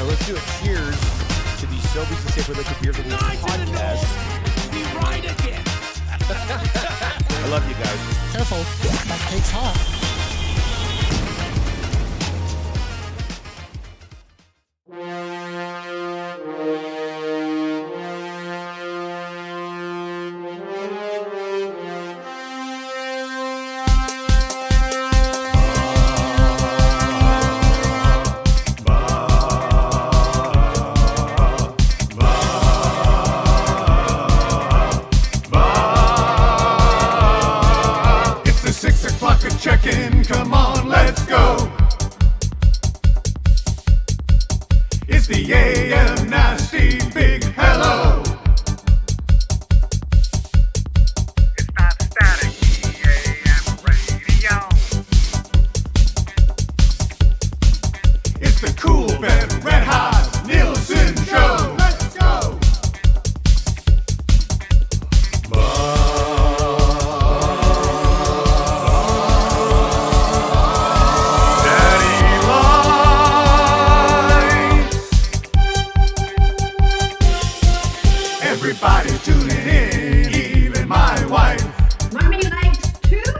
let's do a cheers to the Sobeys and Safer Liquid Beer for the podcast. We ride again. I love you guys. Careful, that cake's hot. Check-in, come on, let's go. It's the AM Nasty Big Hello. It's not static, AM radio. It's the Cool Bed Red Hot Nielson Show. Let's go. Everybody's tuning in, even my wife. Mommy likes too.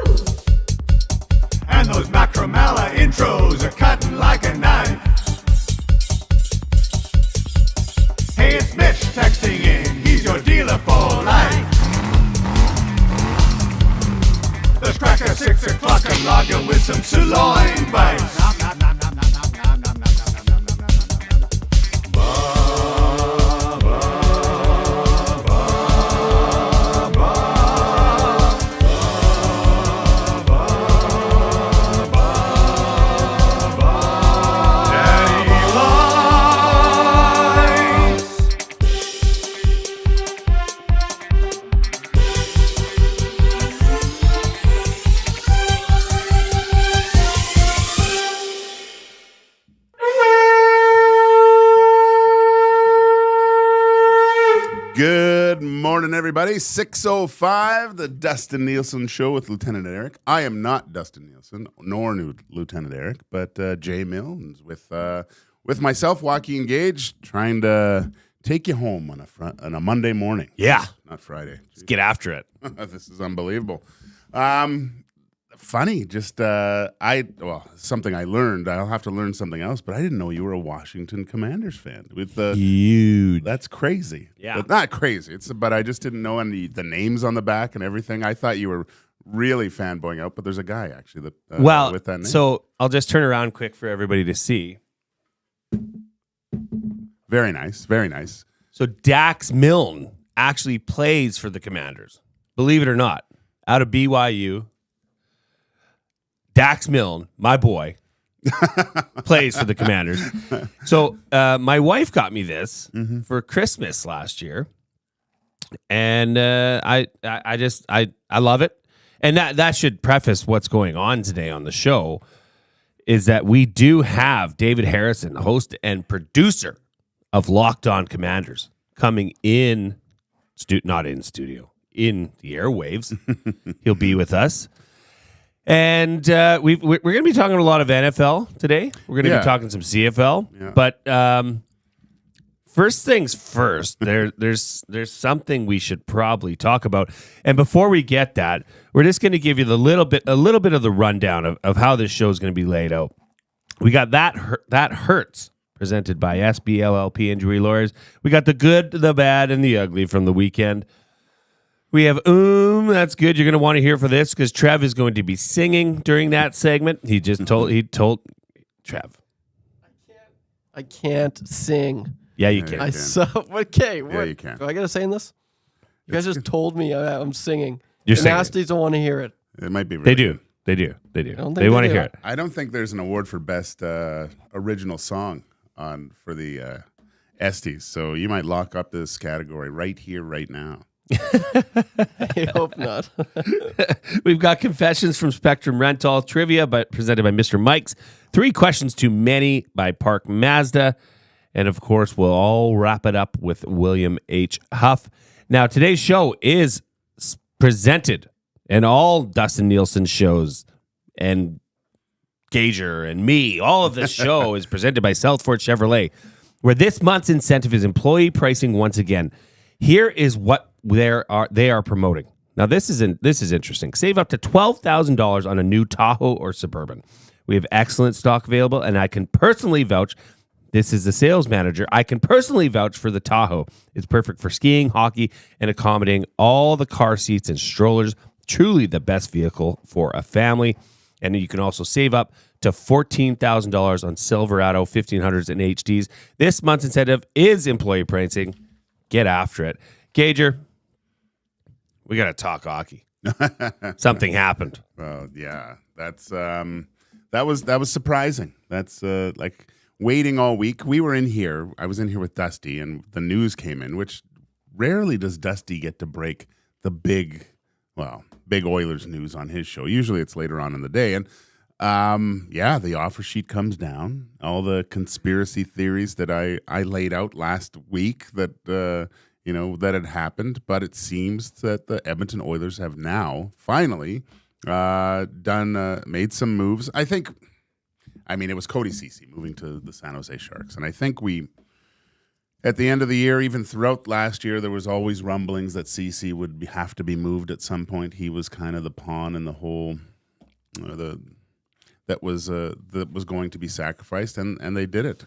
And those Macromella intros are cutting like a knife. Hey, it's Mitch texting in, he's your dealer for life. Let's crack a 6 o'clock and log you with some sirloin bites. Good morning, everybody. 6:05, the Dustin Nielson Show with Lieutenant Eric. I am not Dustin Nielson, nor Lieutenant Eric, but Jay Mills with myself, Joaquin Gage, trying to take you home on a Monday morning. Yeah. Not Friday. Let's get after it. This is unbelievable. Funny, just something I learned. I'll have to learn something else, but I didn't know you were a Washington Commanders fan. Huge. That's crazy. Yeah. But not crazy. But I just didn't know the names on the back and everything. I thought you were really fanboying out, but there's a guy actually that with that name. So I'll just turn around quick for everybody to see. Very nice. Very nice. So Dax Milne actually plays for the Commanders. Believe it or not, out of BYU. Dax Milne, my boy, plays for the Commanders. So my wife got me this for Christmas last year, and I love it. And that should preface what's going on today on the show is that we do have David Harrison, host and producer of Locked On Commanders, coming in, not in studio, in the airwaves. He'll be with us. And we're going to be talking a lot of NFL today. We're going to be talking some CFL. Yeah. But first things first, there's something we should probably talk about. And before we get that, we're just going to give you a little bit of the rundown of how this show is going to be laid out. We got that hurts, presented by SBLLP Injury Lawyers. We got the good, the bad, and the ugly from the weekend. We have that's good. You're going to want to hear for this because Trev is going to be singing during that segment. He told Trev. I can't sing. Yeah, you can. I suck. Okay, what? Yeah, you can. Do I got to say in this? You guys just told me I'm singing. You're the singing. Nasties don't want to hear it. It might be really They do. They do. They want to hear it. I don't think there's an award for best original song for the Estes, so you might lock up this category right here, right now. I hope not. We've got Confessions from Spectrum Rental, trivia presented by Mr. Mike's, 3 questions too many by Park Mazda, and of course we'll all wrap it up with William H. Huff. Now today's show is presented, and all Dustin Nielson shows and Gager and me, all of this show is presented by Southfort Chevrolet. where this month's incentive is employee pricing once again. Here is what they are promoting. Now, this is interesting. Save up to $12,000 on a new Tahoe or Suburban. We have excellent stock available, and I can personally vouch. This is the sales manager. I can personally vouch for the Tahoe. It's perfect for skiing, hockey, and accommodating all the car seats and strollers. Truly the best vehicle for a family. And you can also save up to $14,000 on Silverado 1500s and HDs. This month's incentive is employee pricing. Get after it. Gager, we got to talk hockey. Something happened. Well, yeah, that was surprising. That's like waiting all week. We were in here. I was in here with Dusty, and the news came in, which rarely does Dusty get to break the big Oilers news on his show. Usually it's later on in the day. And the offer sheet comes down. All the conspiracy theories that I laid out last week that that had happened, but it seems that the Edmonton Oilers have now finally made some moves. It was Cody Ceci moving to the San Jose Sharks, and I think at the end of the year, even throughout last year, there was always rumblings that Ceci would have to be moved at some point. He was kind of the pawn in the whole that was going to be sacrificed, and they did it.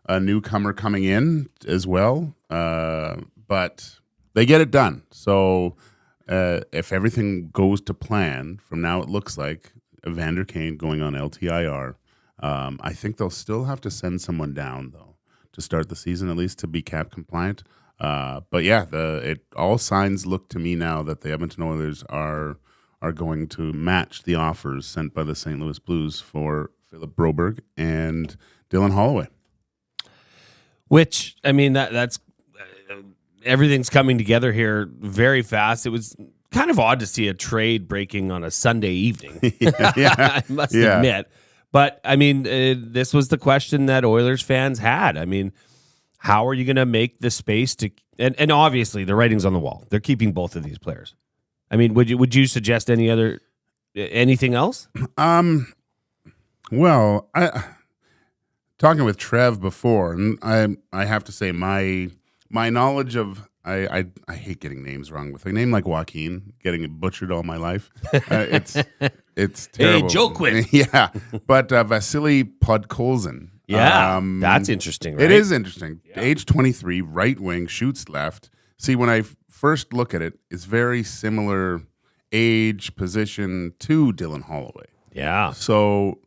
A newcomer coming in as well, but they get it done. So if everything goes to plan, from now it looks like Evander Kane going on LTIR. I think they'll still have to send someone down, though, to start the season, at least to be cap compliant. But yeah, all signs look to me now that the Edmonton Oilers are going to match the offers sent by the St. Louis Blues for Philip Broberg and Dylan Holloway. Which, that's everything's coming together here very fast. It was kind of odd to see a trade breaking on a Sunday evening. I must admit. But, this was the question that Oilers fans had. How are you going to make the space to... And obviously, the writing's on the wall. They're keeping both of these players. Would you suggest anything else? Well, talking with Trev before, and I have to say my knowledge of... I hate getting names wrong. With a name like Joaquin, getting it butchered all my life. It's terrible. Hey, Joaquin. Yeah, but Vasily Podkolzin. Yeah, that's interesting, right? It is interesting. Yeah. Age 23, right wing, shoots left. See, when I first look at it, it's very similar age, position to Dylan Holloway. Yeah. So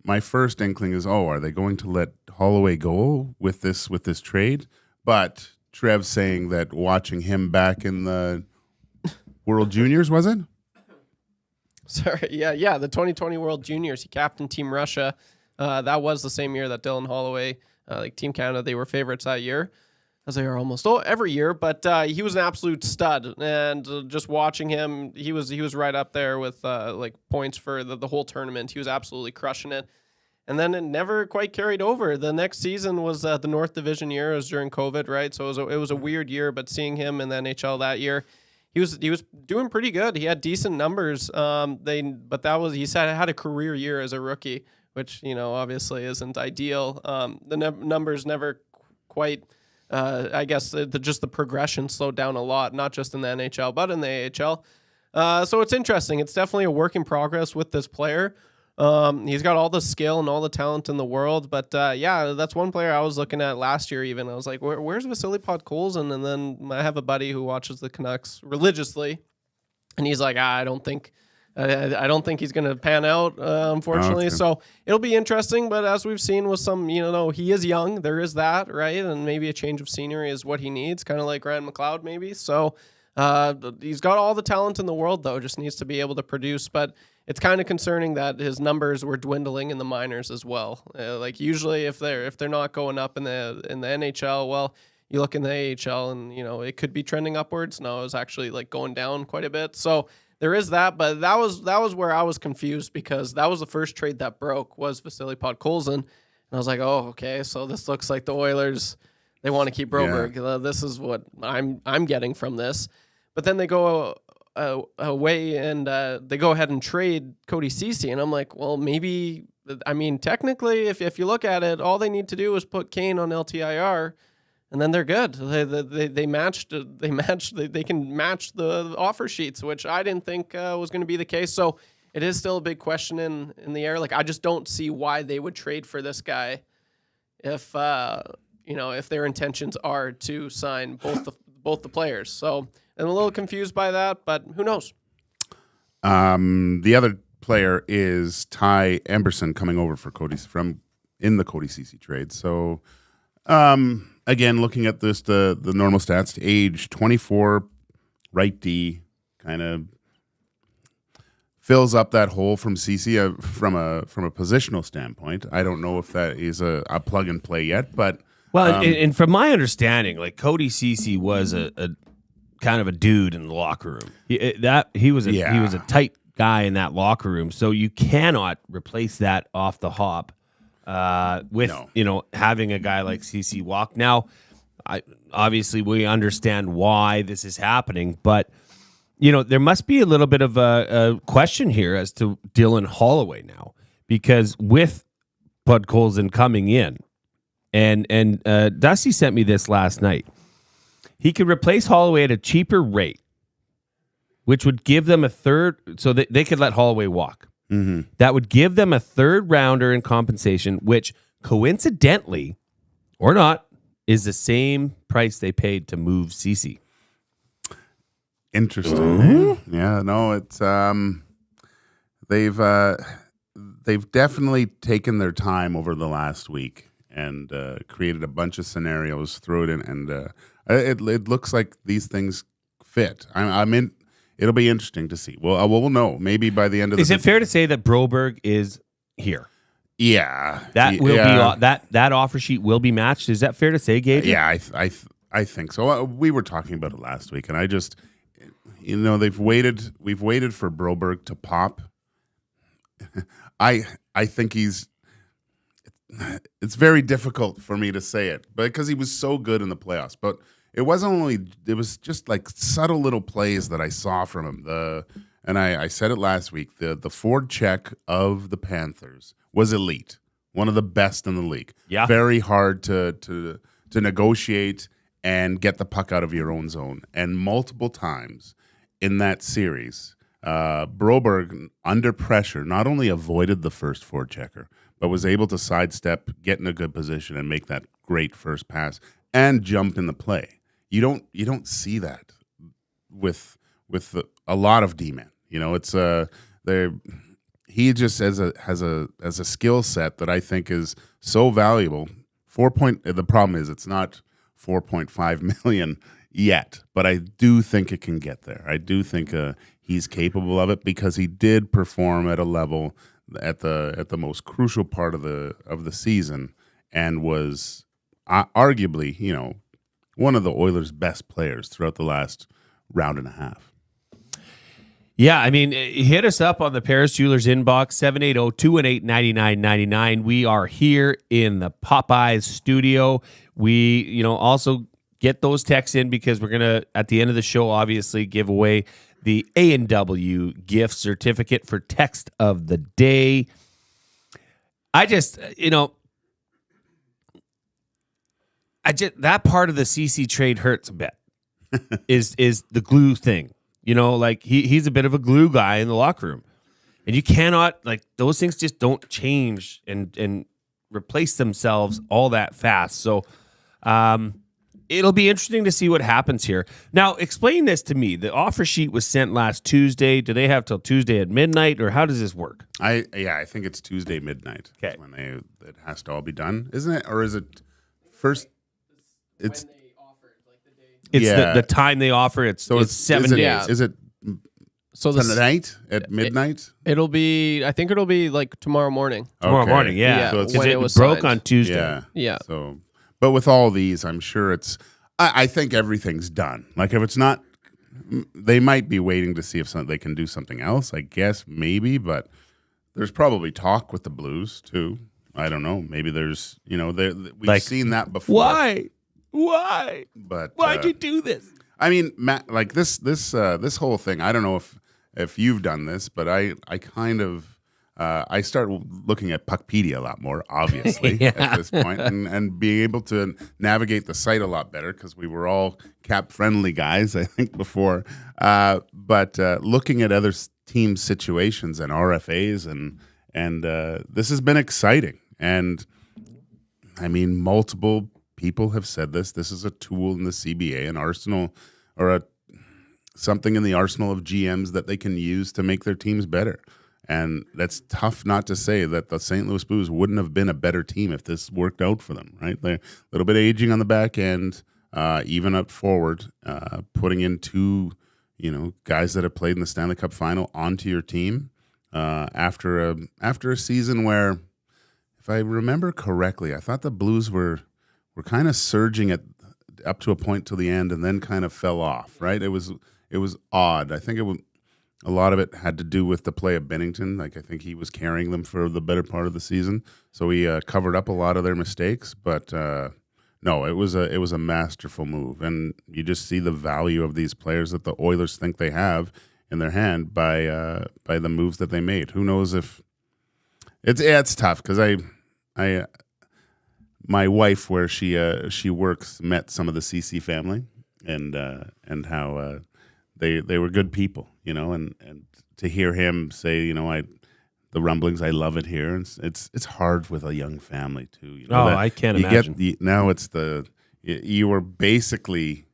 my first inkling is, are they going to let Holloway go with this trade? But Trev saying that watching him back in the World Juniors, was it? Sorry, yeah, the 2020 World Juniors. He captained Team Russia. That was the same year that Dylan Holloway, Team Canada, they were favorites that year, as they are almost every year. But he was an absolute stud, and just watching him, he was right up there with points for the whole tournament. He was absolutely crushing it. And then it never quite carried over. The next season was the North Division year. It was during COVID, right? So it was a weird year. But seeing him in the NHL that year, he was doing pretty good. He had decent numbers. He had a career year as a rookie, which obviously isn't ideal. The numbers never quite. I guess just the progression slowed down a lot, not just in the NHL but in the AHL. So it's interesting. It's definitely a work in progress with this player. He's got all the skill and all the talent in the world, but that's one player I was looking at last year. Even I was like, where's Vasily Podkolzin? And then I have a buddy who watches the Canucks religiously, and he's like, I don't think he's going to pan out, unfortunately. Okay. So it'll be interesting. But as we've seen with some, he is young. There is that, right? And maybe a change of scenery is what he needs, kind of like Ryan McLeod, maybe. So he's got all the talent in the world, though. Just needs to be able to produce. But it's kind of concerning that his numbers were dwindling in the minors as well. Usually, if they're not going up in the NHL, well, you look in the AHL and it could be trending upwards. No, it was actually going down quite a bit. So there is that, but that was where I was confused, because that was the first trade that broke, was Vasily Podkolzin, and I was like, oh, okay, so this looks like the Oilers, they want to keep Broberg. Yeah. This is what I'm getting from this. But then they go away and they go ahead and trade Cody Ceci, and I'm like, well, maybe I mean, technically, if you look at it, all they need to do is put Kane on LTIR, and then they're good. They matched. They can match the offer sheets, which I didn't think was going to be the case. So it is still a big question in the air. Like, I just don't see why they would trade for this guy if if their intentions are to sign both the players. So I'm a little confused by that, but who knows? The other player is Ty Emberson coming over for in the Cody Ceci trade. So again, looking at this, the normal stats, age 24, right D, kind of fills up that hole from Ceci from a positional standpoint. I don't know if that is a plug and play yet, but and from my understanding, like Cody Ceci was a kind of a dude in the locker room. He was a tight guy in that locker room, so you cannot replace that off the hop with having a guy like Ceci walk. Now, obviously we understand why this is happening, but there must be a little bit of a question here as to Dylan Holloway now, because with Bud Colson coming in, and Dusty sent me this last night. He could replace Holloway at a cheaper rate, which would give them a third, so they could let Holloway walk. Mm-hmm. That would give them a third rounder in compensation, which coincidentally, or not, is the same price they paid to move Ceci. Interesting. Mm-hmm. Yeah, no, it's they've definitely taken their time over the last week and created a bunch of scenarios, threw it in, and it looks like these things fit. I'm in. It'll be interesting to see. Well, we'll know maybe by the end of the. Is it fair to say that Broberg is here? Yeah, that will be that offer sheet will be matched. Is that fair to say, Gage? Yeah, I think so. We were talking about it last week, and I just, we've waited for Broberg to pop. I think it's very difficult for me to say it, but because he was so good in the playoffs. But it was just like subtle little plays that I saw from him. And I said it last week, the forward check of the Panthers was elite. One of the best in the league. Yeah. Very hard to negotiate and get the puck out of your own zone. And multiple times in that series, Broberg, under pressure, not only avoided the first forward checker, but was able to sidestep, get in a good position, and make that great first pass and jump in the play. You don't see that with a lot of D-men. It's he just has a skill set that I think is so valuable. The problem is it's not 4.5 million yet, but I do think it can get there. I do think he's capable of it because he did perform at a level at the most crucial part of the season and was arguably, one of the Oilers' best players throughout the last round and a half. Yeah, I mean, hit us up on the Paris Jewelers inbox, 780-218-9999. We are here in the Popeyes studio. We, also get those texts in because we're going to, at the end of the show, obviously give away the A&W gift certificate for text of the day. I just, that part of the CC trade hurts a bit. is the glue thing. He's a bit of a glue guy in the locker room. And you cannot, those things just don't change and replace themselves all that fast. So it'll be interesting to see what happens here. Now, explain this to me. The offer sheet was sent last Tuesday. Do they have till Tuesday at midnight, or how does this work? I think it's Tuesday midnight. Okay. When it has to all be done, isn't it? Or is it first? It's It's the time they offer. It's 7 days. Is it So tonight at midnight? It'll be. I think it'll be like tomorrow morning. Tomorrow morning, yeah. Yeah, So it's, when it it was broke signed. on Tuesday. yeah. Yeah. So, but with all these, I'm sure it's. I think everything's done. Like if it's not, they might be waiting to see if they can do something else. I guess maybe, but there's probably talk with the Blues too. I don't know. Maybe there's. We've seen that before. Why? But Why'd you do this? I mean, Matt, this whole thing. I don't know if you've done this, but I I start looking at Puckpedia a lot more, obviously, Yeah. at this point, and being able to navigate the site a lot better because we were all cap-friendly guys, I think, before. But looking at other team situations and RFAs, and this has been exciting. And, I mean, multiple people have said this. This is a tool in the CBA, an arsenal, or something in the arsenal of GMs that they can use to make their teams better. And that's tough not to say that the St. Louis Blues wouldn't have been a better team if this worked out for them, right? They're a little bit aging on the back end, even up forward, putting in two, guys that have played in the Stanley Cup final onto your team after a season where, if I remember correctly, I thought the Blues were kind of surging up to a point till the end and then kind of fell off, right? It was odd. I think a lot of it had to do with the play of Bennington. Like, I think he was carrying them for the better part of the season, so he covered up a lot of their mistakes. But no, it was a masterful move, and you just see the value of these players that the Oilers think they have in their hand by the moves that they made. Who knows if it's tough because I my wife, where she works, met some of the Ceci family and how they were good people, and to hear him say, the rumblings, I love it here. And it's hard with a young family too. I can't imagine. Now it's you were basically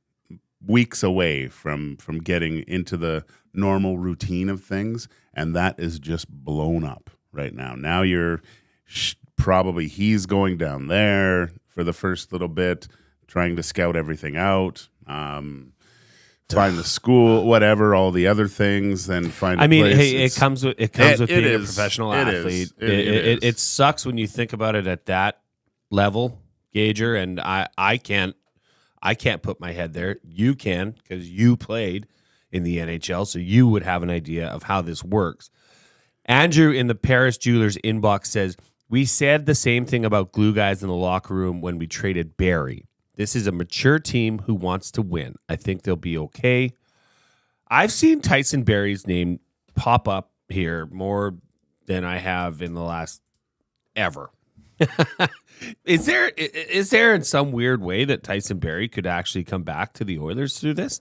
weeks away from getting into the normal routine of things, and that is just blown up right now. Now you're probably he's going down there for the first little bit, trying to scout everything out. Find the school, whatever, all the other things, then find. It comes with being a professional athlete. It sucks when you think about it at that level, Gager, and I can't put my head there. You can, because you played in the NHL, so you would have an idea of how this works. Andrew in the Paris Jewelers inbox says, we said the same thing about glue guys in the locker room when we traded Barry. This is a mature team who wants to win. I think they'll be okay. I've seen Tyson Barry's name pop up here more than I have in the last ever. Is there in some weird way that Tyson Barry could actually come back to the Oilers through this?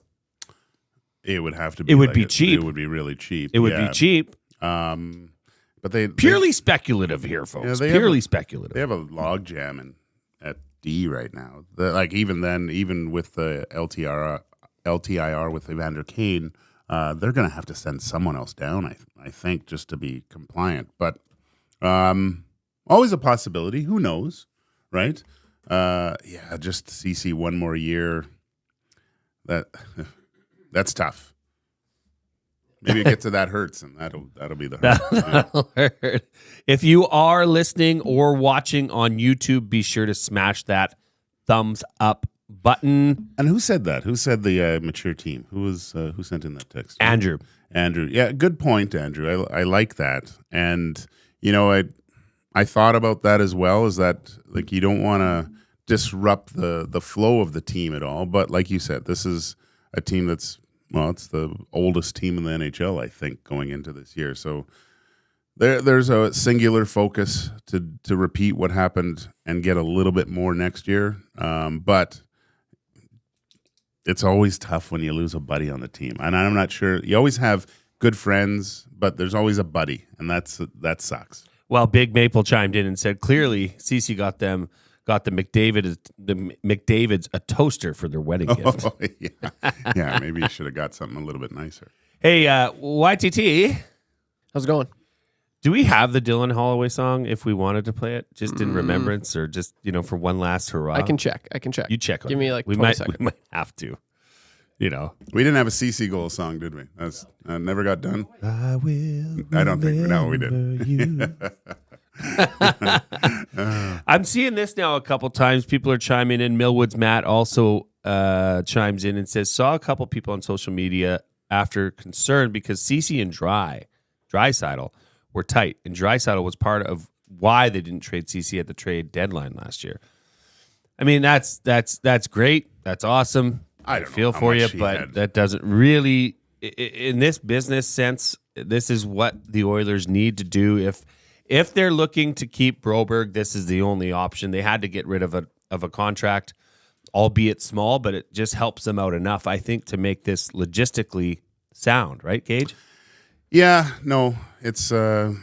It would have to be. It would be cheap. It would be really cheap. It would be cheap. But they purely speculative here, folks. Yeah, purely speculative. They have a log jam at D right now. Even with the LTIR with Evander Kane, they're going to have to send someone else down. I think, just to be compliant. But always a possibility. Who knows, right? Just Ceci one more year. That's tough. Maybe it gets to that hurts, and that'll be the hurt. That'll hurt. If you are listening or watching on YouTube, be sure to smash that thumbs up button. And who said that? Who said the mature team? Who sent in that text? Andrew. Yeah, good point, Andrew. I like that. And I thought about that as well. Is that, like, you don't want to disrupt the flow of the team at all. But like you said, this is a team that's, it's the oldest team in the NHL, I think, going into this year. So there's a singular focus to repeat what happened and get a little bit more next year. But it's always tough when you lose a buddy on the team. And I'm not sure. You always have good friends, but there's always a buddy, and that sucks. Well, Big Maple chimed in and said, clearly, Ceci got the McDavids a toaster for their wedding gift. Oh, yeah. Maybe you should have got something a little bit nicer. Hey, YTT, How's it going? do we have the Dylan Holloway song if we wanted to play it, just in remembrance, or just for one last hurrah? I can check. You check. Give me like we 20 might seconds. we might have to. We didn't have a CC goal song, did we? That's never got done. I will. I don't think. No, we didn't. I'm seeing this now a couple times. People are chiming in. Millwood's Matt also chimes in and says, saw a couple people on social media after concern because Ceci and Draisaitl were tight, and Draisaitl was part of why they didn't trade Ceci at the trade deadline last year. I mean, that's great. That's awesome. I don't feel know how for you, much he but had. that doesn't really, in this business sense, this is what the Oilers need to do. If they're looking to keep Broberg, this is the only option. They had to get rid of a contract, albeit small, but it just helps them out enough, I think, to make this logistically sound, right, Gage? Yeah, no, it's and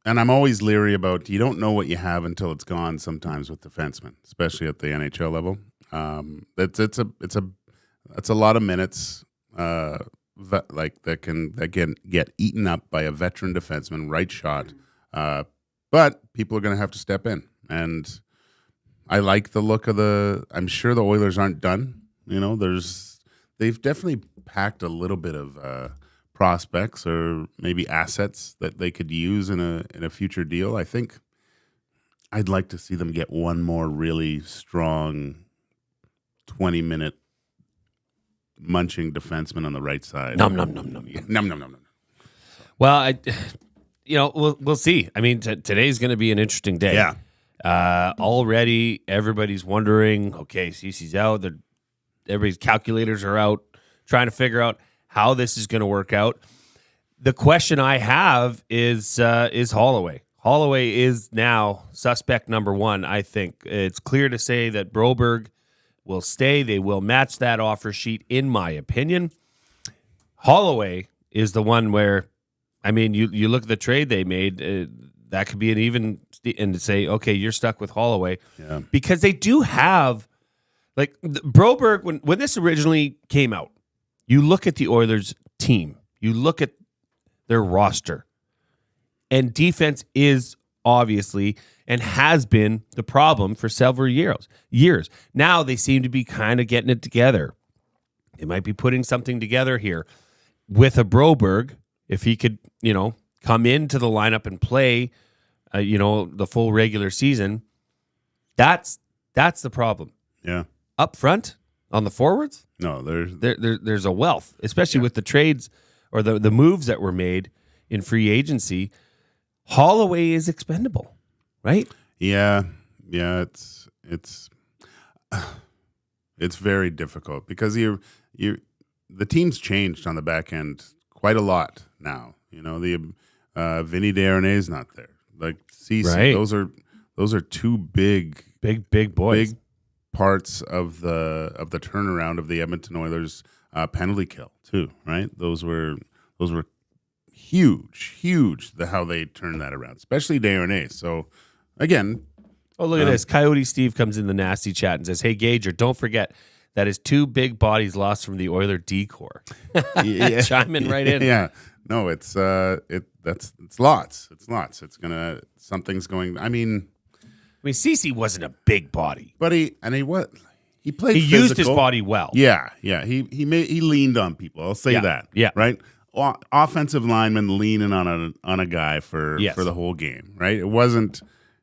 I'm always leery about, you don't know what you have until it's gone sometimes with defensemen, especially at the NHL level. It's a lot of minutes that can get eaten up by a veteran defenseman, right shot. But people are going to have to step in, and I like the look of I'm sure the Oilers aren't done. You know, they've definitely packed a little bit of prospects or maybe assets that they could use in a future deal. I think I'd like to see them get one more really strong 20-minute munching defenseman on the right side. Num num num num. Num num num num. Well, we'll see. I mean, today's going to be an interesting day. Yeah. Already, everybody's wondering. Okay, Ceci's out. Everybody's calculators are out, trying to figure out how this is going to work out. The question I have is Holloway. Holloway is now suspect number one. I think it's clear to say that Broberg will stay. They will match that offer sheet, in my opinion. Holloway is the one where, I mean, you look at the trade they made, that could be an even, and to say, okay, you're stuck with Holloway. Yeah. Because they do have, like, Broberg, when this originally came out, you look at the Oilers team, you look at their roster, and defense is obviously and has been the problem for several years. Now they seem to be kind of getting it together. They might be putting something together here with a Broberg, if he could, come into the lineup and play, the full regular season. That's the problem. Yeah. Up front on the forwards, No, there's a wealth, especially with the trades or the moves that were made in free agency. Holloway is expendable, right? Yeah. It's very difficult because the team's changed on the back end quite a lot now. Vinny Desharnais not there. Like Ceci, right. Those are two big boys. Big parts of the turnaround of the Edmonton Oilers penalty kill too, right? Those were huge. How they turned that around, especially Desharnais. So again, look at this. Coyote Steve comes in the nasty chat and says, "Hey Gager, don't forget that is two big bodies lost from the Oiler decor." Yeah. Chiming right in. Yeah, no, it's lots. It's something's going. I mean, Ceci wasn't a big body, but he played. He physical. used his body well. Yeah. He leaned on people. I'll say that. Yeah. Right. Offensive lineman leaning on a guy for the whole game. Right. It wasn't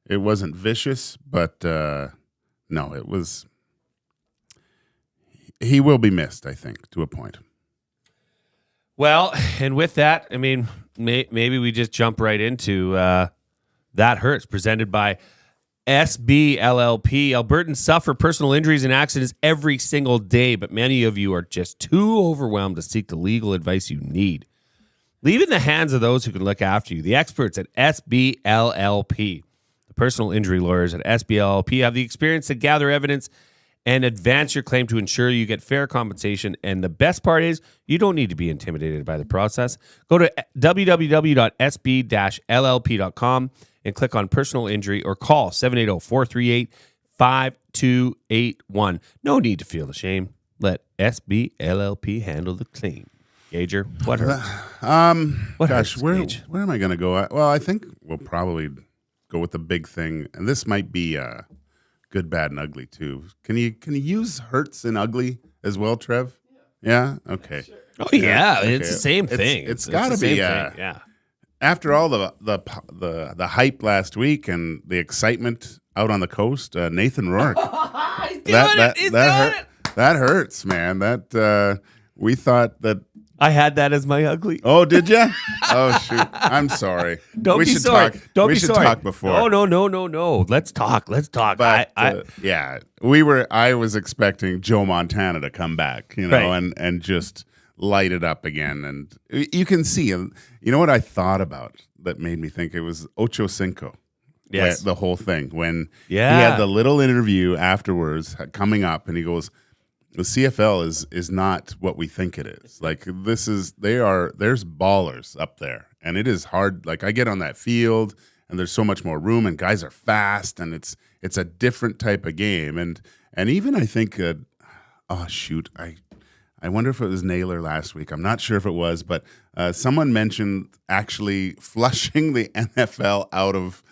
vicious, but no, it was. He will be missed, I think, to a point. Well, and with that, I mean, maybe we just jump right into That Hurts, presented by SBLLP. Albertans suffer personal injuries and accidents every single day, but many of you are just too overwhelmed to seek the legal advice you need. Leave it in the hands of those who can look after you. The experts at SBLLP, the personal injury lawyers at SBLLP, have the experience to gather evidence and advance your claim to ensure you get fair compensation. And the best part is, you don't need to be intimidated by the process. Go to www.sb-llp.com and click on personal injury or call 780-438-5281. No need to feel ashamed. Let SBLLP handle the claim. Gager, what hurts? What hurts, where Gage? am I going to go? Well, I think we'll probably go with the big thing, and this might be good, bad, and ugly too. Can you use hurts and ugly as well, Trev? Yeah. Okay. Oh yeah, Okay. it's the same thing. It's got to be. Yeah. After all the hype last week and the excitement out on the coast, Nathan Rourke. That hurts, man. That we thought that. I had that as my ugly. Oh, did you? Oh, shoot. I'm sorry. Don't we be should sorry. Talk. Don't we be should sorry. talk before. No. Let's talk. But yeah, I was expecting Joe Montana to come back, Right. and just light it up again. And you can see, and you know what I thought about that made me think it was Ocho Cinco. Yes. The whole thing. When he Yeah. had the little interview afterwards coming up, and he goes, the CFL is not what we think it is. Like, there's ballers up there, and it is hard. Like, I get on that field, and there's so much more room, and guys are fast, and it's a different type of game. And even I think, I wonder if it was Naylor last week. I'm not sure if it was, but someone mentioned actually flushing the NFL out of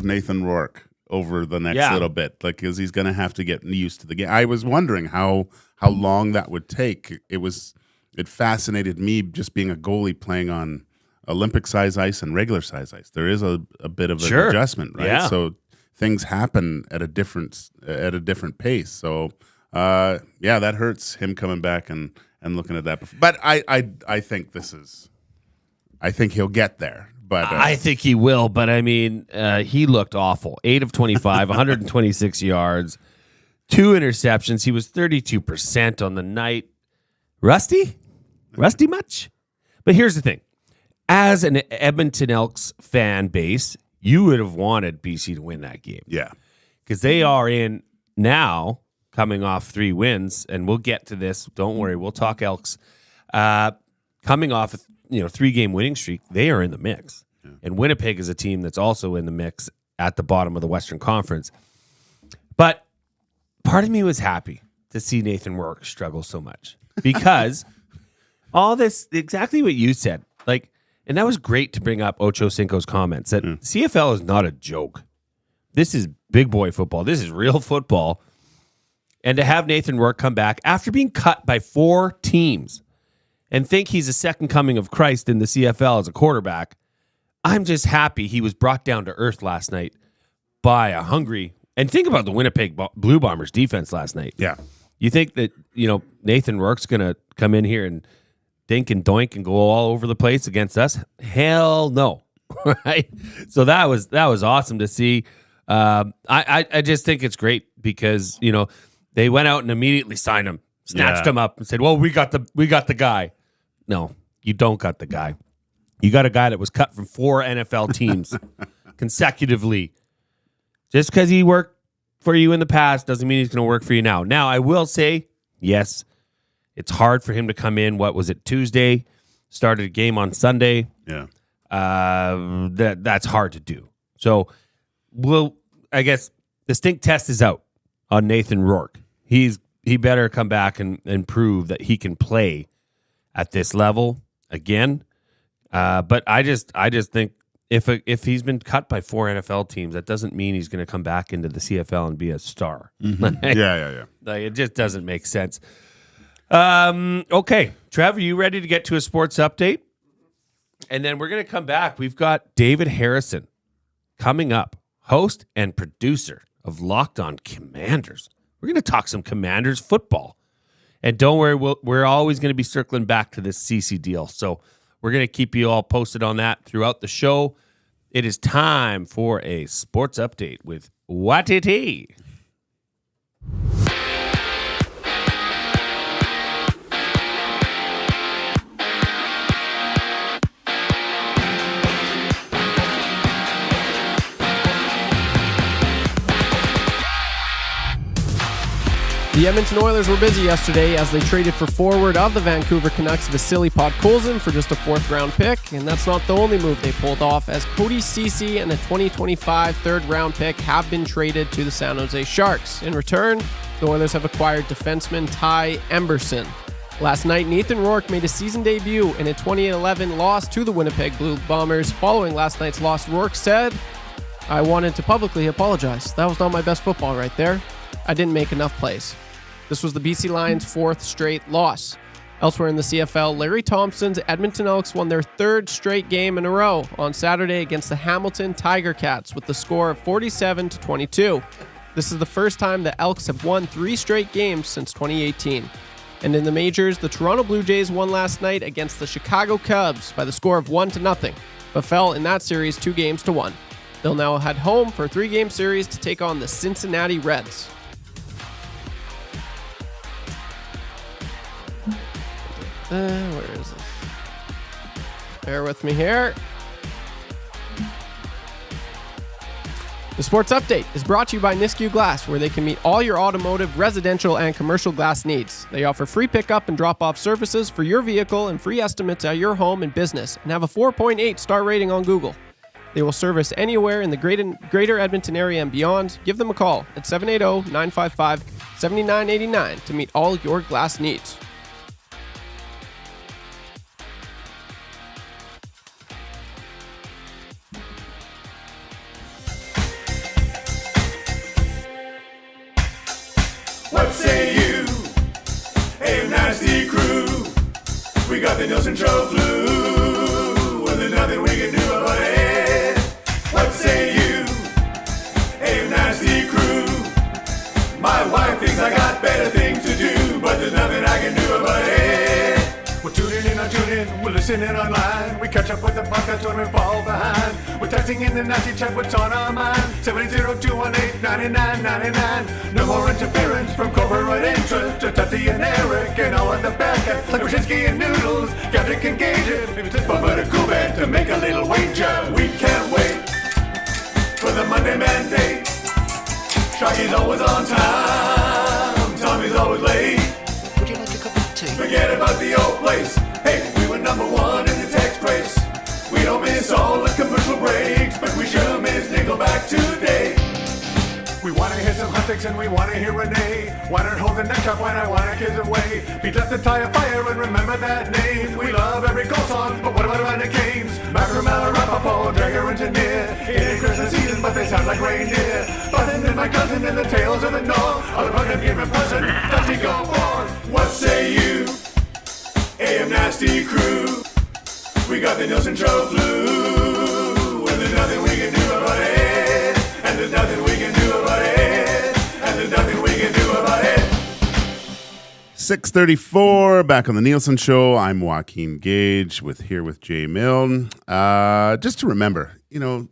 Nathan Rourke over the next little bit, like, because he's going to have to get used to the game. I was wondering how long that would take. It fascinated me just being a goalie playing on Olympic size ice and regular size ice. There is a bit of an adjustment, right? Yeah. So things happen at a different pace. So that hurts him coming back and looking at that. But I think I think he'll get there. But I think he will, but I mean, he looked awful. 8 of 25, 126 yards, 2 interceptions. He was 32% on the night. Rusty much? But here's the thing. As an Edmonton Elks fan base, you would have wanted BC to win that game. yeah. Because they are in now, coming off 3 wins, and we'll get to this. Don't worry, we'll talk Elks. Coming off 3-game winning streak, they are in the mix. Yeah. And Winnipeg is a team that's also in the mix at the bottom of the Western Conference. But part of me was happy to see Nathan Rourke struggle so much because all this, exactly what you said, like, and that was great to bring up Ocho Cinco's comments that CFL is not a joke. This is big boy football. This is real football. And to have Nathan Rourke come back after being cut by 4 teams and think he's a second coming of Christ in the CFL as a quarterback, I'm just happy he was brought down to earth last night by a hungry. And think about the Winnipeg Blue Bombers defense last night. Yeah. You think that, Nathan Rourke's going to come in here and dink and doink and go all over the place against us? Hell no. Right? So that was awesome to see. I just think it's great because, they went out and immediately signed him, snatched him up and said, well, we got the guy. No, you don't got the guy. You got a guy that was cut from 4 NFL teams consecutively. Just because he worked for you in the past doesn't mean he's going to work for you now. Now, I will say, yes, it's hard for him to come in. What was it, Tuesday? Started a game on Sunday. Yeah. That's hard to do. So, I guess the stink test is out on Nathan Rourke. He better come back and prove that he can play at this level again. But I just think if he's been cut by 4 NFL teams, that doesn't mean he's going to come back into the CFL and be a star. Mm-hmm. Yeah. Like, it just doesn't make sense. Okay, Trev, are you ready to get to a sports update? And then we're going to come back. We've got David Harrison coming up, host and producer of Locked On Commanders. We're going to talk some Commanders football. And don't worry, we're always going to be circling back to this Ceci deal. So we're going to keep you all posted on that throughout the show. It is time for a sports update with Watiti. The Edmonton Oilers were busy yesterday as they traded for forward of the Vancouver Canucks Vasily Podkolzin for just a 4th-round pick, and that's not the only move they pulled off, as Cody Ceci and a 2025 3rd-round pick have been traded to the San Jose Sharks. In return, the Oilers have acquired defenseman Ty Emberson. Last night, Nathan Rourke made a season debut in a 2011 loss to the Winnipeg Blue Bombers. Following last night's loss, Rourke said, "I wanted to publicly apologize. That was not my best football right there. I didn't make enough plays." This was the BC Lions' 4th straight loss. Elsewhere in the CFL, Larry Thompson's Edmonton Elks won their 3rd straight game in a row on Saturday against the Hamilton Tiger Cats with the score of 47-22. This is the first time the Elks have won 3 straight games since 2018. And in the majors, the Toronto Blue Jays won last night against the Chicago Cubs by the score of 1-0, but fell in that series 2-1. They'll now head home for a 3-game series to take on the Cincinnati Reds. Where is it? Bear with me here. The Sports Update is brought to you by Nisku Glass, where they can meet all your automotive, residential, and commercial glass needs. They offer free pickup and drop-off services for your vehicle and free estimates at your home and business, and have a 4.8 star rating on Google. They will service anywhere in the greater Edmonton area and beyond. Give them a call at 780-955-7989 to meet all your glass needs. What say you? Hey, nasty crew. We got the Nielson Show flu. Well, there's nothing we can do about it. What say you? Hey, nasty crew. My wife thinks I got better things to do, but there's nothing I can do about it. We're tuning in, we're listening online. We catch up with the podcast when we fall behind. We're texting in the nasty chat, what's on our mind. 780-218-9999. No more interference from corporate interest. Just Ceci and Eric and all of the bad cats like Brzezinski and Noodles. Gage and Gage it. Maybe it's fun but a cool band to make a little wager. We can't wait for the Monday mandate. Shocky's always on time. Tommy's always late. Would you like a cup of tea? Forget about the old place. Hey, we were number one in the text race. We don't miss all the commercial breaks, but we sure miss Nickelback today. We wanna hear some hot takes and we wanna hear Renee. Why not hold the neck up when I wanna kiss away? Beat left the tire fire and remember that name. We love every goal song, but what about the games? Macramella, Rapapo, Dragger, Engineer. It ain't Christmas season, but they sound like reindeer. Button and my cousin and the tales of the North. All about him given present, does he go forth? What say you? AM Nasty Crew. We got the Nielson Show flu. And there's nothing we can do about it. And there's nothing we can do about it. And there's nothing we can do about it. 6:34 back on the Nielson Show. I'm Joaquin Gage here with Jay Milne. Just to remember, I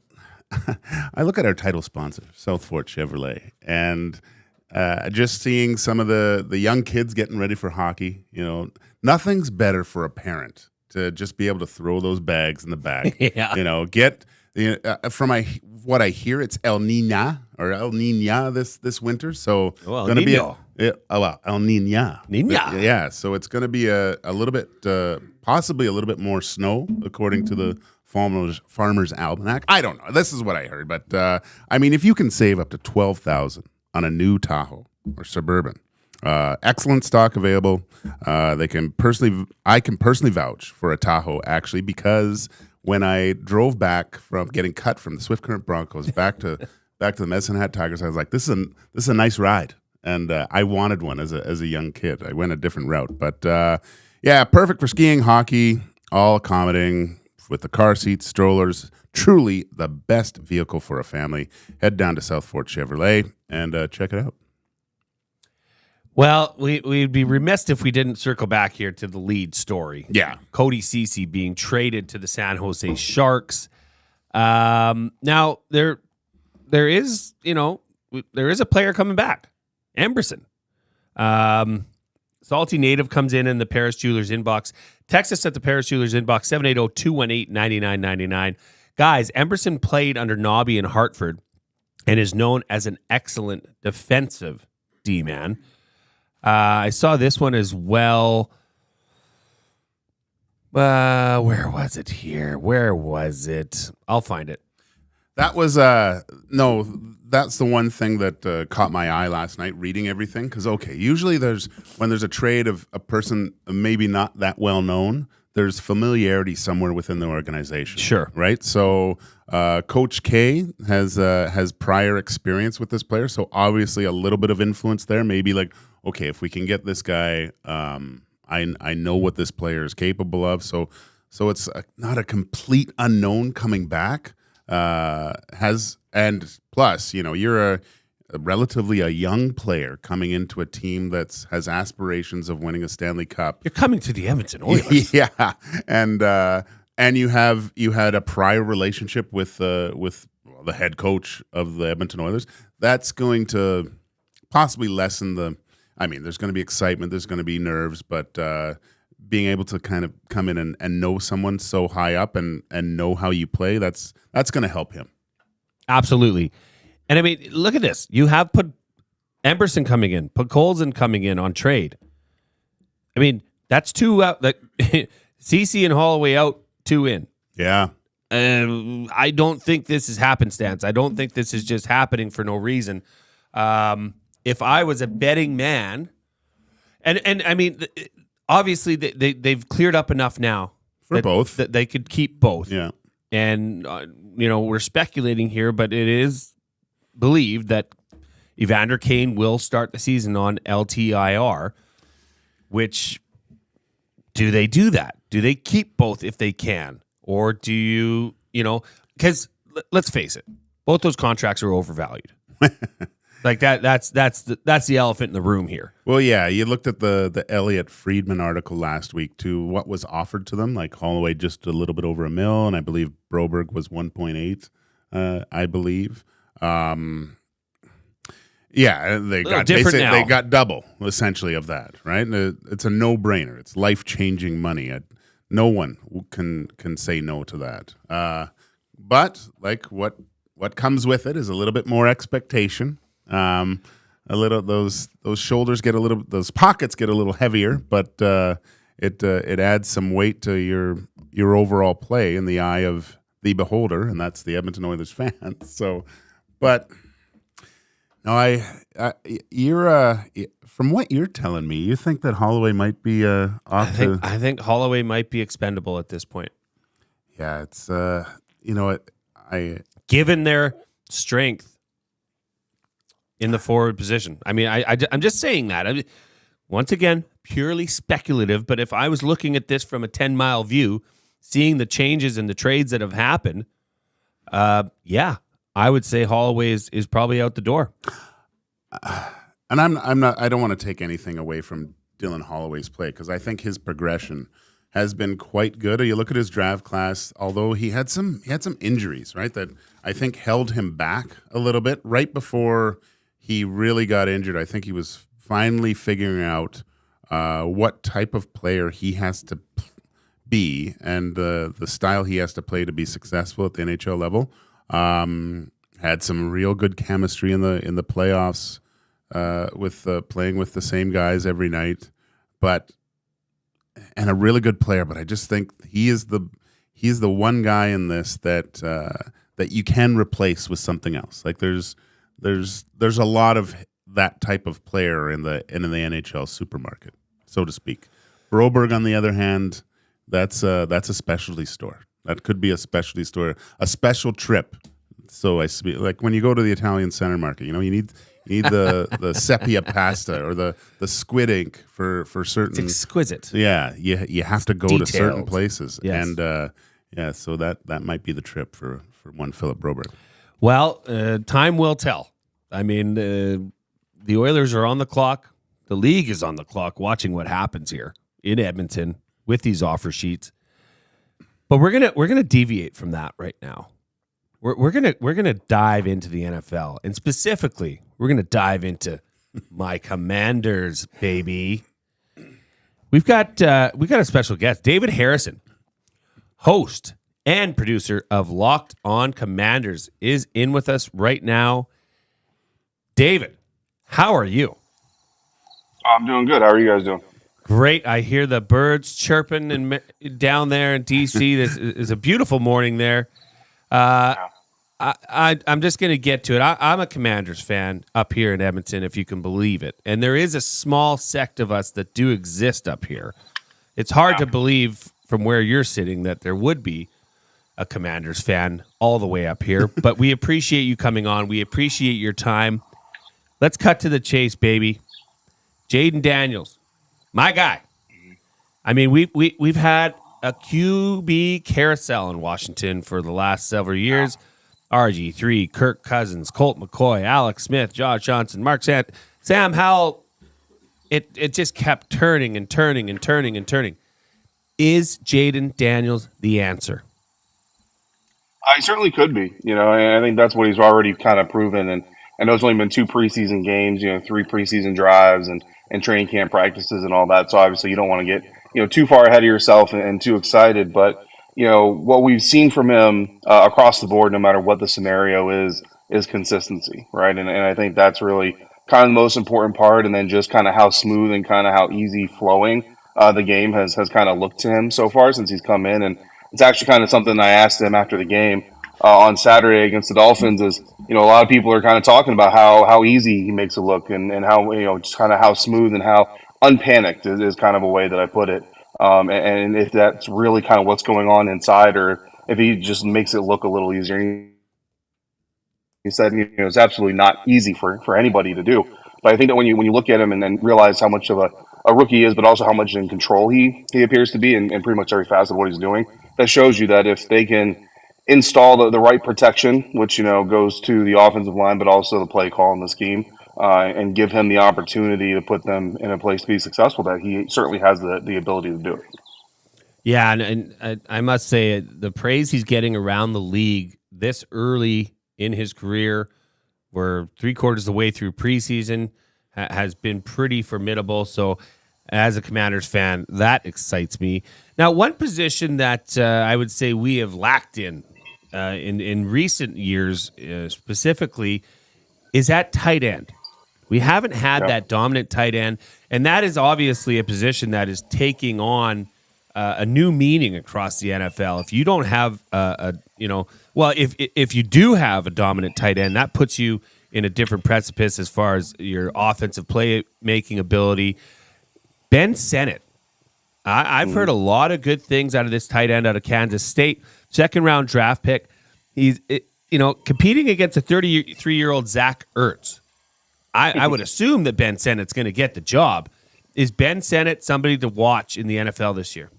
look at our title sponsor, South Fort Chevrolet, and just seeing some of the young kids getting ready for hockey. Nothing's better for a parent to just be able to throw those bags in the bag. Yeah. From what I hear, it's El Niña this winter. So El gonna Niño. El Niña. Niña. Yeah. So it's gonna be a little bit, possibly a little bit more snow, according to the Farmer's Almanac. I don't know. This is what I heard, but if you can save up to $12,000 on a new Tahoe or Suburban. Excellent stock available. I can personally vouch for a Tahoe, actually, because when I drove back from getting cut from the Swift Current Broncos back to the Medicine Hat Tigers, I was like, this is a nice ride, and I wanted one as a young kid. I went a different route, but perfect for skiing, hockey, all accommodating with the car seats, strollers. Truly the best vehicle for a family. Head down to South Fort Chevrolet and check it out. Well, we'd be remiss if we didn't circle back here to the lead story. Yeah. Cody Ceci being traded to the San Jose Sharks. Now there is a player coming back, Emberson. Salty Native comes in the Paris Jewelers inbox. Text us at the Paris Jewelers inbox, 780-218-9999. Guys, Emberson played under Nobby in Hartford and is known as an excellent defensive D-man. I saw this one as well. Where was it here? Where was it? I'll find it. That was that's the one thing that caught my eye last night reading everything. Because usually when there's a trade of a person maybe not that well known, there's familiarity somewhere within the organization. Sure, right. So Coach K has prior experience with this player, so obviously a little bit of influence there. Maybe like, okay, if we can get this guy, I know what this player is capable of. So it's not a complete unknown coming back. And plus, you're a relatively a young player coming into a team has aspirations of winning a Stanley Cup. You're coming to the Edmonton Oilers. Yeah, and you had a prior relationship with the head coach of the Edmonton Oilers. That's going to possibly lessen there's going to be excitement, there's going to be nerves, but being able to kind of come in and know someone so high up and know how you play, that's going to help him. Absolutely. And I mean, look at this. You have put Emberson coming in, put Colson coming in on trade. I mean, that's 2 out. Ceci and Holloway out, 2 in. Yeah. I don't think this is happenstance. I don't think this is just happening for no reason. If I was a betting man, and I mean, obviously they've cleared up enough now for both that they could keep both. Yeah. And we're speculating here, but it is believed that Evander Kane will start the season on LTIR. Which, do they do that? Do they keep both if they can? Or do you, because let's face it, both those contracts are overvalued. Like that's the elephant in the room here. Well, yeah, you looked at the Elliot Friedman article last week to what was offered to them, like Holloway just a little bit over $1 million, and I believe Broberg was 1.8, I believe. Yeah, they got double essentially of that, right? It's a no-brainer. It's life-changing money. No one can say no to that. But like what comes with it is a little bit more expectation. A little those shoulders get those pockets get a little heavier, but it adds some weight to your overall play in the eye of the beholder, and that's the Edmonton Oilers fans. So, but. No, you're from what you're telling me, you think that Holloway might be off. I think Holloway might be expendable at this point. Yeah, it's given their strength in the forward position. I mean, I'm just saying that. Once again, purely speculative. But if I was looking at this from a 10-mile view, seeing the changes and the trades that have happened, yeah. I would say Holloway is probably out the door. And I'm not. I don't want to take anything away from Dylan Holloway's play because I think his progression has been quite good. You look at his draft class, although he had some injuries, right, that I think held him back a little bit. Right before he really got injured, I think he was finally figuring out what type of player he has to be and the style he has to play to be successful at the NHL level. Had some real good chemistry in the playoffs with playing with the same guys every night, and a really good player. But I just think he's the one guy in this that you can replace with something else. Like there's a lot of that type of player in the NHL supermarket, so to speak. Broberg, on the other hand, that's a specialty store. That could be a specialty store, a special trip. So I speak like when you go to the Italian center market, you need the sepia pasta or the squid ink for certain. It's exquisite. Yeah, you have to go Detailed. to certain places, Yes. and so that might be the trip for one Philip Broberg. Well, time will tell. I mean, the Oilers are on the clock. The league is on the clock, watching what happens here in Edmonton with these offer sheets. But we're gonna deviate from that right now. We're gonna dive into the NFL, and specifically, we're gonna dive into my Commanders, baby. We've got a special guest, David Harrison, host and producer of Locked On Commanders, is in with us right now. David, how are you? I'm doing good. How are you guys doing? Great. I hear the birds chirping and down there in DC. This is a beautiful morning there. I'm just going to get to it. I'm a Commanders fan up here in Edmonton, if you can believe it. And there is a small sect of us that do exist up here. It's hard to believe from where you're sitting that there would be a Commanders fan all the way up here. But we appreciate you coming on. We appreciate your time. Let's cut to the chase, baby. Jaden Daniels, my guy. I mean, we've had a QB carousel in Washington for the last several years. RG3, Kirk Cousins, Colt McCoy, Alex Smith, Josh Johnson, Mark Sam Howell. It just kept turning and turning and turning and turning. Is Jaden Daniels the answer? He certainly could be. And I think that's what he's already kind of proven. And I know it's only been 2 preseason games, 3 preseason drives and training camp practices and all that. So obviously you don't want to too far ahead of yourself and too excited. But what we've seen from him across the board, no matter what the scenario is consistency, right? And I think that's really kind of the most important part. And then just kind of how smooth and kind of how easy flowing the game has kind of looked to him so far since he's come in. And it's actually kind of something I asked him after the game on Saturday against the Dolphins. Is a lot of people are kind of talking about how easy he makes it look, and how just kind of how smooth and how unpanicked is kind of a way that I put it. And if that's really kind of what's going on inside, or if he just makes it look a little easier. He said, it's absolutely not easy for anybody to do. But I think that when you look at him and then realize how much of a rookie he is, but also how much in control he appears to be in pretty much every facet of what he's doing, that shows you that if they can install the right protection, which goes to the offensive line, but also the play call and the scheme, and give him the opportunity to put them in a place to be successful, that he certainly has the ability to do it. Yeah, and I must say the praise he's getting around the league this early in his career, we're 3/4 of the way through preseason, has been pretty formidable. So as a Commanders fan, that excites me. Now, one position that I would say we have lacked in recent years specifically is at tight end. We haven't had that dominant tight end, and that is obviously a position that is taking on a new meaning across the NFL. If you don't have if you do have a dominant tight end, that puts you in a different precipice as far as your offensive play making ability. Ben Sennett, I've heard a lot of good things out of this tight end out of Kansas State, 2nd round draft pick. He's competing against a 33-year-old Zach Ertz. I would assume that Ben Sennett's going to get the job. Is Ben Sennett somebody to watch in the NFL this year?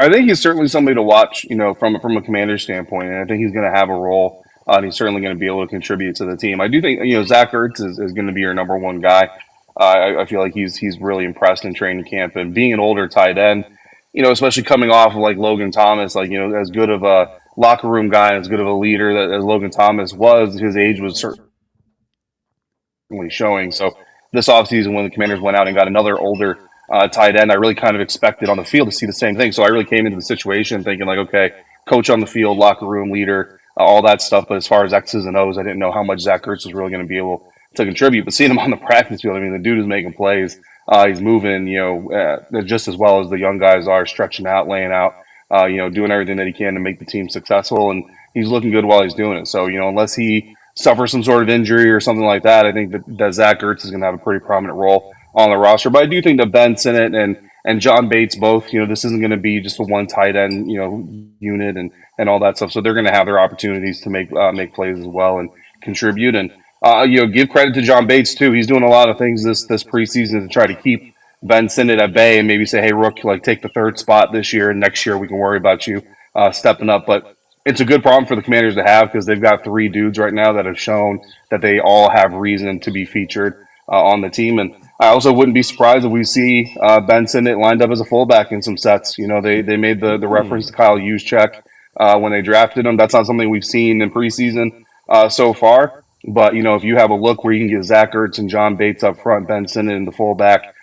I think he's certainly somebody to watch, from a Commander standpoint, and I think he's going to have a role, and he's certainly going to be able to contribute to the team. I do think, Zach Ertz is going to be your number one guy. I feel like he's really impressed in training camp, and being an older tight end, especially coming off of like Logan Thomas, as good of a locker room guy, as good of a leader as Logan Thomas was, his age was certainly showing. So this offseason, when the Commanders went out and got another older tight end, I really kind of expected on the field to see the same thing. So I really came into the situation thinking like, okay, coach on the field, locker room leader, all that stuff. But as far as X's and O's, I didn't know how much Zach Ertz was really going to be able to contribute. But seeing him on the practice field, I mean, the dude is making plays. He's moving, just as well as the young guys are, stretching out, laying out, doing everything that he can to make the team successful. And he's looking good while he's doing it. So, unless he suffers some sort of injury or something like that, I think that Zach Ertz is going to have a pretty prominent role on the roster. But I do think that Ben Sennett and John Bates both, this isn't going to be just a one tight end, unit and all that stuff. So they're going to have their opportunities to make plays as well and contribute. And give credit to John Bates too. He's doing a lot of things this preseason to try to keep Ben Sennett at bay and maybe say, hey, Rook, take the 3rd spot this year, and next year we can worry about you stepping up. But it's a good problem for the Commanders to have, because they've got 3 dudes right now that have shown that they all have reason to be featured on the team. And I also wouldn't be surprised if we see Ben Sennett lined up as a fullback in some sets. They made the reference to Kyle Juszczyk when they drafted him. That's not something we've seen in preseason so far. But, if you have a look where you can get Zach Ertz and John Bates up front, Ben Sennett in the fullback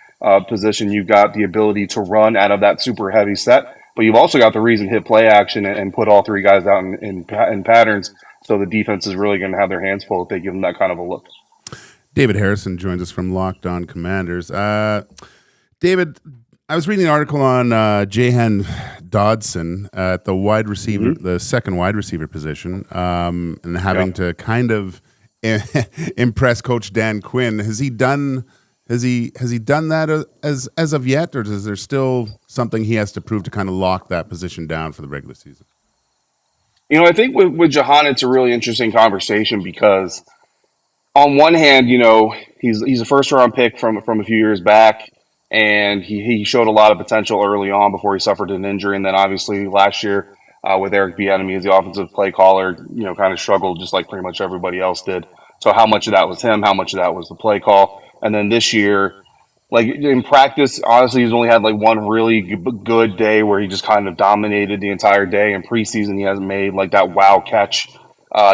position, you've got the ability to run out of that super heavy set. But you've also got the reason to hit play action and put all 3 guys out in patterns. So the defense is really going to have their hands full if they give them that kind of a look. David Harrison joins us from Locked On Commanders. David, I was reading an article on Jahan Dodson at the wide receiver, the second wide receiver position, and having to kind of impress Coach Dan Quinn. Has he done that as of yet, or is there still something he has to prove to kind of lock that position down for the regular season? I think with Jahan, it's a really interesting conversation because on one hand, he's a 1st-round pick from a few years back, and he showed a lot of potential early on before he suffered an injury. And then obviously last year with Eric Bieniemy as the offensive play caller, kind of struggled just like pretty much everybody else did. So how much of that was him? How much of that was the play call? And then this year, in practice, honestly, he's only had one really good day where he just kind of dominated the entire day. In preseason, he hasn't made that wow catch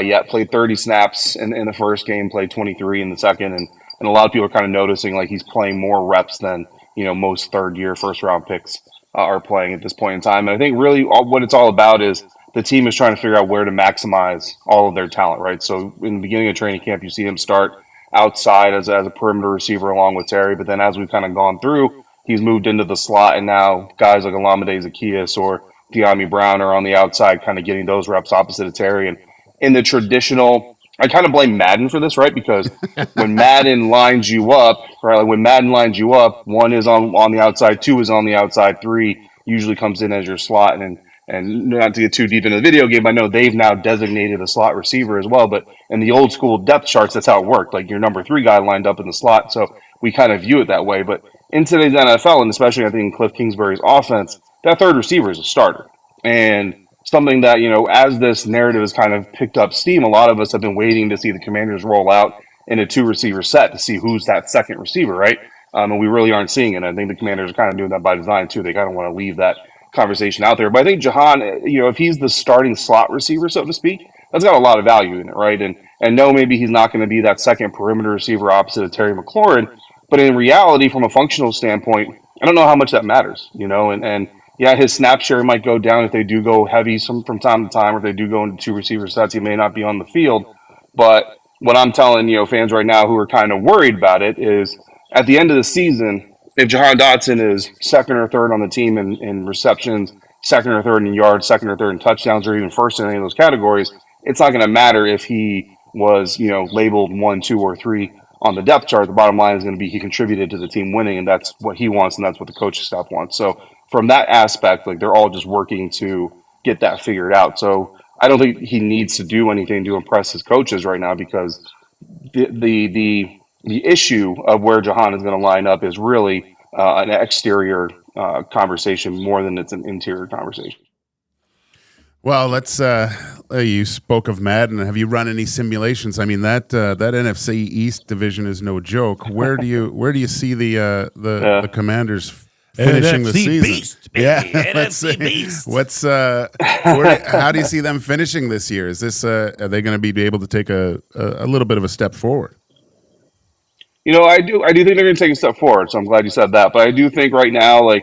yet. Played 30 snaps in the first game, played 23 in the second, and a lot of people are kind of noticing he's playing more reps than most third-year, first-round picks are playing at this point in time. And I think really what it's all about is the team is trying to figure out where to maximize all of their talent, right? So in the beginning of training camp, you see him start outside as a perimeter receiver along with Terry. But then as we've kind of gone through, he's moved into the slot, and now guys like Olamide Zaccheaus or De'Ami Brown are on the outside kind of getting those reps opposite of Terry. And in the traditional, I kind of blame Madden for this, right? Because when Madden lines you up, right, like when Madden lines you up, 1 is on the outside, 2 is on the outside, 3 usually comes in as your slot. And not to get too deep into the video game, I know they've now designated a slot receiver as well. But in the old school depth charts, that's how it worked. Like your number 3 guy lined up in the slot. So we kind of view it that way. But in today's NFL, and especially I think in Cliff Kingsbury's offense, that third receiver is a starter. And something that, as this narrative has kind of picked up steam, a lot of us have been waiting to see the Commanders roll out in a 2-receiver set to see who's that second receiver, right? And we really aren't seeing it. I think the Commanders are kind of doing that by design, too. They kind of want to leave that conversation out there. But I think Jahan, if he's the starting slot receiver, so to speak, that's got a lot of value in it, right? And no, maybe he's not going to be that second perimeter receiver opposite of Terry McLaurin. But in reality, from a functional standpoint, I don't know how much that matters, and yeah, his snap share might go down if they do go heavy from time to time, or if they do go into 2-receiver sets, he may not be on the field. But what I'm telling, fans right now who are kind of worried about it is at the end of the season, if Jahan Dotson is second or third on the team in receptions, second or third in yards, second or third in touchdowns, or even first in any of those categories, it's not going to matter if he was, labeled 1, 2, or 3 on the depth chart. The bottom line is going to be he contributed to the team winning, and that's what he wants, and that's what the coaching staff wants. So from that aspect, like they're all just working to get that figured out. So I don't think he needs to do anything to impress his coaches right now, because the issue of where Jahan is going to line up is really an exterior conversation more than it's an interior conversation. Well, let's. You spoke of Madden. Have you run any simulations? I mean, that NFC East division is no joke. Where do you see the Commanders finishing the season? Beast, baby. NFC Beast. How do you see them finishing this year? Is this are they going to be able to take a little bit of a step forward? I do think they're going to take a step forward. So I'm glad you said that. But I do think right now, I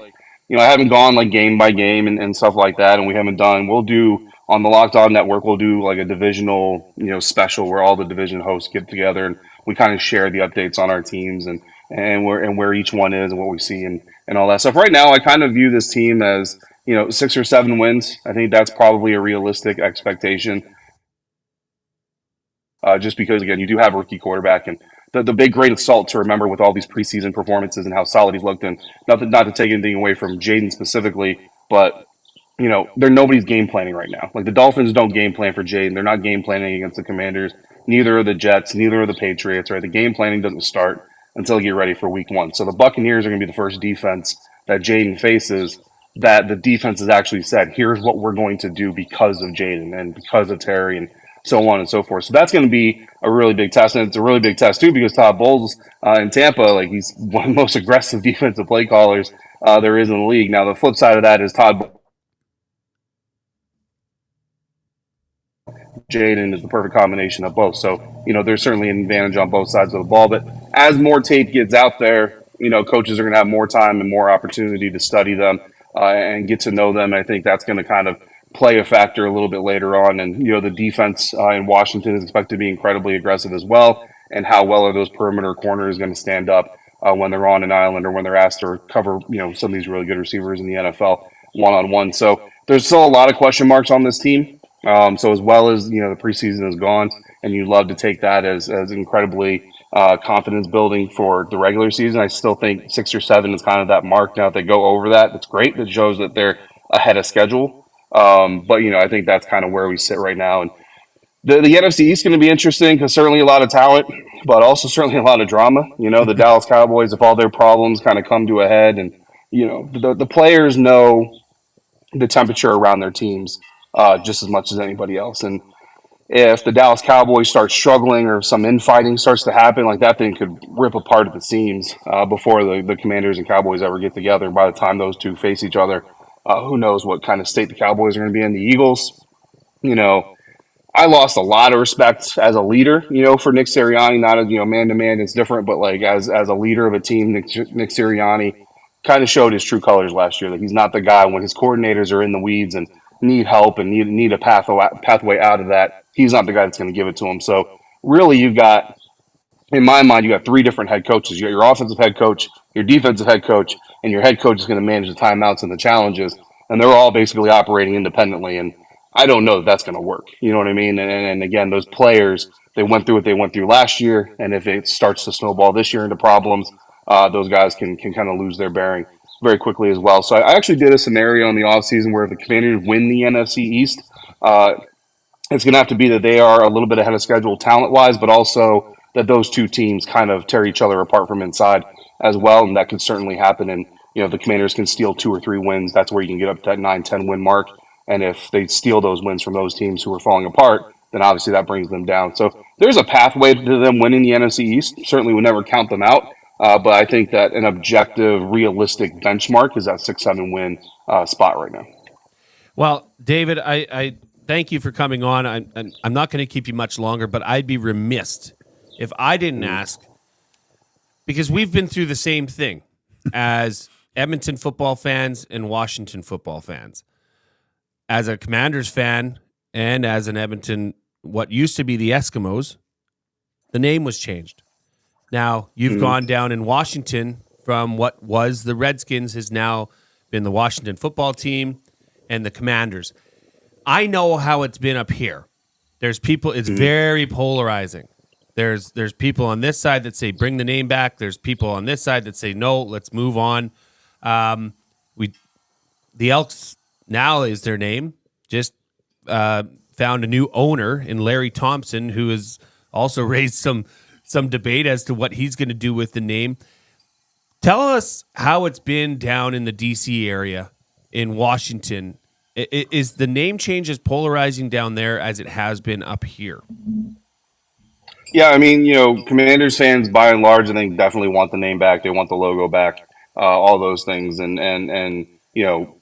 haven't gone game by game and stuff like that, and we haven't done. We'll do on the Locked On Network. We'll do a divisional special where all the division hosts get together and we kind of share the updates on our teams and where each one is and what we see and all that stuff. Right now, I kind of view this team as 6 or 7 wins. I think that's probably a realistic expectation. Just because again, you do have a rookie quarterback, and the big grain of salt to remember with all these preseason performances and how solid he's looked, and not to take anything away from Jaden specifically, but nobody's game planning right now. Like the Dolphins don't game plan for Jaden. They're not game planning against the Commanders. Neither are the Jets. Neither are the Patriots. Right? The game planning doesn't start until you get ready for Week 1. So the Buccaneers are going to be the first defense that Jaden faces. That the defense has actually said, here's what we're going to do because of Jaden and because of Terry and so on and so forth. So that's going to be a really big test, and it's a really big test too because Todd Bowles in Tampa, he's one of the most aggressive defensive play callers there is in the league. Now the flip side of that is Jaden is the perfect combination of both. So there's certainly an advantage on both sides of the ball. But as more tape gets out there, coaches are going to have more time and more opportunity to study them and get to know them. I think that's going to kind of play a factor a little bit later on. And, the defense in Washington is expected to be incredibly aggressive as well. And how well are those perimeter corners going to stand up when they're on an island or when they're asked to cover, some of these really good receivers in the NFL one-on-one. So there's still a lot of question marks on this team. So as well as, the preseason is gone, and you'd love to take that as incredibly confidence building for the regular season, I still think 6 or 7 is kind of that mark. Now, if they go over that, that's great. That shows that they're ahead of schedule. But I think that's kind of where we sit right now. And the NFC East is going to be interesting because certainly a lot of talent, but also certainly a lot of drama. The Dallas Cowboys, if all their problems kind of come to a head, and the players know the temperature around their teams just as much as anybody else. And if the Dallas Cowboys start struggling or some infighting starts to happen, that thing could rip apart at the seams before the Commanders and Cowboys ever get together. By the time those two face each other, who knows what kind of state the Cowboys are going to be in. The Eagles, I lost a lot of respect as a leader, for Nick Sirianni. Not as, man to man, it's different, but as a leader of a team, Nick Sirianni kind of showed his true colors last year. That he's not the guy when his coordinators are in the weeds and need help and need a pathway out of that. He's not the guy that's going to give it to him. So really, you've got, in my mind, you got three different head coaches. You got your offensive head coach, your defensive head coach, and your head coach is going to manage the timeouts and the challenges. And they're all basically operating independently. And I don't know that that's going to work. You know what I mean? And again, those players, they went through what they went through last year. And if it starts to snowball this year into problems, those guys can kind of lose their bearing very quickly as well. So I actually did a scenario in the offseason where if the Commanders win the NFC East, it's going to have to be that they are a little bit ahead of schedule talent-wise, but also that those two teams kind of tear each other apart from inside as well, and that could certainly happen. And the Commanders can steal 2 or 3 wins. That's where you can get up to that 9-10 win mark. And if they steal those wins from those teams who are falling apart, then obviously that brings them down. So there's a pathway to them winning the NFC East. Certainly would never count them out, but I think that an objective, realistic benchmark is that 6-7 win spot right now. Well, David, I thank you for coming on. I'm not going to keep you much longer, but I'd be remiss if I didn't ask, because we've been through the same thing as Edmonton football fans and Washington football fans. As a Commanders fan and as an Edmonton, what used to be the Eskimos, the name was changed. Now, you've gone down in Washington from what was the Redskins has now been the Washington football team and the Commanders. I know how it's been up here. There's people, it's very polarizing. There's people on this side that say bring the name back. There's people on this side that say no, let's move on. The Elks now is their name. Just found a new owner in Larry Thompson, who has also raised some debate as to what he's going to do with the name. Tell us how it's been down in the D.C. area in Washington. Is the name change as polarizing down there as it has been up here? Yeah, I mean, Commanders fans by and large, I think definitely want the name back. They want the logo back, all those things, and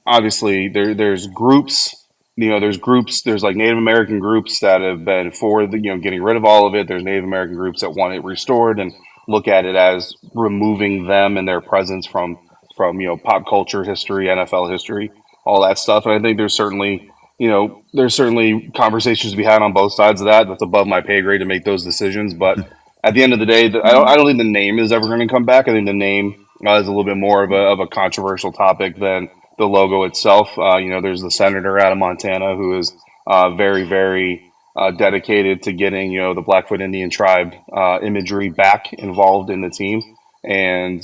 obviously there's groups. There's like Native American groups that have been for the getting rid of all of it. There's Native American groups that want it restored and look at it as removing them and their presence from pop culture history, NFL history, all that stuff. And I think there's certainly conversations to be had on both sides of that. That's above my pay grade to make those decisions. But at the end of the day, I don't think the name is ever going to come back. I think the name is a little bit more of a controversial topic than the logo itself. There's the senator out of Montana who is very, very dedicated to getting the Blackfoot Indian tribe imagery back involved in the team. And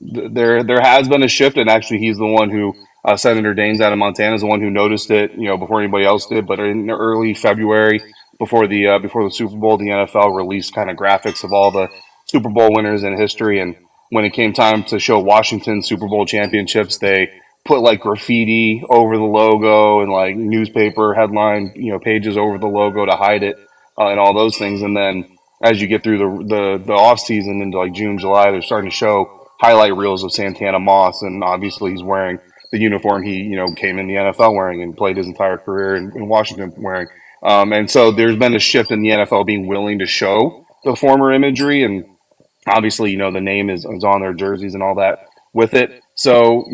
there has been a shift, and actually he's the one who. Senator Daines out of Montana is the one who noticed it, before anybody else did. But in early February, before the Super Bowl, the NFL released kind of graphics of all the Super Bowl winners in history. And when it came time to show Washington Super Bowl championships, they put like graffiti over the logo and like newspaper headline, pages over the logo to hide it, and all those things. And then as you get through the off season into like June, July, they're starting to show highlight reels of Santana Moss, and obviously he's wearing the uniform he came in the NFL wearing and played his entire career in Washington wearing. And so there's been a shift in the NFL being willing to show the former imagery, and obviously the name is on their jerseys and all that with it. So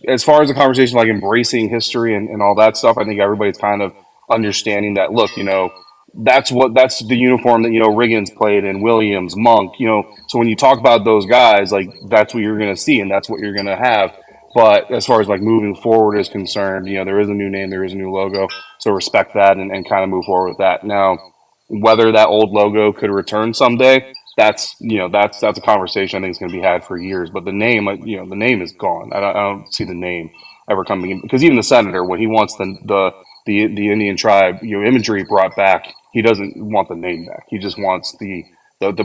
as far as the conversation like embracing history and all that stuff, I think everybody's kind of understanding that. Look, that's the uniform that Riggins played in, Williams, Monk. So when you talk about those guys, like that's what you're going to see and that's what you're going to have. But as far as like moving forward is concerned, there is a new name, there is a new logo. So respect that and kind of move forward with that. Now, whether that old logo could return someday, that's a conversation I think is going to be had for years. But the name, the name is gone. I don't see the name ever coming in, because even the senator, when he wants the Indian tribe imagery brought back, he doesn't want the name back. He just wants the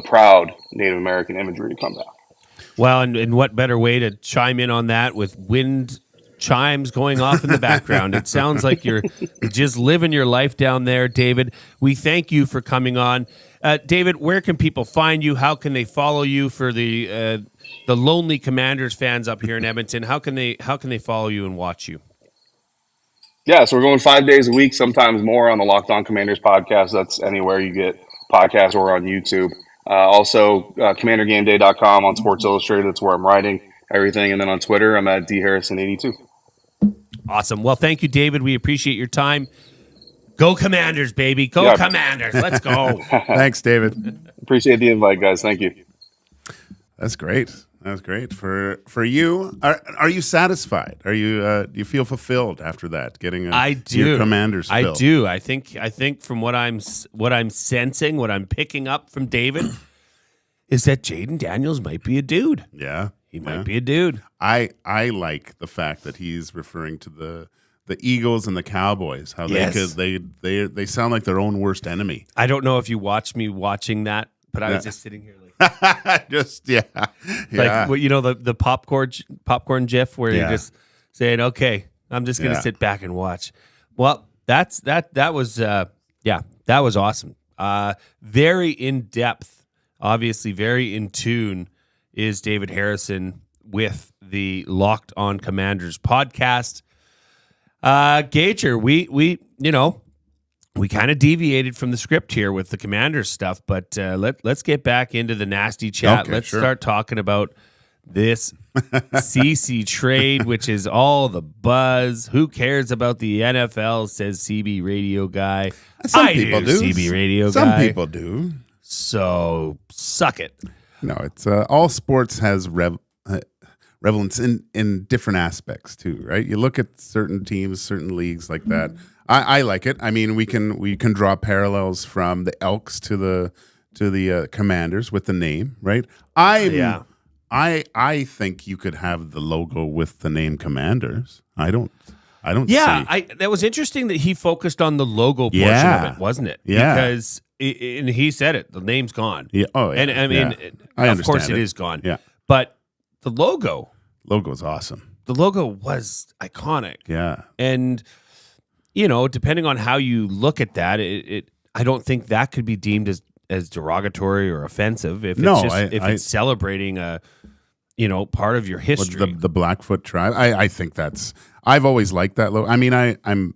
proud Native American imagery to come back. Well, and what better way to chime in on that with wind chimes going off in the background? It sounds like you're just living your life down there, David. We thank you for coming on. David, where can people find you? How can they follow you for the lonely Commanders fans up here in Edmonton? How can they follow you and watch you? Yeah, so we're going 5 days a week, sometimes more, on the Locked On Commanders podcast. That's anywhere you get podcasts or on YouTube. Also, CommanderGameDay.com on Sports Illustrated. That's where I'm writing everything. And then on Twitter, I'm at dharrison82. Awesome. Well, thank you, David. We appreciate your time. Go Commanders, baby. Go Commanders. Let's go. Thanks, David. Appreciate the invite, guys. Thank you. That's great. That's great for you. Are you satisfied? Are you do you feel fulfilled after that? Getting your Commanders fill? I do. I think from what I'm sensing, what I'm picking up from David is that Jaden Daniels might be a dude. Yeah, he might be a dude. I like the fact that he's referring to the Eagles and the Cowboys. How they sound like their own worst enemy. I don't know if you watched me watching that, but I was just sitting here like. Just like the popcorn gif where you're just saying, okay, I'm just gonna sit back and watch. Well, that was awesome. Very in depth, obviously very in tune is David Harrison with the Locked On Commanders podcast. Gager, we kind of deviated from the script here with the Commanders stuff, but let's get back into the nasty chat. Okay, let's start talking about this Ceci trade, which is all the buzz. Who cares about the NFL, says CB Radio Guy. Some people do. CB Radio Guy. Some people do. So suck it. No, it's all sports has relevance in different aspects too, right? You look at certain teams, certain leagues like that. I like it. I mean, we can draw parallels from the Elks to the Commanders with the name, right? I think you could have the logo with the name Commanders. I don't. Yeah, see. that was interesting that he focused on the logo portion of it, wasn't it? Yeah, because and he said it. The name's gone. Yeah. Oh, yeah. And I mean, of course, it is gone. Yeah. But the logo's awesome. The logo was iconic. Yeah. And depending on how you look at that, I don't think that could be deemed as derogatory or offensive if it's celebrating a part of your history. The Blackfoot tribe. I think I've always liked that logo. I mean, I'm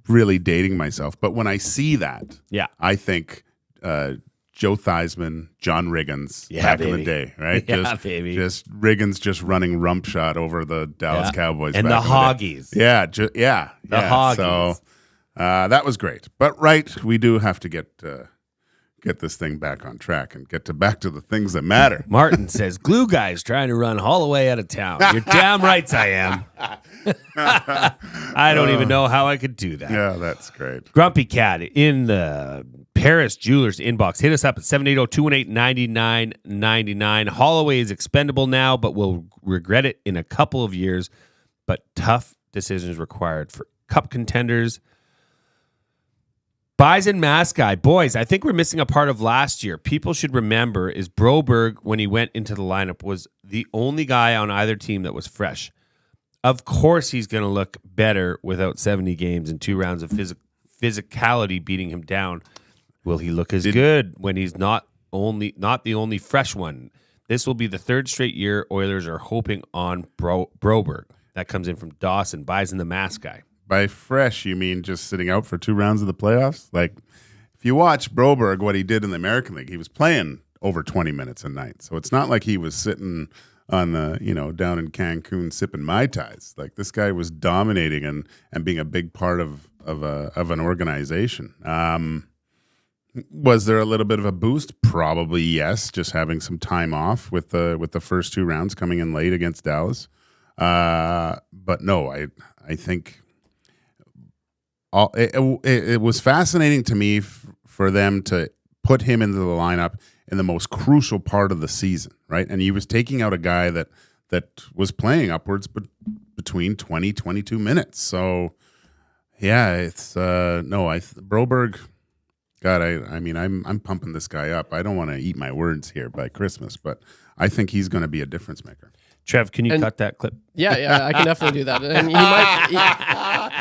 really dating myself, but when I see that, I think Joe Theismann, John Riggins back in the day, right? Yeah, baby. Just Riggins just running rump shot over the Dallas Cowboys. And back the Hoggies. The Hoggies. So that was great. But we do have to get this thing back on track and get back to the things that matter. Martin says, glue guy's trying to run Holloway out of town. You're damn right I am. I don't even know how I could do that. Yeah, that's great. Grumpy Cat in the Paris Jewelers inbox. Hit us up at 780-218-9999. Holloway is expendable now, but will regret it in a couple of years. But tough decisions required for cup contenders. Bison Mask Guy. Boys, I think we're missing a part of last year. People should remember is Broberg, when he went into the lineup, was the only guy on either team that was fresh. Of course he's going to look better without 70 games and 2 rounds of physicality beating him down. Will he look as good when he's not the only fresh one? This will be the 3rd straight year Oilers are hoping on Broberg. That comes in from Dawson. Bison the Mask Guy. By fresh, you mean just sitting out for 2 rounds of the playoffs? Like, if you watch Broberg, what he did in the American League, he was playing over 20 minutes a night. So it's not like he was sitting on the, down in Cancun sipping Mai Tais. Like, this guy was dominating and being a big part of an organization. Was there a little bit of a boost? Probably yes, just having some time off with the first 2 rounds coming in late against Dallas. But no, I think it was fascinating to me for them to put him into the lineup in the most crucial part of the season, right? And he was taking out a guy that was playing upwards between 20, 22 minutes. So, yeah, it's Broberg. God, I mean, I'm pumping this guy up. I don't want to eat my words here by Christmas, but I think he's going to be a difference maker. Trev, can you cut that clip? Yeah, I can definitely do that. And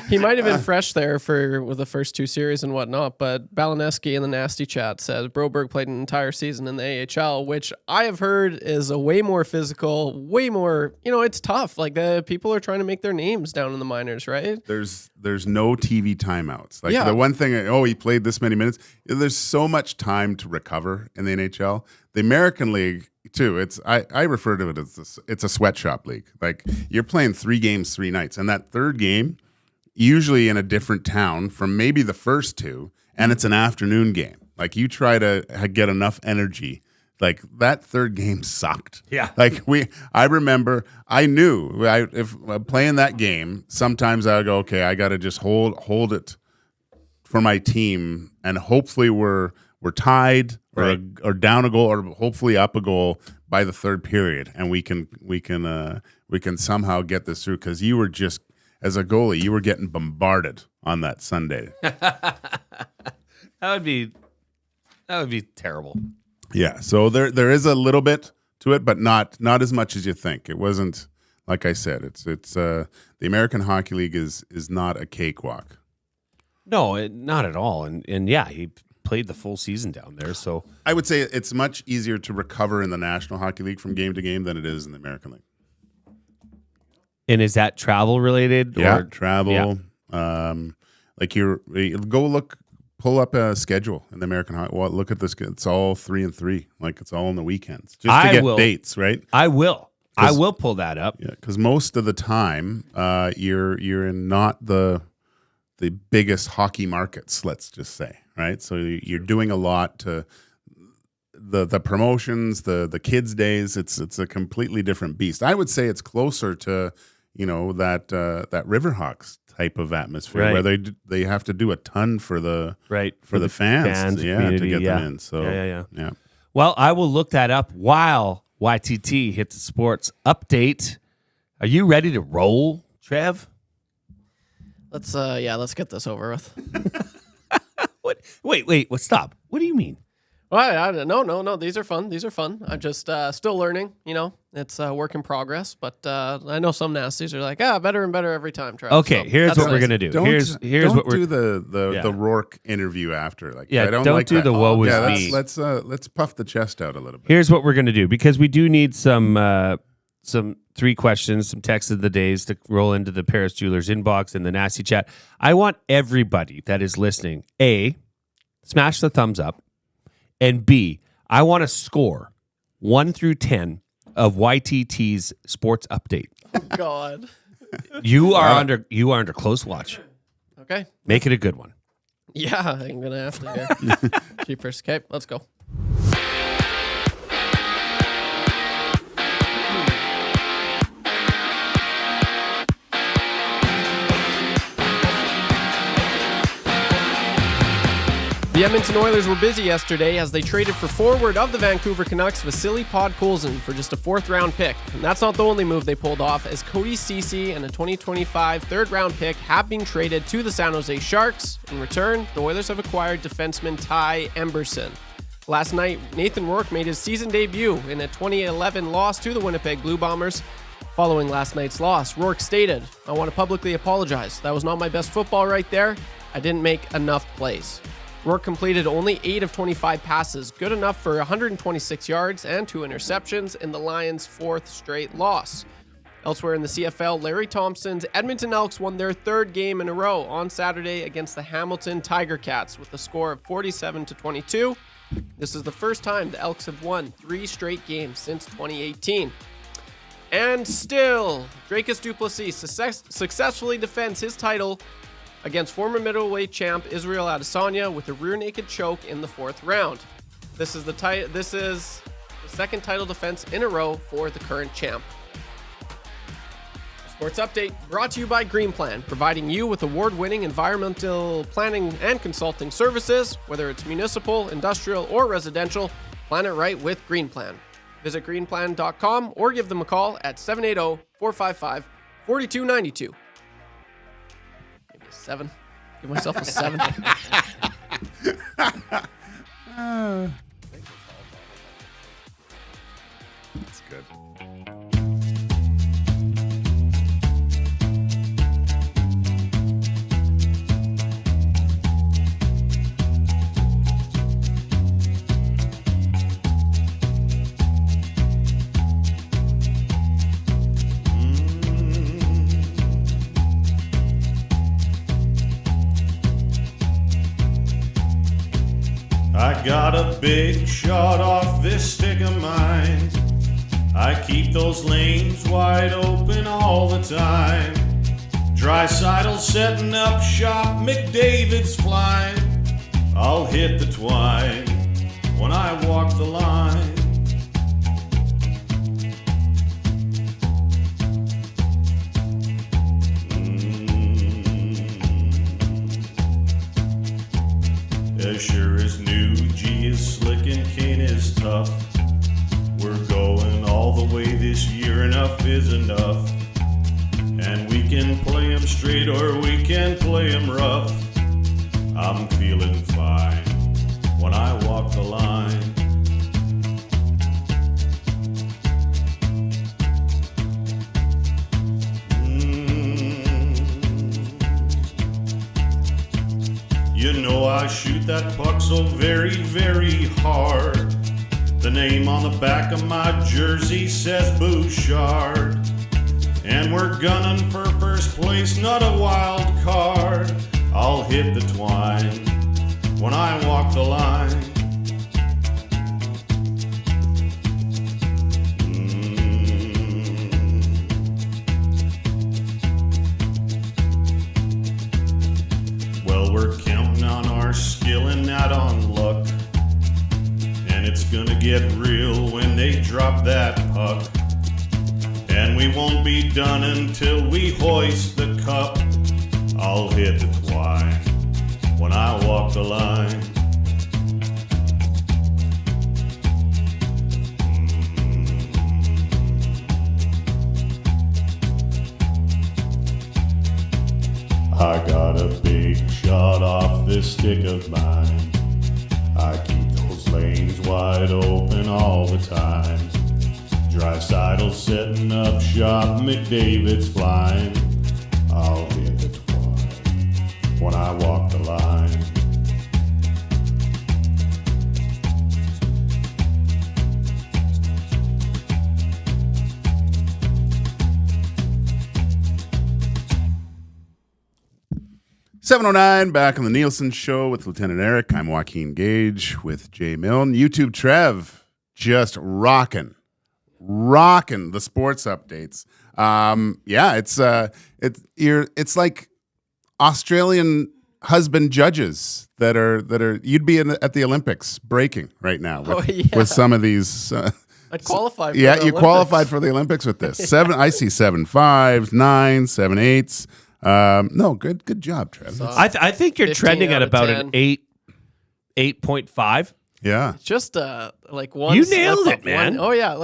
he might have been fresh there with the first 2 series and whatnot, but Balaneski in the nasty chat said Broberg played an entire season in the AHL, which I have heard is a way more physical, way more, it's tough. Like, the people are trying to make their names down in the minors, right? There's no TV timeouts. Like, the one thing, he played this many minutes. There's so much time to recover in the NHL. The American League, too. I refer to it as it's a sweatshop league. Like you're playing 3 games, 3 nights, and that third game usually in a different town from maybe the first 2, and it's an afternoon game. Like you try to get enough energy. Like that third game sucked. Yeah. Like I remember I knew if playing that game, sometimes I would go, okay, I got to just hold it for my team, and hopefully we're tied or down a goal, or hopefully up a goal by the third period, and we can somehow get this through, because you were just, as a goalie, you were getting bombarded on that Sunday. That would be terrible. Yeah, so there is a little bit to it, but not as much as you think. It wasn't, like I said, it's the American Hockey League is not a cakewalk. No, not at all. And yeah, he played the full season down there. So I would say it's much easier to recover in the National Hockey League from game to game than it is in the American League. And is that travel related? Yeah, or? travel. Yeah. Like pull up a schedule in the American Hockey. Well, look at this. It's all 3 and 3. Like it's all on the weekends, just to get dates, right? I will pull that up. Yeah, because most of the time, you're in not the biggest hockey markets, let's just say, right? So you're doing a lot to the promotions, the kids' days. It's a completely different beast. I would say it's closer to that Riverhawks type of atmosphere, where they have to do a ton for the fans, to get them in. So yeah. Well, I will look that up while YTT hits the sports update. Are you ready to roll, Trev? Let's get this over with. What? Wait. What? Stop. What do you mean? Well, no. These are fun. I'm just still learning. It's a work in progress. But I know some nasties are like, better and better every time. Trev. Okay, so here's what we're gonna do. Here's what we're do the Rourke interview after. Like, yeah, I don't like do that. The woe is me. Let's puff the chest out a little bit. Here's what we're gonna do, because we do need some 3 questions, some texts of the days to roll into the Paris Jewelers inbox and the nasty chat. I want everybody that is listening, A, smash the thumbs up, and B, I want to score 1 through 10 of YTT's sports update. Oh, God. You are under close watch. Okay. Make it a good one. Yeah, I'm gonna have to. Jeepers. Okay, let's go. The Edmonton Oilers were busy yesterday as they traded for forward of the Vancouver Canucks, Vasily Podkolzin, for just a 4th-round pick. And that's not the only move they pulled off, as Cody Ceci and a 2025 3rd-round pick have been traded to the San Jose Sharks. In return, the Oilers have acquired defenseman Ty Emberson. Last night, Nathan Rourke made his season debut in a 2011 loss to the Winnipeg Blue Bombers. Following last night's loss, Rourke stated, "I want to publicly apologize. That was not my best football right there. I didn't make enough plays." Rourke completed only 8 of 25 passes, good enough for 126 yards and 2 interceptions in the Lions' 4th straight loss. Elsewhere in the CFL, Larry Thompson's Edmonton Elks won their 3rd game in a row on Saturday against the Hamilton Tiger Cats with a score of 47-22. This is the first time the Elks have won 3 straight games since 2018. And still, Dracus du Plessis successfully defends his title against former middleweight champ Israel Adesanya with a rear naked choke in the 4th round. This is the 2nd title defense in a row for the current champ. Sports Update brought to you by Green Plan, providing you with award-winning environmental planning and consulting services, whether it's municipal, industrial, or residential. Plan it right with Green Plan. Visit greenplan.com or give them a call at 780-455-4292. 7. Give myself a 7. That's good. I got a big shot off this stick of mine. keep those lanes wide open all the time. Drysidle setting up shop, McDavid's flying. I'll hit the twine when I walk the line. As sure as new G is slick and Kane is tough. We're going all the way this year, enough is enough. And we can play 'em straight or we can play 'em rough. I'm feeling fine when I walk the line. You know I shoot that puck so very, very hard. The name on the back of my jersey says Bouchard. And we're gunning for first place, not a wild card. I'll hit the twine when I walk the line. Well, we're counting on our skill and not on luck. And it's gonna get real when they drop that puck. And we won't be done until we hoist the cup. I'll hit the twine when I walk the line. I got a big shot off this stick of mine. I keep those lanes wide open all the time. Drysidle setting up shop, McDavid's flying. I'll hit the twine when I walk the line. $7:09 back on the Nielson Show with Lieutenant Eric. I'm Joaquin Gage with Jay Milne. YouTube Trev just rocking the sports updates. It's like Australian husband judges that are you'd be at the Olympics breaking right now with some of these. I'd qualify. For yeah, the you Olympics. qualified for the Olympics with this. I see 7.5s, 9s, 7.8s. No, good job, Trev. So, I think you're 15 trending out at of about 10. an 8.5. Yeah. Just like one. You slip nailed it, up, man. Oh yeah,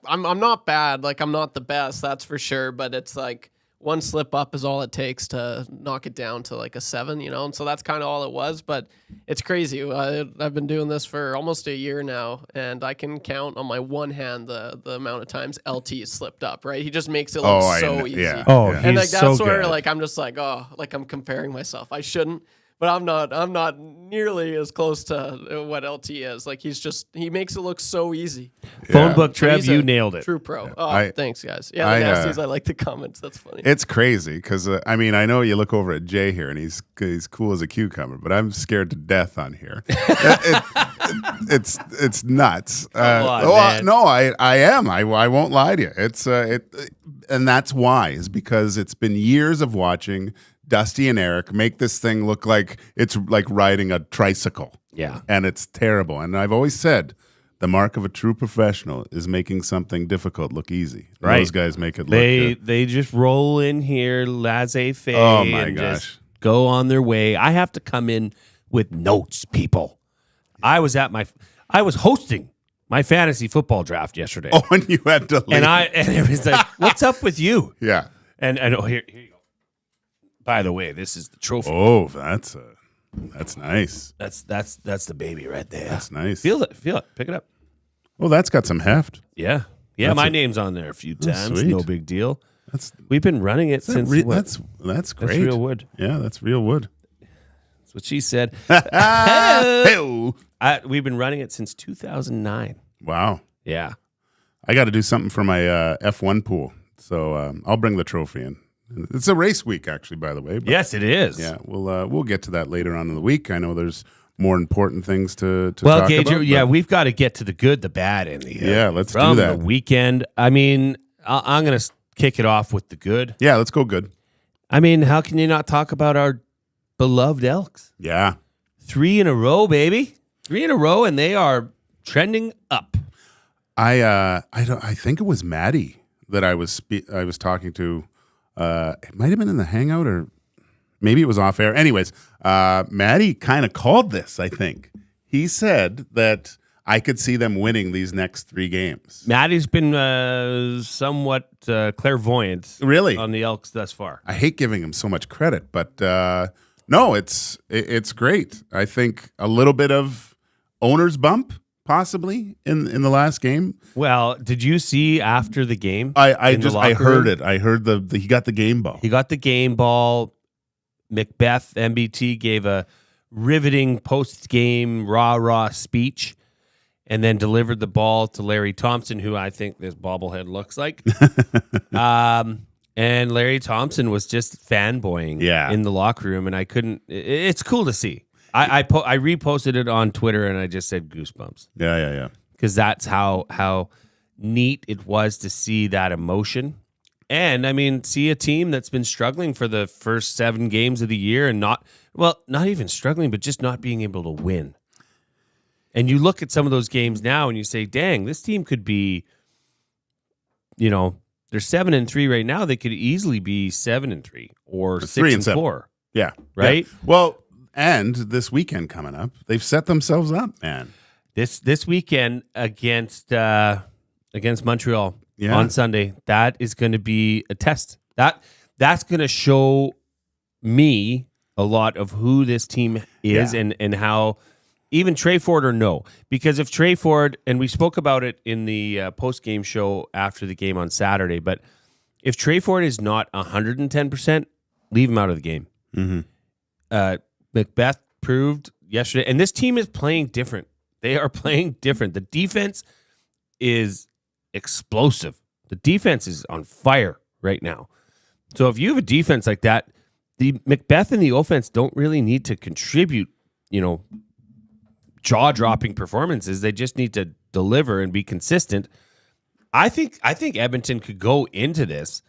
I'm not bad. Like I'm not the best, that's for sure. But it's like one slip up is all it takes to knock it down to like a 7, you know. And so that's kind of all it was. But it's crazy. I've been doing this for almost a year now, and I can count on my one hand the amount of times LT slipped up. Right, he just makes it look so easy. Yeah. Oh, yeah. And like he's that's so where good. like I'm just like, oh, like I'm comparing myself. I shouldn't, but I'm not nearly as close to what LT is. Like he makes it look so easy. Phone Yeah. book, So Trev, he's you a nailed it. True pro. Oh, I- thanks guys. Yeah, I, the nasties. I like the comments. That's funny. It's crazy because I mean I know you look over at Jay here and he's cool as a cucumber, but I'm scared to death on here. It's nuts. man. No, I am. I won't lie to you. It's and that's why is because it's been years of watching Dusty and Eric make this thing look like it's like riding a tricycle. Yeah. And it's terrible. And I've always said the mark of a true professional is making something difficult look easy. Right. Those guys make it look good. They just roll in here, laissez-faire, Oh, my and gosh. just go on their way. I have to come in with notes, people. I was hosting my fantasy football draft yesterday. Oh, and you had to leave. and it was like, what's up with you? Yeah. And here you go. By the way, this is the trophy. Oh, that's nice. That's the baby right there. That's nice. Feel it. Pick it up. Well, that's got some heft. Yeah. That's My name's on there a few times. sweet. No big deal. That's We've been running it since what? that's great. That's real wood. Yeah, that's real wood. That's what she said. Hey-o. We've been running it since 2009. Wow. Yeah. I got to do something for my F1 pool, so I'll bring the trophy in. It's a race week, actually, by the way. But Yes, it is. yeah, we'll get to that later on in the week. I know there's more important things to Well, talk Gage, about. yeah, but- we've got to get to the good, the bad, and the Yeah, let's do from that. the weekend. I mean, I'm going to kick it off with the good. Yeah, let's go good. I mean, how can you not talk about our beloved Elks? Yeah. 3 in a row, baby. 3 in a row, and they are trending up. I think it was Maddie that I was talking to. It might have been in the Hangout, or maybe it was off air. Anyways, Maddie kind of called this. I think he said that I could see them winning these next 3 games. Maddie's been somewhat clairvoyant, Really? on the Elks thus far. I hate giving him so much credit, but no, it's great. I think a little bit of owner's bump possibly in the last game. Well, did you see after the game? I in the locker heard room? it. I heard the he got the game ball. He got the game ball. Macbeth MBT gave a riveting post-game rah-rah speech and then delivered the ball to Larry Thompson, who I think this bobblehead looks like. And Larry Thompson was just fanboying in the locker room, and I couldn't. It's cool to see. I reposted it on Twitter, and I just said goosebumps. Yeah. Because that's how neat it was to see that emotion. And, I mean, see a team that's been struggling for the first 7 games of the year and not even struggling, but just not being able to win. And you look at some of those games now and you say, dang, this team could be, they're 7-3 right now. They could easily be 7-3 or 6-4. Yeah. Right? Yeah. Well, and this weekend coming up, they've set themselves up, man. This weekend against Montreal on Sunday, that is going to be a test. That's going to show me a lot of who this team is and how even Trey Ford or no. Because if Trey Ford, and we spoke about it in the post-game show after the game on Saturday, but if Trey Ford is not 110%, leave him out of the game. Mm-hmm. Macbeth proved yesterday, and this team is playing different. They are playing different. The defense is explosive. The defense is on fire right now. So if you have a defense like that, the Macbeth and the offense don't really need to contribute, jaw-dropping performances. They just need to deliver and be consistent. I think Edmonton could go into this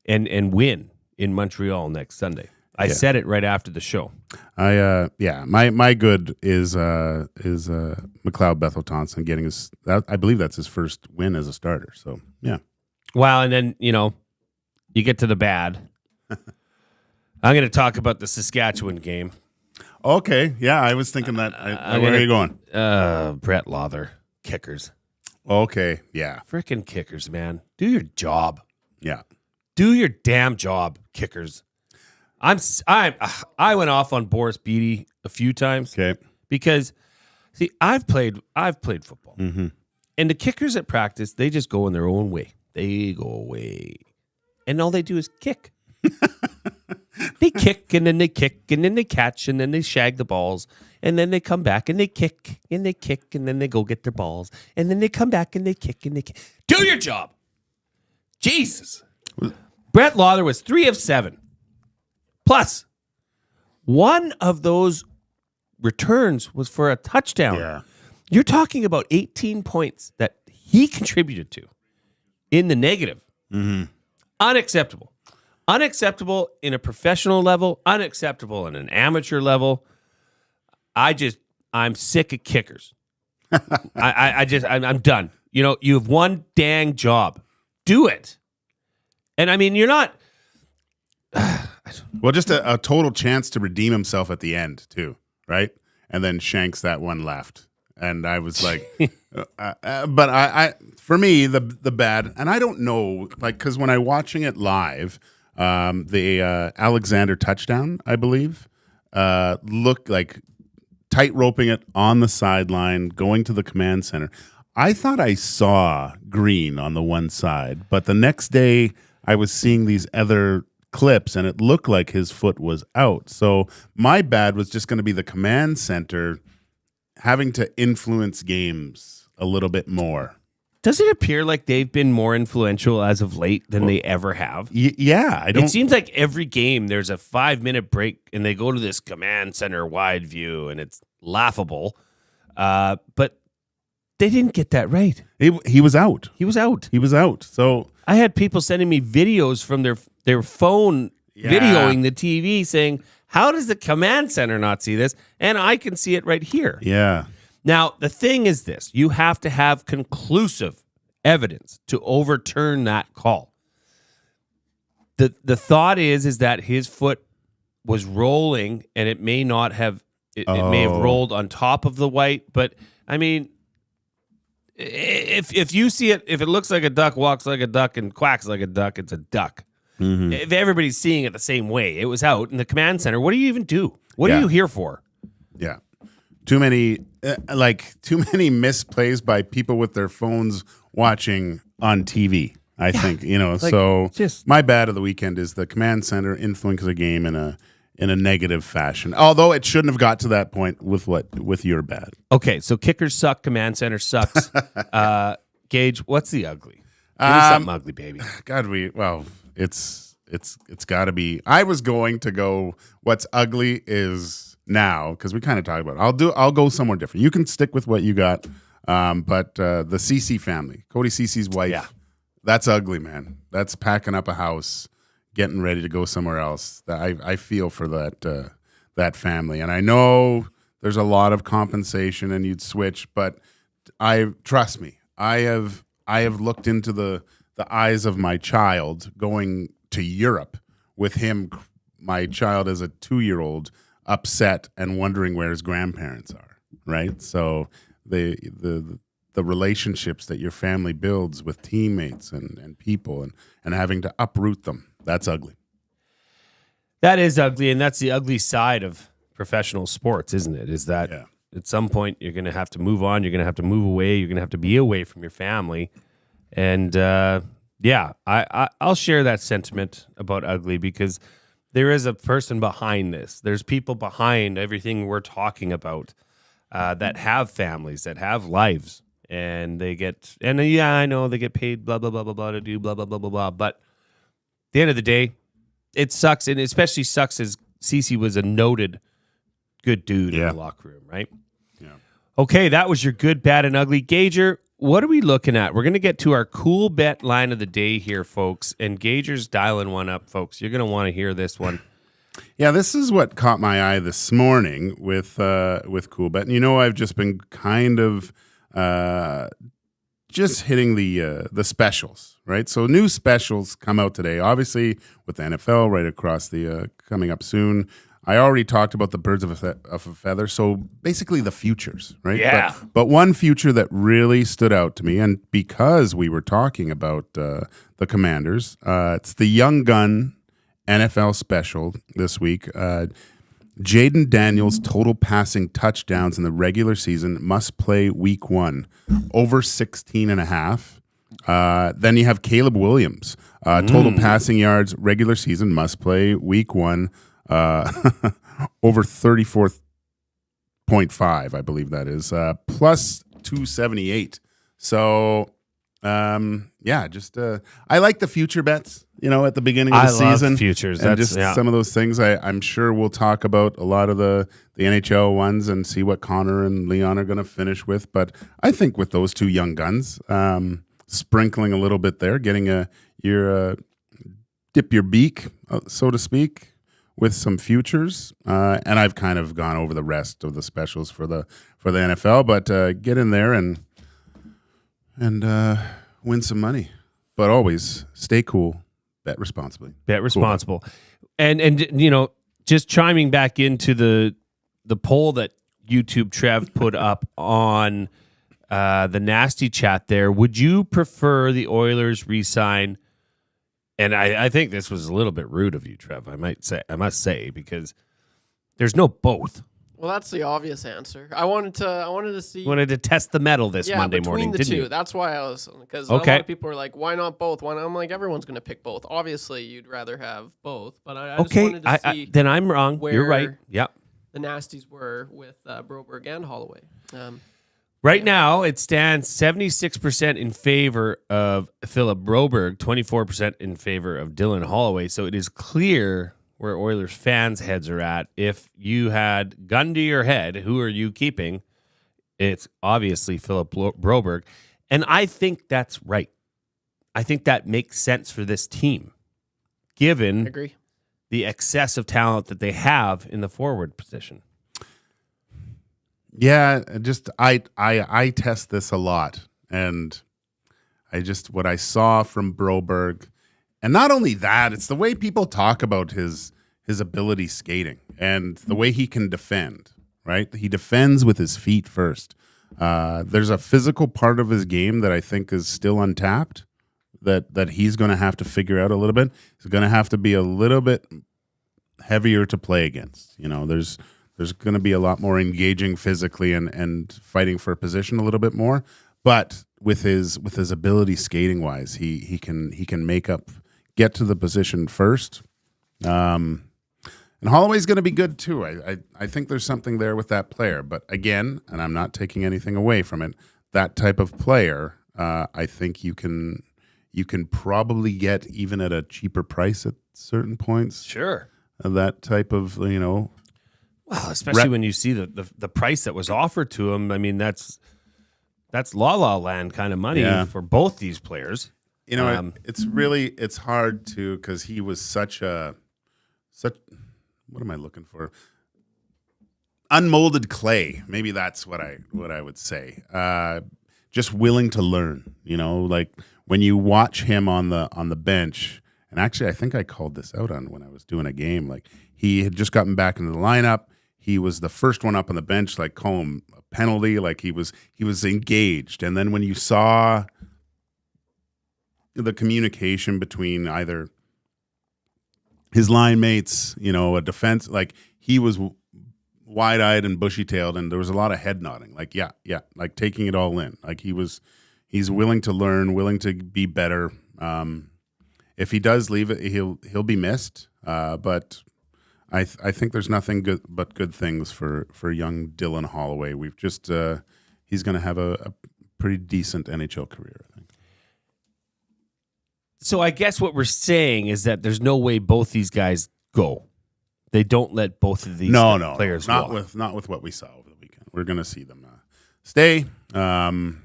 and win in Montreal next Sunday. I said it right after the show. My good is McLeod Bethel Thompson getting his. I believe that's his first win as a starter. So yeah. Well, and then you get to the bad. I'm going to talk about the Saskatchewan game. Okay, yeah, I was thinking that. Where are you going? Brett Lawther, kickers. Okay, yeah, Frickin' kickers, man. Do your job. Yeah, do your damn job, kickers. I went off on Boris Beatty a few times. Okay, because see, I've played football, and the kickers at practice, they just go in their own way. They go away, and all they do is kick. They kick and then they kick and then they catch and then they shag the balls and then they come back and they kick and they kick and then they go get their balls and then they come back and they kick and they kick. Do your job. Jesus. Brett Lawther was 3 of 7. Plus, one of those returns was for a touchdown. Yeah. You're talking about 18 points that he contributed to in the negative. Unacceptable. Unacceptable in a professional level, unacceptable in an amateur level. I'm sick of kickers. I'm done. You have one dang job. Do it. And I mean, you're not. Well, just a total chance to redeem himself at the end, too, right? And then shanks that one left. And I was like, but I for me, the bad, and I don't know, because when I'm watching it live, the Alexander touchdown, I believe, looked like tight roping it on the sideline, going to the command center. I thought I saw green on the one side, but the next day I was seeing these other clips and it looked like his foot was out. So my bad was just going to be the command center having to influence games a little bit more. Does it appear like they've been more influential as of late than they ever have? Yeah, It seems like every game there's a 5-minute break and they go to this command center wide view and it's laughable. But they didn't get that right. He was out. He was out. He was out. So I had people sending me videos from their phone videoing the TV saying, how does the command center not see this? And I can see it right here. yeah, Now, the thing is this. You have to have conclusive evidence to overturn that call. The thought is that his foot was rolling and it may not have it may have rolled on top of the white, but I mean, if you see it, if it looks like a duck, walks like a duck, and quacks like a duck, it's a duck. If everybody's seeing it the same way, it was out in the command center. What do you even do? What are you here for? yeah. Too many misplays by people with their phones watching on TV. I think so. My bad of the weekend is the command center influencing the game in a negative fashion. Although it shouldn't have got to that point with your bad. Okay, so kickers suck, command center sucks. Gage, what's the ugly? Give me something ugly, baby. God, it's got to be. I was going to go. What's ugly is now because we kind of talked about it. I'll go somewhere different. You can stick with what you got. But the Ceci family, Cody Ceci's wife, that's ugly, man. That's packing up a house, getting ready to go somewhere else. I feel for that family, and I know there's a lot of compensation, and you'd switch, but trust me. I have looked into the eyes of my child going to Europe with him. My child is a 2-year-old, upset and wondering where his grandparents are. Right, so the relationships that your family builds with teammates and people and having to uproot them, that's ugly. That is ugly, and that's the ugly side of professional sports, isn't it? Is that at some point you're going to have to move on, you're going to have to move away, you're going to have to be away from your family. And I'll share that sentiment about ugly because there is a person behind this. There's people behind everything we're talking about that have families, that have lives, and they get, I know they get paid blah, blah, blah, blah, blah to do blah, blah, blah, blah, blah. But at the end of the day, it sucks. And it especially sucks as Ceci was a noted good dude in the locker room, right? Yeah. Okay, that was your good, bad, and ugly. Gager, what are we looking at? We're going to get to our cool bet line of the day here, folks. And Gager's dialing one up, folks. You're going to want to hear this one. Yeah, this is what caught my eye this morning with Cool Bet. And I've just been kind of just hitting the specials, right? So new specials come out today, obviously with the NFL right across the coming up soon. I already talked about the birds of a feather, so basically the futures, right? Yeah. But one future that really stood out to me, and because we were talking about the Commanders, it's the Young Gun NFL special this week. Jaden Daniels' total passing touchdowns in the regular season must play week 1, over 16.5. Then you have Caleb Williams, total passing yards, regular season must play week 1, over 34.5, I believe that is, plus 278. So, just I like the future bets, at the beginning of the season. Love futures. And just some of those things. I'm sure we'll talk about a lot of the NHL ones and see what Connor and Leon are going to finish with. But I think with those two young guns, sprinkling a little bit there, getting dip your beak, so to speak, with some futures, and I've kind of gone over the rest of the specials for the NFL. But get in there and win some money. But always stay cool, bet responsibly. Bet responsible, cool. And just chiming back into the poll that YouTube Trev put up on the nasty chat there. Would you prefer the Oilers re-sign? And I think this was a little bit rude of you, Trev. I must say, because there's no both. Well, that's the obvious answer. I wanted to see. You wanted to test the metal this Monday morning, between the didn't two. you? That's why I was, because a lot of people are like, "Why not both?" I'm like, everyone's going to pick both. Obviously, you'd rather have both, but I just wanted to see. Then I'm wrong. You're right. Yep. The nasties were with Broberg and Holloway. Right now, it stands 76% in favor of Philip Broberg, 24% in favor of Dylan Holloway. So it is clear where Oilers fans' heads are at. If you had gun to your head, who are you keeping? It's obviously Philip Broberg. And I think that's right. I think that makes sense for this team, given I agree. the excess of talent that they have in the forward position. Yeah, just I test this a lot, and what I saw from Broberg, and not only that, it's the way people talk about his ability skating and the way he can defend. Right, he defends with his feet first. There's a physical part of his game that I think is still untapped. That he's going to have to figure out a little bit. He's going to have to be a little bit heavier to play against. You know, there's going to be a lot more engaging physically and fighting for a position a little bit more. But with his ability skating wise, he can get to the position first. And Holloway's going to be good too. I think there's something there with that player. But again, and I'm not taking anything away from it, that type of player, I think you can probably get even at a cheaper price at certain points. Sure. That type of, Well, especially when you see the price that was offered to him. I mean, that's La La Land kind of money for both these players. You know, it's hard to, because he was such what am I looking for? Unmolded clay. Maybe that's what I would say. Just willing to learn. You know, like when you watch him on the bench, and actually I think I called this out on when I was doing a game. Like he had just gotten back into the lineup. He was the first one up on the bench, like call him a penalty. Like he was engaged. And then when you saw the communication between either his line mates, you know, a defense, like he was wide-eyed and bushy-tailed, and there was a lot of head nodding. Like, yeah, like taking it all in. Like he's willing to learn, willing to be better. If he does leave it, he'll be missed. But I think there's nothing but good things for young Dylan Holloway. We've just he's going to have a pretty decent NHL career, I think. So I guess what we're saying is that there's no way both these guys go. They don't let both of these players not walk. Not with what we saw over the weekend. We're going to see them stay. It's going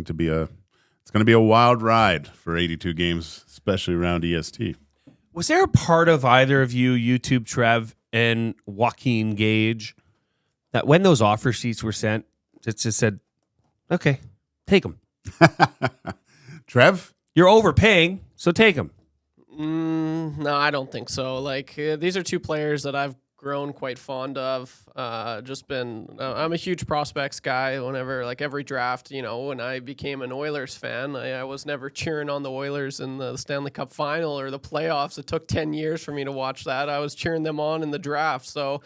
to be a wild ride for 82 games, especially around EST. Was there a part of either of you, YouTube Trev and Joaquin Gage, that when those offer sheets were sent, it just said, "Okay, take them." Trev, you're overpaying, so take them. No, I don't think so. Like these are two players that I've grown quite fond of. I'm a huge prospects guy. Whenever, like every draft, you know, when I became an Oilers fan, I was never cheering on the Oilers in the Stanley Cup final or the playoffs. It took 10 years for me to watch that. I was cheering them on in the draft. So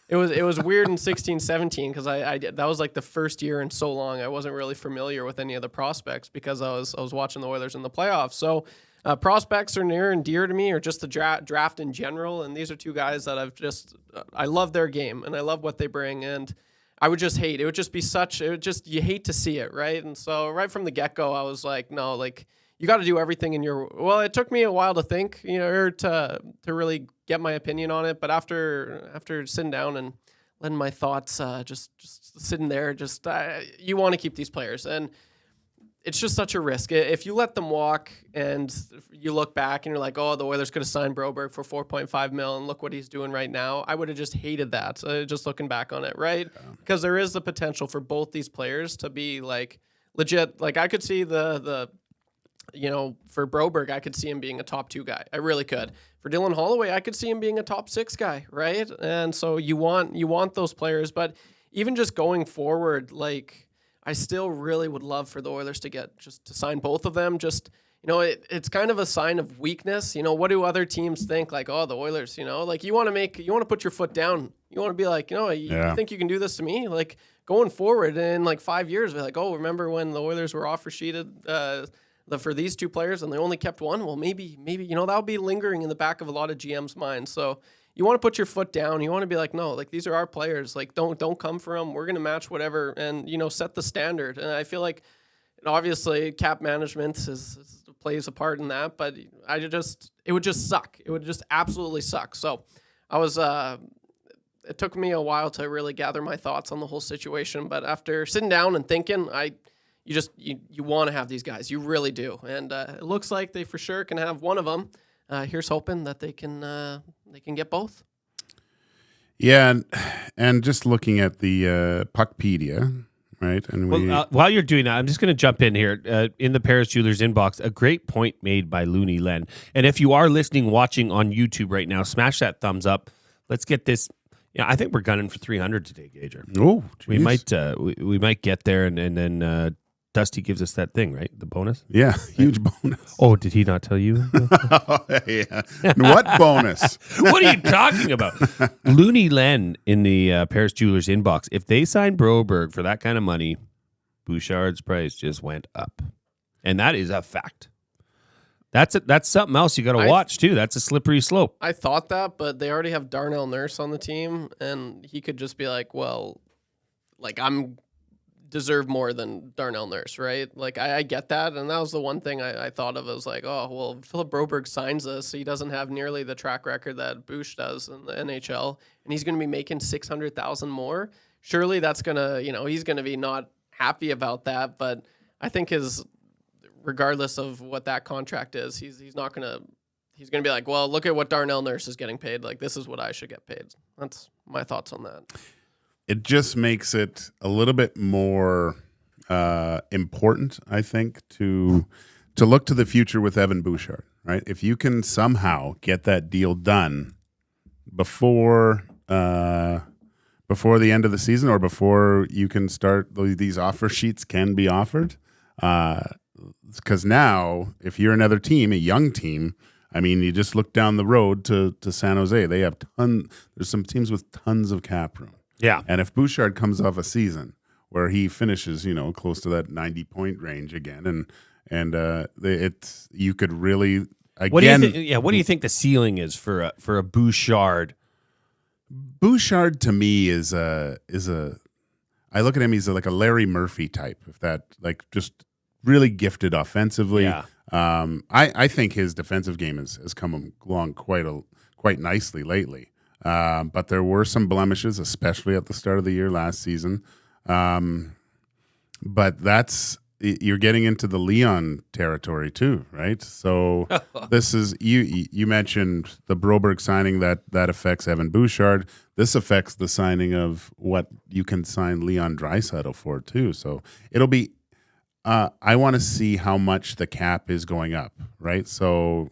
it was weird in 16-17 because I that was like the first year in so long I wasn't really familiar with any of the prospects because I was watching the Oilers in the playoffs. So prospects are near and dear to me, or just the draft in general. And these are two guys that I love their game and I love what they bring. And I would just hate, it would just be you hate to see it, right? And so right from the get-go, I was like, no, like you got to do everything well, it took me a while to think, you know, or to really get my opinion on it. But after sitting down and letting my thoughts just sitting there, you want to keep these players. And it's just such a risk. If you let them walk and you look back and you're like, oh, the Oilers could have signed Broberg for $4.5 million and look what he's doing right now, I would have just hated that, just looking back on it, right? Because there is the potential for both these players to be like legit. Like I could see the you know, for Broberg, I could see him being a top 2 guy. I really could. For Dylan Holloway, I could see him being a top 6 guy, right? And so you want those players, but even just going forward, like I still really would love for the Oilers to sign both of them. Just, you know, it's kind of a sign of weakness. You know, what do other teams think? Like, oh, the Oilers, you know, like you want to put your foot down. You want to be like, you know, you think you can do this to me? Like going forward in like 5 years, be like, oh, remember when the Oilers were offer sheeted for these two players and they only kept one? Well, maybe, you know, that'll be lingering in the back of a lot of GM's minds. So you want to put your foot down. You want to be like, no, like these are our players. Like don't come for them. We're gonna match whatever, and set the standard. And I feel like, obviously, cap management plays a part in that. But it would just suck. It would just absolutely suck. So I was. It took me a while to really gather my thoughts on the whole situation. But after sitting down and thinking, you want to have these guys. You really do. And it looks like they for sure can have one of them. Here's hoping that they can get both. Yeah, and just looking at the Puckpedia, right? And while you're doing that, I'm just going to jump in here in the Paris Jewelers inbox. A great point made by Looney Len. And if you are listening, watching on YouTube right now, smash that thumbs up. Let's get this. Yeah, I think we're gunning for 300 today, Gager. Oh, we might get there, and then Dusty gives us that thing, right? The bonus. Yeah, huge bonus. Oh, did he not tell you? Yeah. What bonus? What are you talking about? Looney Len in the Paris Jewelers inbox. If they sign Broberg for that kind of money, Bouchard's price just went up, and that is a fact. That's something else you got to watch too. That's a slippery slope. I thought that, but they already have Darnell Nurse on the team, and he could just be like, well, like I'm deserve more than Darnell Nurse, right? Like I get that, and that was the one thing I thought of. I was like, oh well, Philip Broberg signs us, so he doesn't have nearly the track record that Bouch does in the NHL, and he's going to be making $600,000 more. Surely that's gonna, he's going to be not happy about that. But I think regardless of what that contract is, he's not gonna. He's gonna be like, well, look at what Darnell Nurse is getting paid. Like this is what I should get paid. That's my thoughts on that. It just makes it a little bit more important, I think, to look to the future with Evan Bouchard, right? If you can somehow get that deal done before the end of the season, or before you can start these offer sheets can be offered, because now if you're another team, a young team. I mean, you just look down the road to San Jose. They have there's some teams with tons of cap room. Yeah. And if Bouchard comes off a season where he finishes, close to that 90-point range again, and you could really again. What do you think the ceiling is for a Bouchard? Bouchard to me is a. I look at him. He's like a Larry Murphy type. If that, like, just really gifted offensively. Yeah. I think his defensive game has come along quite nicely lately. But there were some blemishes, especially at the start of the year last season. But you're getting into the Leon territory too, right? So this is you mentioned the Broberg signing that affects Evan Bouchard. This affects the signing of what you can sign Leon Draisaitl for too. So it'll be. I want to see how much the cap is going up, right? So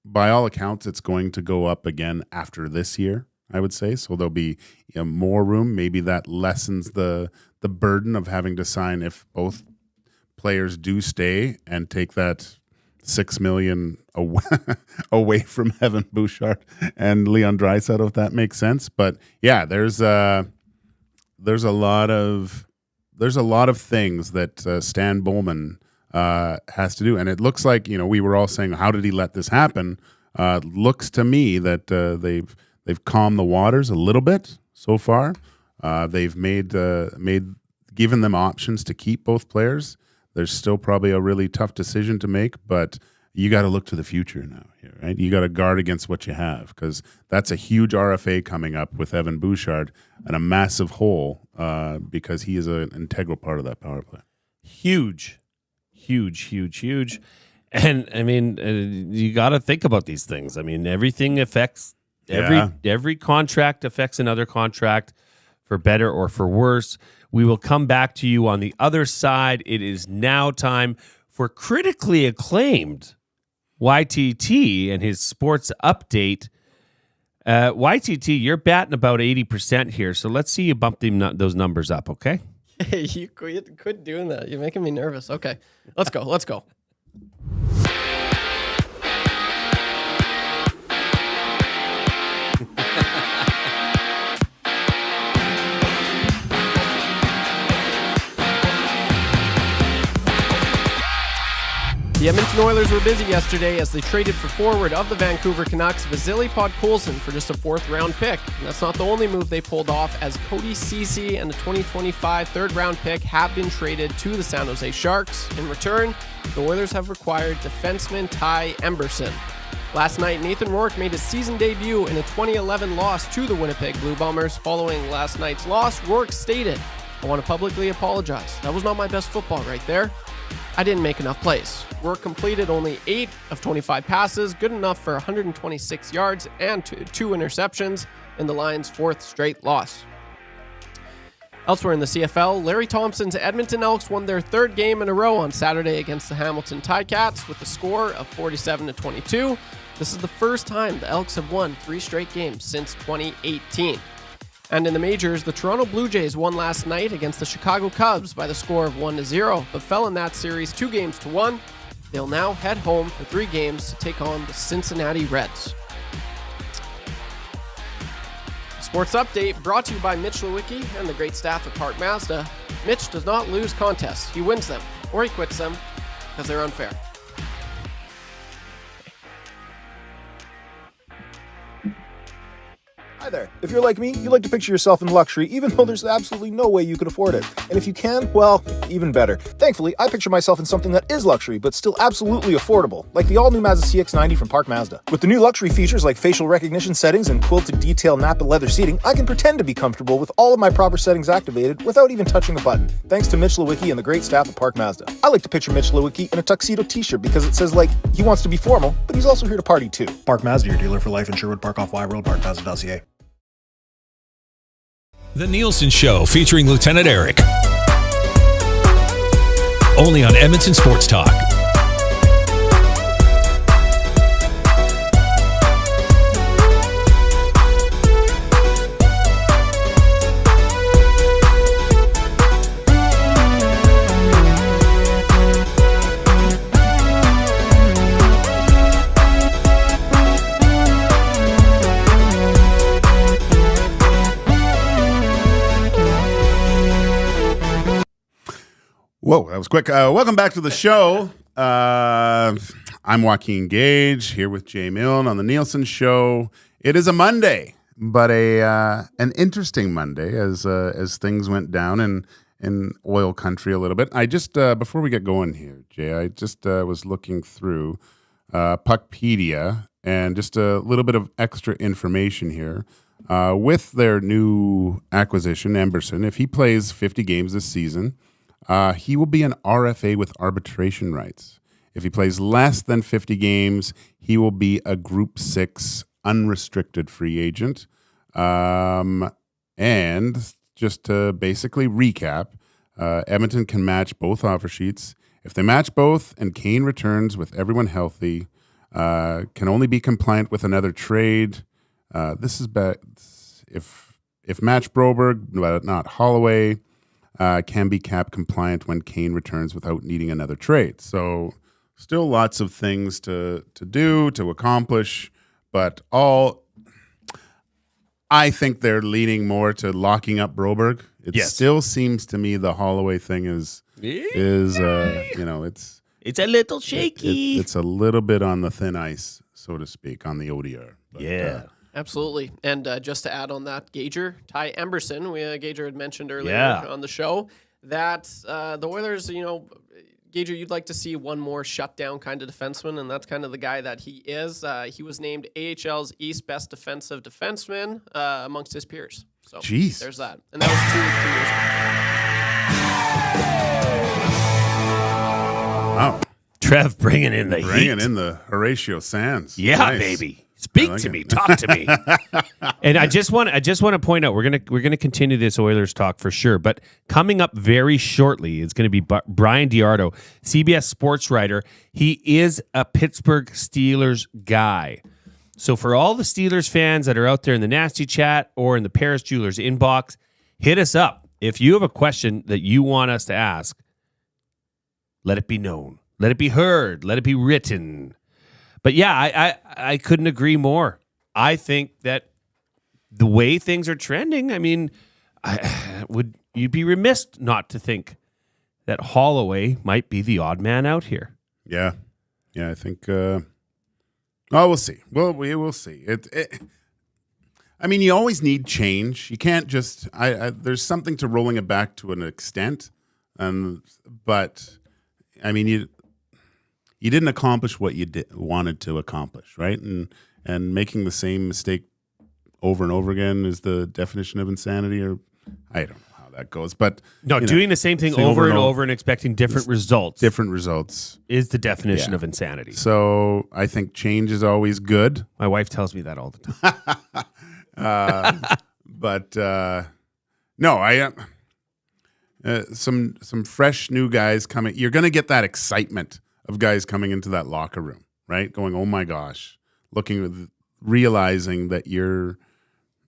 by all accounts, it's going to go up again after this year, I would say. So there'll be more room. Maybe that lessens the burden of having to sign if both players do stay and take that $6 million away from Evan Bouchard and Leon Draisaitl, if that makes sense. But yeah, there's a lot of things that Stan Bowman has to do, and it looks like we were all saying, how did he let this happen? Looks to me that they've calmed the waters a little bit so far. They've given them options to keep both players. There's still probably a really tough decision to make, but you got to look to the future now, here, right? You got to guard against what you have, because that's a huge RFA coming up with Evan Bouchard and a massive hole because he is an integral part of that power play. Huge. And I mean, you got to think about these things. I mean, everything affects every contract affects another contract, for better or for worse. We will come back to you on the other side. It is now time for critically acclaimed YTT and his sports update. YTT, you're batting about 80% here, so let's see you bump those numbers up, okay? Hey, you quit doing that. You're making me nervous. Okay, let's go. The Edmonton Oilers were busy yesterday as they traded for forward of the Vancouver Canucks, Vasily Podkolzin, for just a 4th-round pick. And that's not the only move they pulled off, as Cody Ceci and the 2025 3rd-round pick have been traded to the San Jose Sharks. In return, the Oilers have required defenseman Ty Emberson. Last night, Nathan Rourke made his season debut in a 2011 loss to the Winnipeg Blue Bombers. Following last night's loss, Rourke stated, "I want to publicly apologize. That was not my best football right there. I didn't make enough plays." Rourke completed only 8 of 25 passes, good enough for 126 yards and 2 interceptions in the Lions' 4th straight loss. Elsewhere in the CFL, Larry Thompson's Edmonton Elks won their 3rd game in a row on Saturday against the Hamilton Ticats with a score of 47-22. This is the first time the Elks have won 3 straight games since 2018. And in the majors, the Toronto Blue Jays won last night against the Chicago Cubs by the score of 1-0, but fell in that series 2-1. They'll now head home for 3 games to take on the Cincinnati Reds. Sports Update brought to you by Mitch Lewicki and the great staff at Park Mazda. Mitch does not lose contests. He wins them, or he quits them, because they're unfair. Hi there. If you're like me, you like to picture yourself in luxury, even though there's absolutely no way you could afford it. And if you can, well, even better. Thankfully, I picture myself in something that is luxury, but still absolutely affordable, like the all-new Mazda CX-90 from Park Mazda. With the new luxury features like facial recognition settings and quilted detail Napa leather seating, I can pretend to be comfortable with all of my proper settings activated without even touching a button, thanks to Mitch Lewicki and the great staff at Park Mazda. I like to picture Mitch Lewicki in a tuxedo t-shirt because it says, like, he wants to be formal, but he's also here to party too. Park Mazda, your dealer for life in Sherwood Park off Y Road, parkmazda.ca. The Nielson Show featuring Lieutenant Eric. Only on Edmonton Sports Talk. Whoa, that was quick. Welcome back to the show. I'm Joaquin Gage here with Jay Milne on the Nielson Show. It is a Monday, but an interesting Monday as things went down in oil country a little bit. I just before we get going here, Jay, I just was looking through Puckpedia and just a little bit of extra information here. With their new acquisition, Emberson, if he plays 50 games this season, he will be an RFA with arbitration rights. If he plays less than 50 games, he will be a Group 6 unrestricted free agent. And just to basically recap, Edmonton can match both offer sheets. If they match both and Kane returns with everyone healthy, can only be compliant with another trade. This is if match Broberg, but not Holloway, can be cap compliant when Kane returns without needing another trade. So still lots of things to do, to accomplish, but I think they're leaning more to locking up Broberg. It still seems to me the Holloway thing is it's a little shaky. It's a little bit on the thin ice, so to speak, on the ODR. But, Absolutely. And just to add on that, Gager, Ty Emberson, Gager had mentioned earlier on the show that the Oilers, Gager, you'd like to see one more shutdown kind of defenseman, and that's kind of the guy that he is. He was named AHL's East Best Defensive Defenseman amongst his peers. So there's that. And that Wow. was 2 years ago. Trev bringing in the heat. Bringing in the Horatio Sands. Yeah, Nice. baby. Speak to me, talk to me. And I just want to point out we're gonna continue this Oilers talk for sure. But coming up very shortly is going to be Bryan DeArdo, CBS sports writer. He is a Pittsburgh Steelers guy. So for all the Steelers fans that are out there in the nasty chat or in the Paris Jewelers inbox, hit us up if you have a question that you want us to ask. Let it be known. Let it be heard. Let it be written. But yeah, I couldn't agree more. I think that the way things are trending, I mean, you'd be remiss not to think that Holloway might be the odd man out here. Yeah. Yeah, I think. We'll see. We will see. I mean, you always need change. You can't just. There's something to rolling it back to an extent, but I mean, you didn't accomplish what you wanted to accomplish, right? And making the same mistake over and over again is the definition of insanity, or I don't know how that goes. But doing the same thing over and over and expecting different results. Different results is the definition of insanity. So I think change is always good. My wife tells me that all the time. But no, I am. Some fresh new guys coming. You're going to get that excitement of guys coming into that locker room, right? Going, oh my gosh, realizing that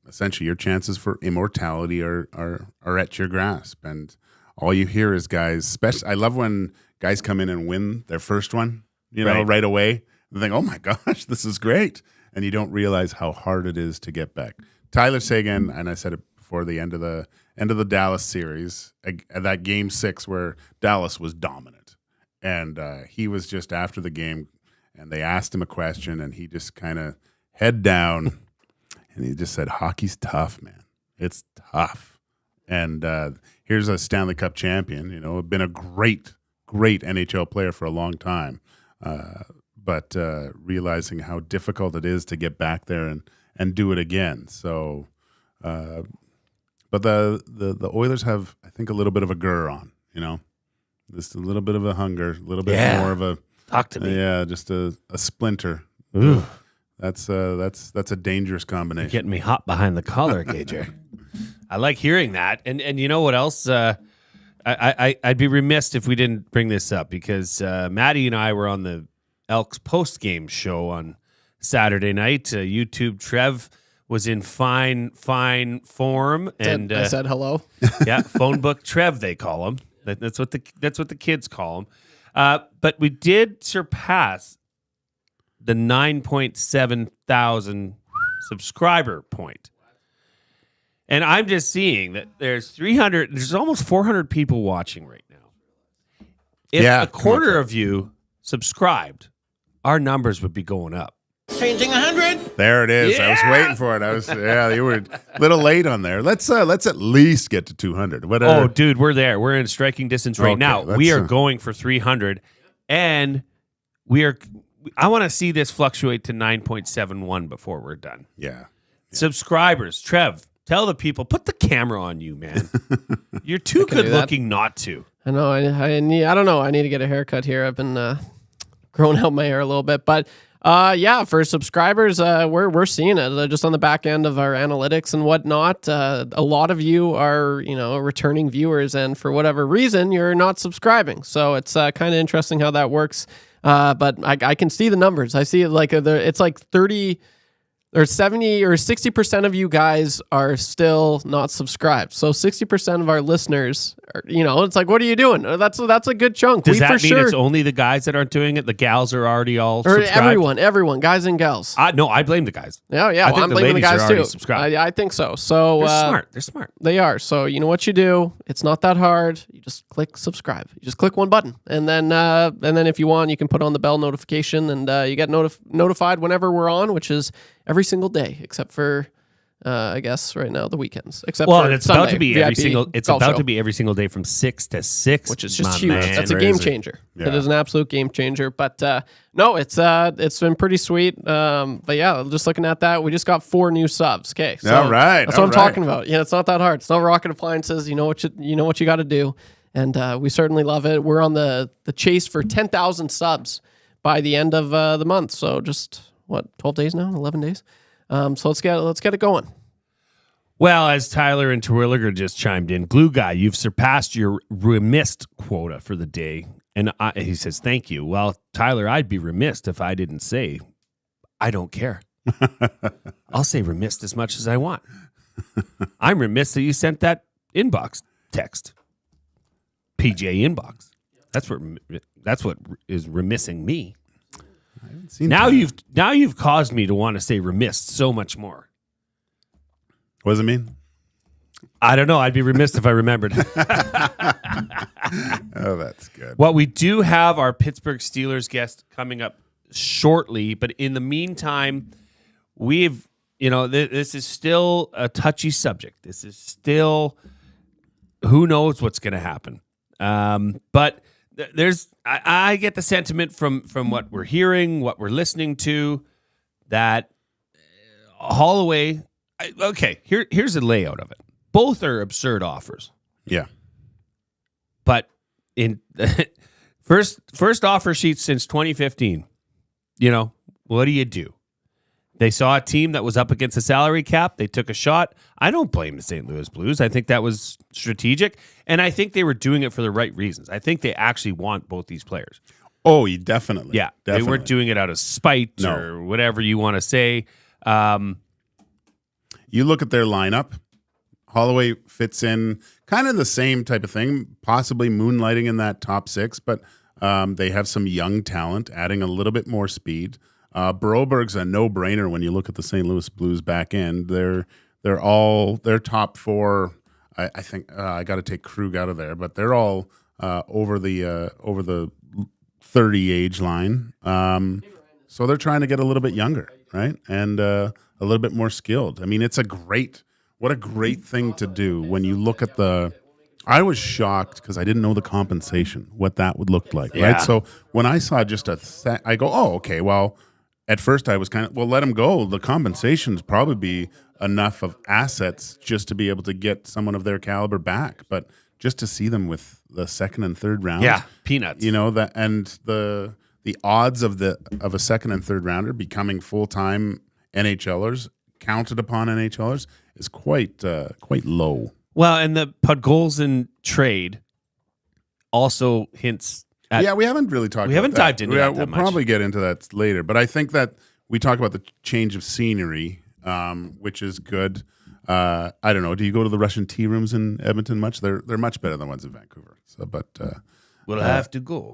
essentially your chances for immortality are at your grasp, and all you hear is guys. I love when guys come in and win their first one, right away. And think, oh my gosh, this is great, and you don't realize how hard it is to get back. Tyler Seguin, and I said it before the end of the Dallas series, that game 6 where Dallas was dominant, and he was just after the game, and they asked him a question, and he just kind of head down, and he just said, "Hockey's tough, man. It's tough." And here's a Stanley Cup champion, been a great NHL player for a long time, but realizing how difficult it is to get back there and do it again. So, but the Oilers have, I think, a little bit of a grr on, just a little bit of a hunger, a little bit more of a talk to me. Yeah, just a splinter. Ooh. That's a dangerous combination. You're getting me hot behind the collar, Gager. I like hearing that. And you know what else? I'd be remiss if we didn't bring this up, because Maddie and I were on the Elks post-game show on Saturday night. YouTube Trev was in fine form, and I said hello. Yeah, phone book Trev, they call him. That's what the kids call him. But we did surpass the 9.7 thousand subscriber point. And I'm just seeing that there's almost 400 people watching right now. If a quarter of you subscribed, our numbers would be going up. Changing 100. There it is. Yeah! I was waiting for it. You were a little late on there. Let's at least get to 200. Oh, dude, we're there. We're in striking distance right now. We are going for 300, and I want to see this fluctuate to 9.71 before we're done. Yeah. Subscribers, Trev, tell the people, put the camera on you, man. You're too good looking not to. I know. I don't know. I need to get a haircut here. I've been growing out my hair a little bit, but for subscribers, we're seeing it just on the back end of our analytics and whatnot. A lot of you are, returning viewers, and for whatever reason, you're not subscribing. So it's kind of interesting how that works. But I can see the numbers. I see it it's like 30 or 70 or 60% of you guys are still not subscribed. So 60% of our listeners are, it's like, what are you doing? That's a good chunk. Does that mean it's only the guys that aren't doing it? The gals are already all subscribed? Everyone, guys and gals. No, I blame the guys. Yeah. I think I'm blaming the guys too. Subscribed. I think so. So They're smart. They are. So you know what you do? It's not that hard. You just click subscribe. You just click one button, and then if you want, you can put on the bell notification, and you get notified whenever we're on, which is every single day, except for I guess right now the weekends. Except for it's Sunday, about to be VIP every single. It's golf about show, to be every single day from 6 to 6, which is just huge. Man. That's a game changer. Yeah. It is an absolute game changer. But no, it's been pretty sweet. But yeah, just looking at that, we just got 4 new subs. Okay, so all right, that's what I'm talking about. Yeah, it's not that hard. It's not rocket appliances. You know what you got to do, and we certainly love it. We're on the chase for 10,000 subs by the end of the month. So just 12 days now, 11 days. So let's get it going. Well, as Tyler and Terwilliger just chimed in, Glue Guy, you've surpassed your remissed quota for the day. And he says, thank you. Well, Tyler, I'd be remiss if I didn't say, I don't care. I'll say remissed as much as I want. I'm remiss that you sent that inbox text. PJ inbox. That's what is remissing me. I haven't seen now that. you've caused me to want to say remiss so much more. What does it mean? I don't know. I'd be remiss if I remembered. Oh, that's good. Well, we do have our Pittsburgh Steelers guest coming up shortly, but in the meantime, we've, this is still a touchy subject. This is still, who knows what's going to happen. But I get the sentiment from what we're hearing, what we're listening to, that Holloway, here's the layout of it. Both are absurd offers. Yeah. But in first offer sheet since 2015, what do? They saw a team that was up against the salary cap. They took a shot. I don't blame the St. Louis Blues. I think that was strategic, and I think they were doing it for the right reasons. I think they actually want both these players. Oh, definitely. Yeah, definitely. They weren't doing it out of spite or whatever you want to say. You look at their lineup. Holloway fits in kind of the same type of thing, possibly moonlighting in that top six, but they have some young talent, adding a little bit more speed. Broberg's a no-brainer when you look at the St. Louis Blues back end. They're top four. I think I got to take Krug out of there, but they're all over the 30 age line. So they're trying to get a little bit younger, right, and a little bit more skilled. I mean, what a great thing to do when you look at I was shocked because I didn't know the compensation, what that would look like, right? So when I saw just I go, oh, okay, well. At first, I was let him go. The compensations probably be enough of assets just to be able to get someone of their caliber back. But just to see them with the second and third round, peanuts. That and the odds of a second and third rounder becoming full-time NHLers, counted upon NHLers, is quite low. Well, and the Podgolzin trade also hints. We haven't really talked. We haven't dived into that We'll much. probably get into that later, but I think that we talk about the change of scenery, which is good. I don't know. Do you go to the Russian tea rooms in Edmonton much? They're much better than ones in Vancouver. So, but we'll have to go.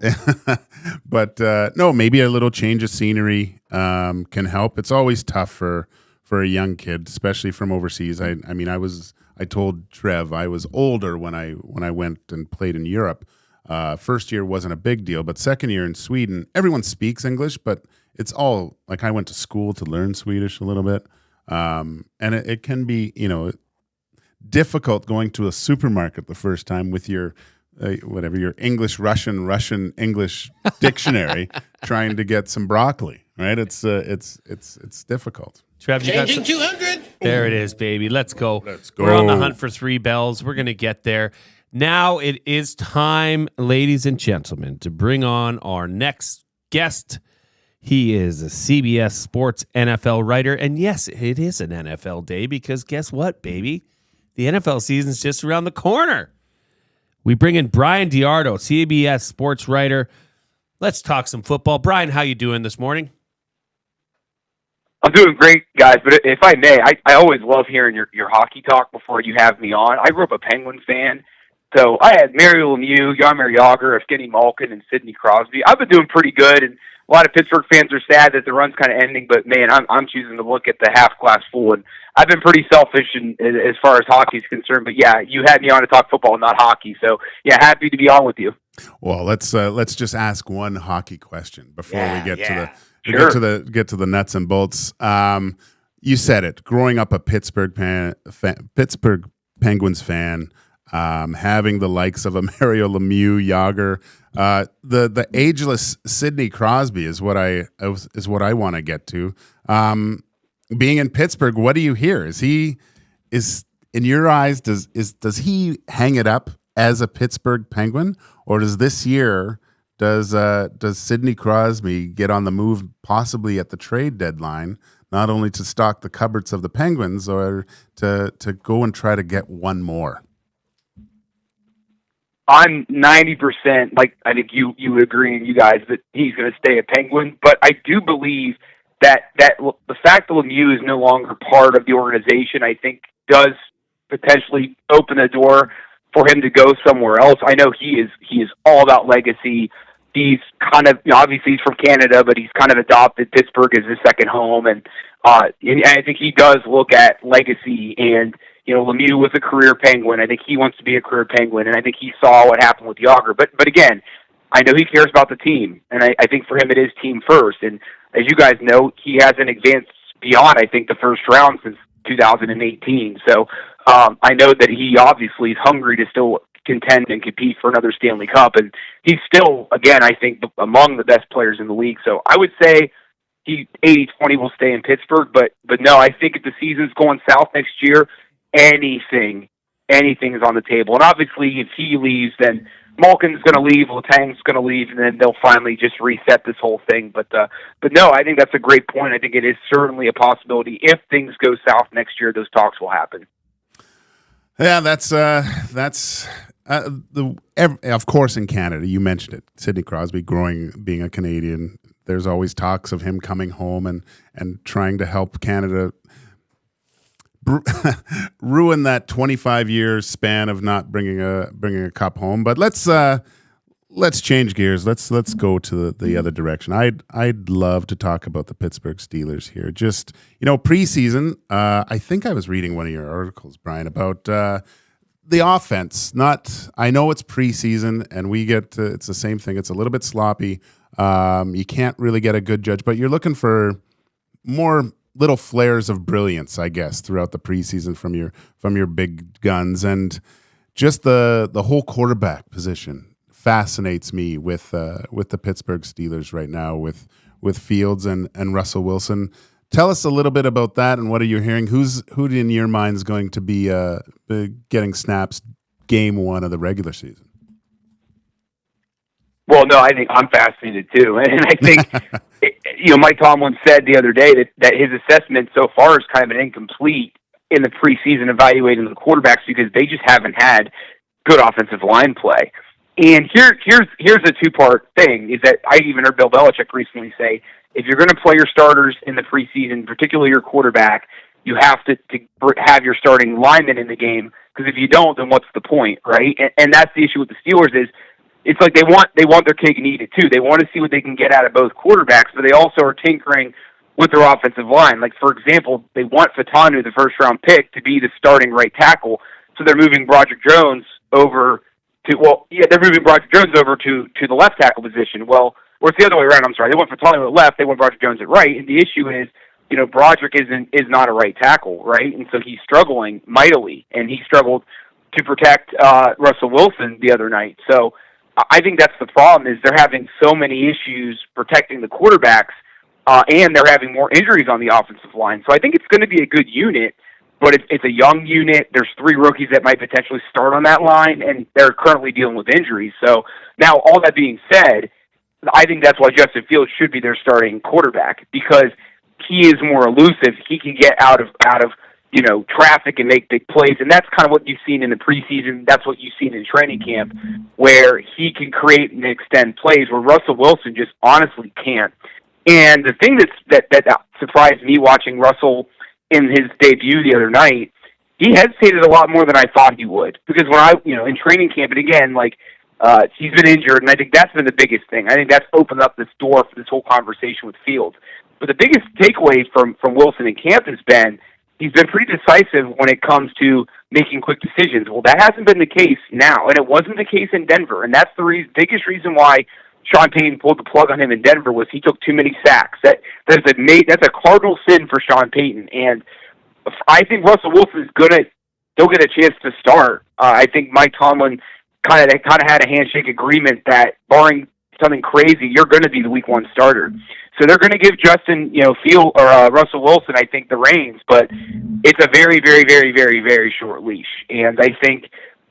But no, maybe a little change of scenery can help. It's always tough for a young kid, especially from overseas. I told Trev I was older when I went and played in Europe. First year wasn't a big deal, but second year in Sweden, everyone speaks English, but it's all like I went to school to learn Swedish a little bit. And it can be, difficult going to a supermarket the first time with your your English, Russian English dictionary, trying to get some broccoli, right? It's difficult. Trev, you Changing 200. There it is, baby. Let's go. Let's go. We're on the hunt for 3 bells. We're going to get there. Now it is time, ladies and gentlemen, to bring on our next guest. He is a CBS Sports NFL writer. And yes, it is an NFL day because guess what, baby? The NFL season's just around the corner. We bring in Bryan DeArdo, CBS Sports writer. Let's talk some football. Bryan, how you doing this morning? I'm doing great, guys, but if I may, I always love hearing your hockey talk before you have me on. I grew up a Penguins fan. So I had Mario Lemieux, Jaromir Jagr, Evgeny Malkin, and Sidney Crosby. I've been doing pretty good, and a lot of Pittsburgh fans are sad that the run's kind of ending. But man, I'm choosing to look at the half glass full, and I've been pretty selfish as far as hockey is concerned. But yeah, you had me on to talk football, not hockey. So yeah, happy to be on with you. Well, let's just ask one hockey question before we get to get to the nuts and bolts. You said it. Growing up a Pittsburgh Penguins fan. Having the likes of a Mario Lemieux, Jagr, the ageless Sidney Crosby is what I want to get to. Being in Pittsburgh, what do you hear? Is in your eyes does he hang it up as a Pittsburgh Penguin, or does Sidney Crosby get on the move possibly at the trade deadline, not only to stock the cupboards of the Penguins or to go and try to get one more? I'm 90%, like I think you would agree, and you guys, that he's going to stay a Penguin. But I do believe that the fact that Lemieux is no longer part of the organization, I think, does potentially open the door for him to go somewhere else. I know he is all about legacy. He's kind of, obviously he's from Canada, but he's kind of adopted Pittsburgh as his second home, and I think he does look at legacy. And Lemieux was a career Penguin. I think he wants to be a career Penguin, and I think he saw what happened with Yager. But again, I know he cares about the team, and I think for him it is team first. And as you guys know, he hasn't advanced beyond, I think, the first round since 2018. So I know that he obviously is hungry to still contend and compete for another Stanley Cup, and he's still, again, I think, among the best players in the league. So I would say he 80-20 will stay in Pittsburgh, but no, I think if the season's going south next year, anything is on the table. And obviously, if he leaves, then Malkin's going to leave, Letang's going to leave, and then they'll finally just reset this whole thing. But no, I think that's a great point. I think it is certainly a possibility. If things go south next year, those talks will happen. Yeah, that's of course in Canada. You mentioned it, Sidney Crosby being a Canadian. There's always talks of him coming home and trying to help Canada ruin that 25-year span of not bringing a cup home. But let's change gears. Let's go to the other direction. I'd love to talk about the Pittsburgh Steelers here. Just preseason. I think I was reading one of your articles, Brian, about the offense. I know it's preseason, and we get it's the same thing. It's a little bit sloppy. You can't really get a good judge, but you're looking for more little flares of brilliance, I guess, throughout the preseason from your big guns, and just the whole quarterback position fascinates me with the Pittsburgh Steelers right now with Fields and Russell Wilson. Tell us a little bit about that, and what are you hearing? Who in your mind is going to be getting snaps game one of the regular season? Well, no, I think I'm fascinated too, and I think Mike Tomlin said the other day that his assessment so far is kind of an incomplete in the preseason evaluating the quarterbacks because they just haven't had good offensive line play. And here's a two-part thing, is that I even heard Bill Belichick recently say, if you're going to play your starters in the preseason, particularly your quarterback, you have to have your starting linemen in the game, because if you don't, then what's the point, right? And that's the issue with the Steelers is, it's like they want their cake and eat it too. They want to see what they can get out of both quarterbacks, but they also are tinkering with their offensive line. Like, for example, they want Fatanu, the first-round pick, to be the starting right tackle, so they're moving Broderick Jones over to the left tackle position. Well, or it's the other way around. I'm sorry. They want Fatanu at left. They want Broderick Jones at right. And the issue is, Broderick is not a right tackle, right? And so he's struggling mightily, and he struggled to protect Russell Wilson the other night. So I think that's the problem, is they're having so many issues protecting the quarterbacks, and they're having more injuries on the offensive line. So I think it's going to be a good unit, but it's a young unit. There's 3 rookies that might potentially start on that line, and they're currently dealing with injuries. So now, all that being said, I think that's why Justin Fields should be their starting quarterback, because he is more elusive. He can get out of traffic and make big plays, and that's kind of what you've seen in the preseason. That's what you've seen in training camp, where he can create and extend plays where Russell Wilson just honestly can't. And the thing that surprised me watching Russell in his debut the other night, he hesitated a lot more than I thought he would, because when in training camp, and again, he's been injured, and I think that's been the biggest thing. I think that's opened up this door for this whole conversation with Fields. But the biggest takeaway from Wilson in camp has been he's been pretty decisive when it comes to making quick decisions. Well, that hasn't been the case now, and it wasn't the case in Denver, and that's the biggest reason why Sean Payton pulled the plug on him in Denver, was he took too many sacks. That's a cardinal sin for Sean Payton, and I think Russell Wilson is still get a chance to start. I think Mike Tomlin kind of had a handshake agreement that, barring something crazy, you're going to be the Week 1 starter. So they're going to give Justin, Russell Wilson, I think, the reins, but it's a very, very, very, very, very short leash. And I think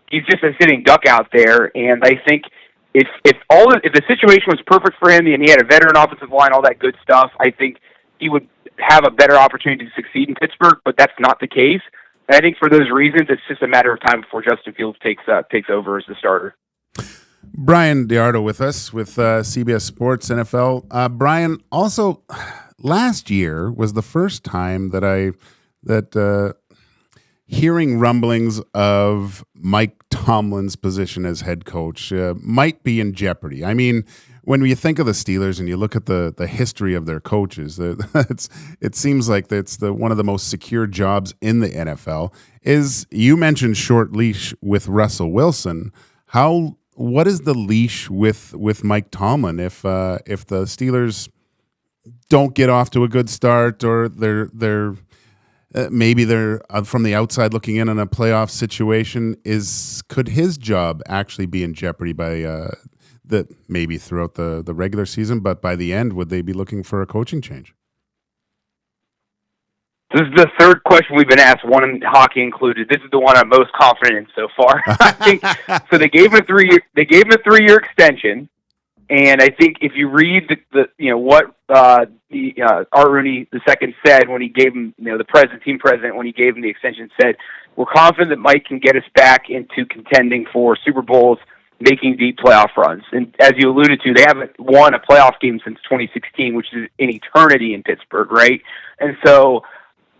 he's just a sitting duck out there. And I think if the situation was perfect for him and he had a veteran offensive line, all that good stuff, I think he would have a better opportunity to succeed in Pittsburgh. But that's not the case. And I think for those reasons, it's just a matter of time before Justin Fields takes over as the starter. Bryan DeArdo with us with CBS Sports NFL. Bryan, also last year was the first time that hearing rumblings of Mike Tomlin's position as head coach might be in jeopardy. I mean, when you think of the Steelers and you look at the history of their coaches, it seems like it's one of the most secure jobs in the NFL. You mentioned short leash with Russell Wilson. What is the leash with Mike Tomlin if the Steelers don't get off to a good start, or they're maybe they're from the outside looking in on a playoff situation? Could his job actually be in jeopardy by maybe throughout the regular season, but by the end, would they be looking for a coaching change? This is the third question we've been asked, one in hockey included. This is the one I'm most confident in so far. I think so. They gave him a 3-year extension, and I think if you read what Art Rooney II said when he gave him, the team president, when he gave him the extension, said, "We're confident that Mike can get us back into contending for Super Bowls, making deep playoff runs." And as you alluded to, they haven't won a playoff game since 2016, which is an eternity in Pittsburgh, right? And so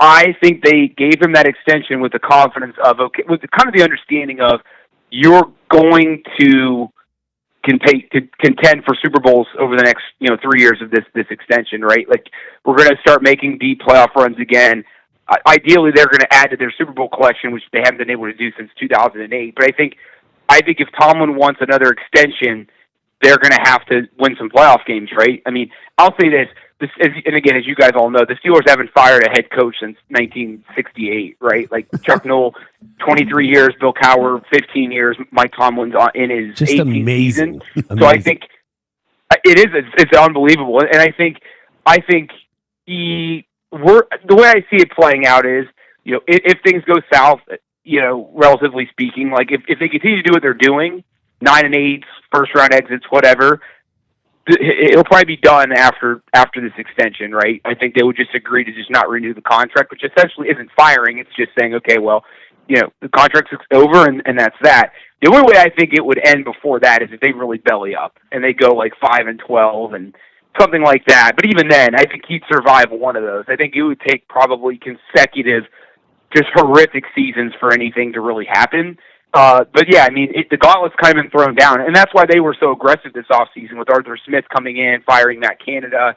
I think they gave him that extension with the confidence of, with kind of the understanding of, you're going to contend for Super Bowls over the next 3 years of this extension, right? Like, we're going to start making deep playoff runs again. Ideally, they're going to add to their Super Bowl collection, which they haven't been able to do since 2008. But I think if Tomlin wants another extension, they're going to have to win some playoff games, right? I mean, I'll say this, and again, as you guys all know, the Steelers haven't fired a head coach since 1968, right? Like, Chuck Noll, 23 years, Bill Cowher, 15 years, Mike Tomlin's in his just 18th amazing. season. So I think it's unbelievable. And I think the way I see it playing out is, if things go south, relatively speaking, like if they continue to do what they're doing, 9-8, first round exits, whatever, it'll probably be done after this extension, right? I think they would just agree to just not renew the contract, which essentially isn't firing. It's just saying, okay, well, the contract's over and that's that. The only way I think it would end before that is if they really belly up and they go like 5-12 and something like that. But even then, I think he'd survive one of those. I think it would take probably consecutive, just horrific seasons for anything to really happen. But yeah, I mean, the gauntlet's kind of been thrown down, and that's why they were so aggressive this offseason with Arthur Smith coming in, firing Matt Canada,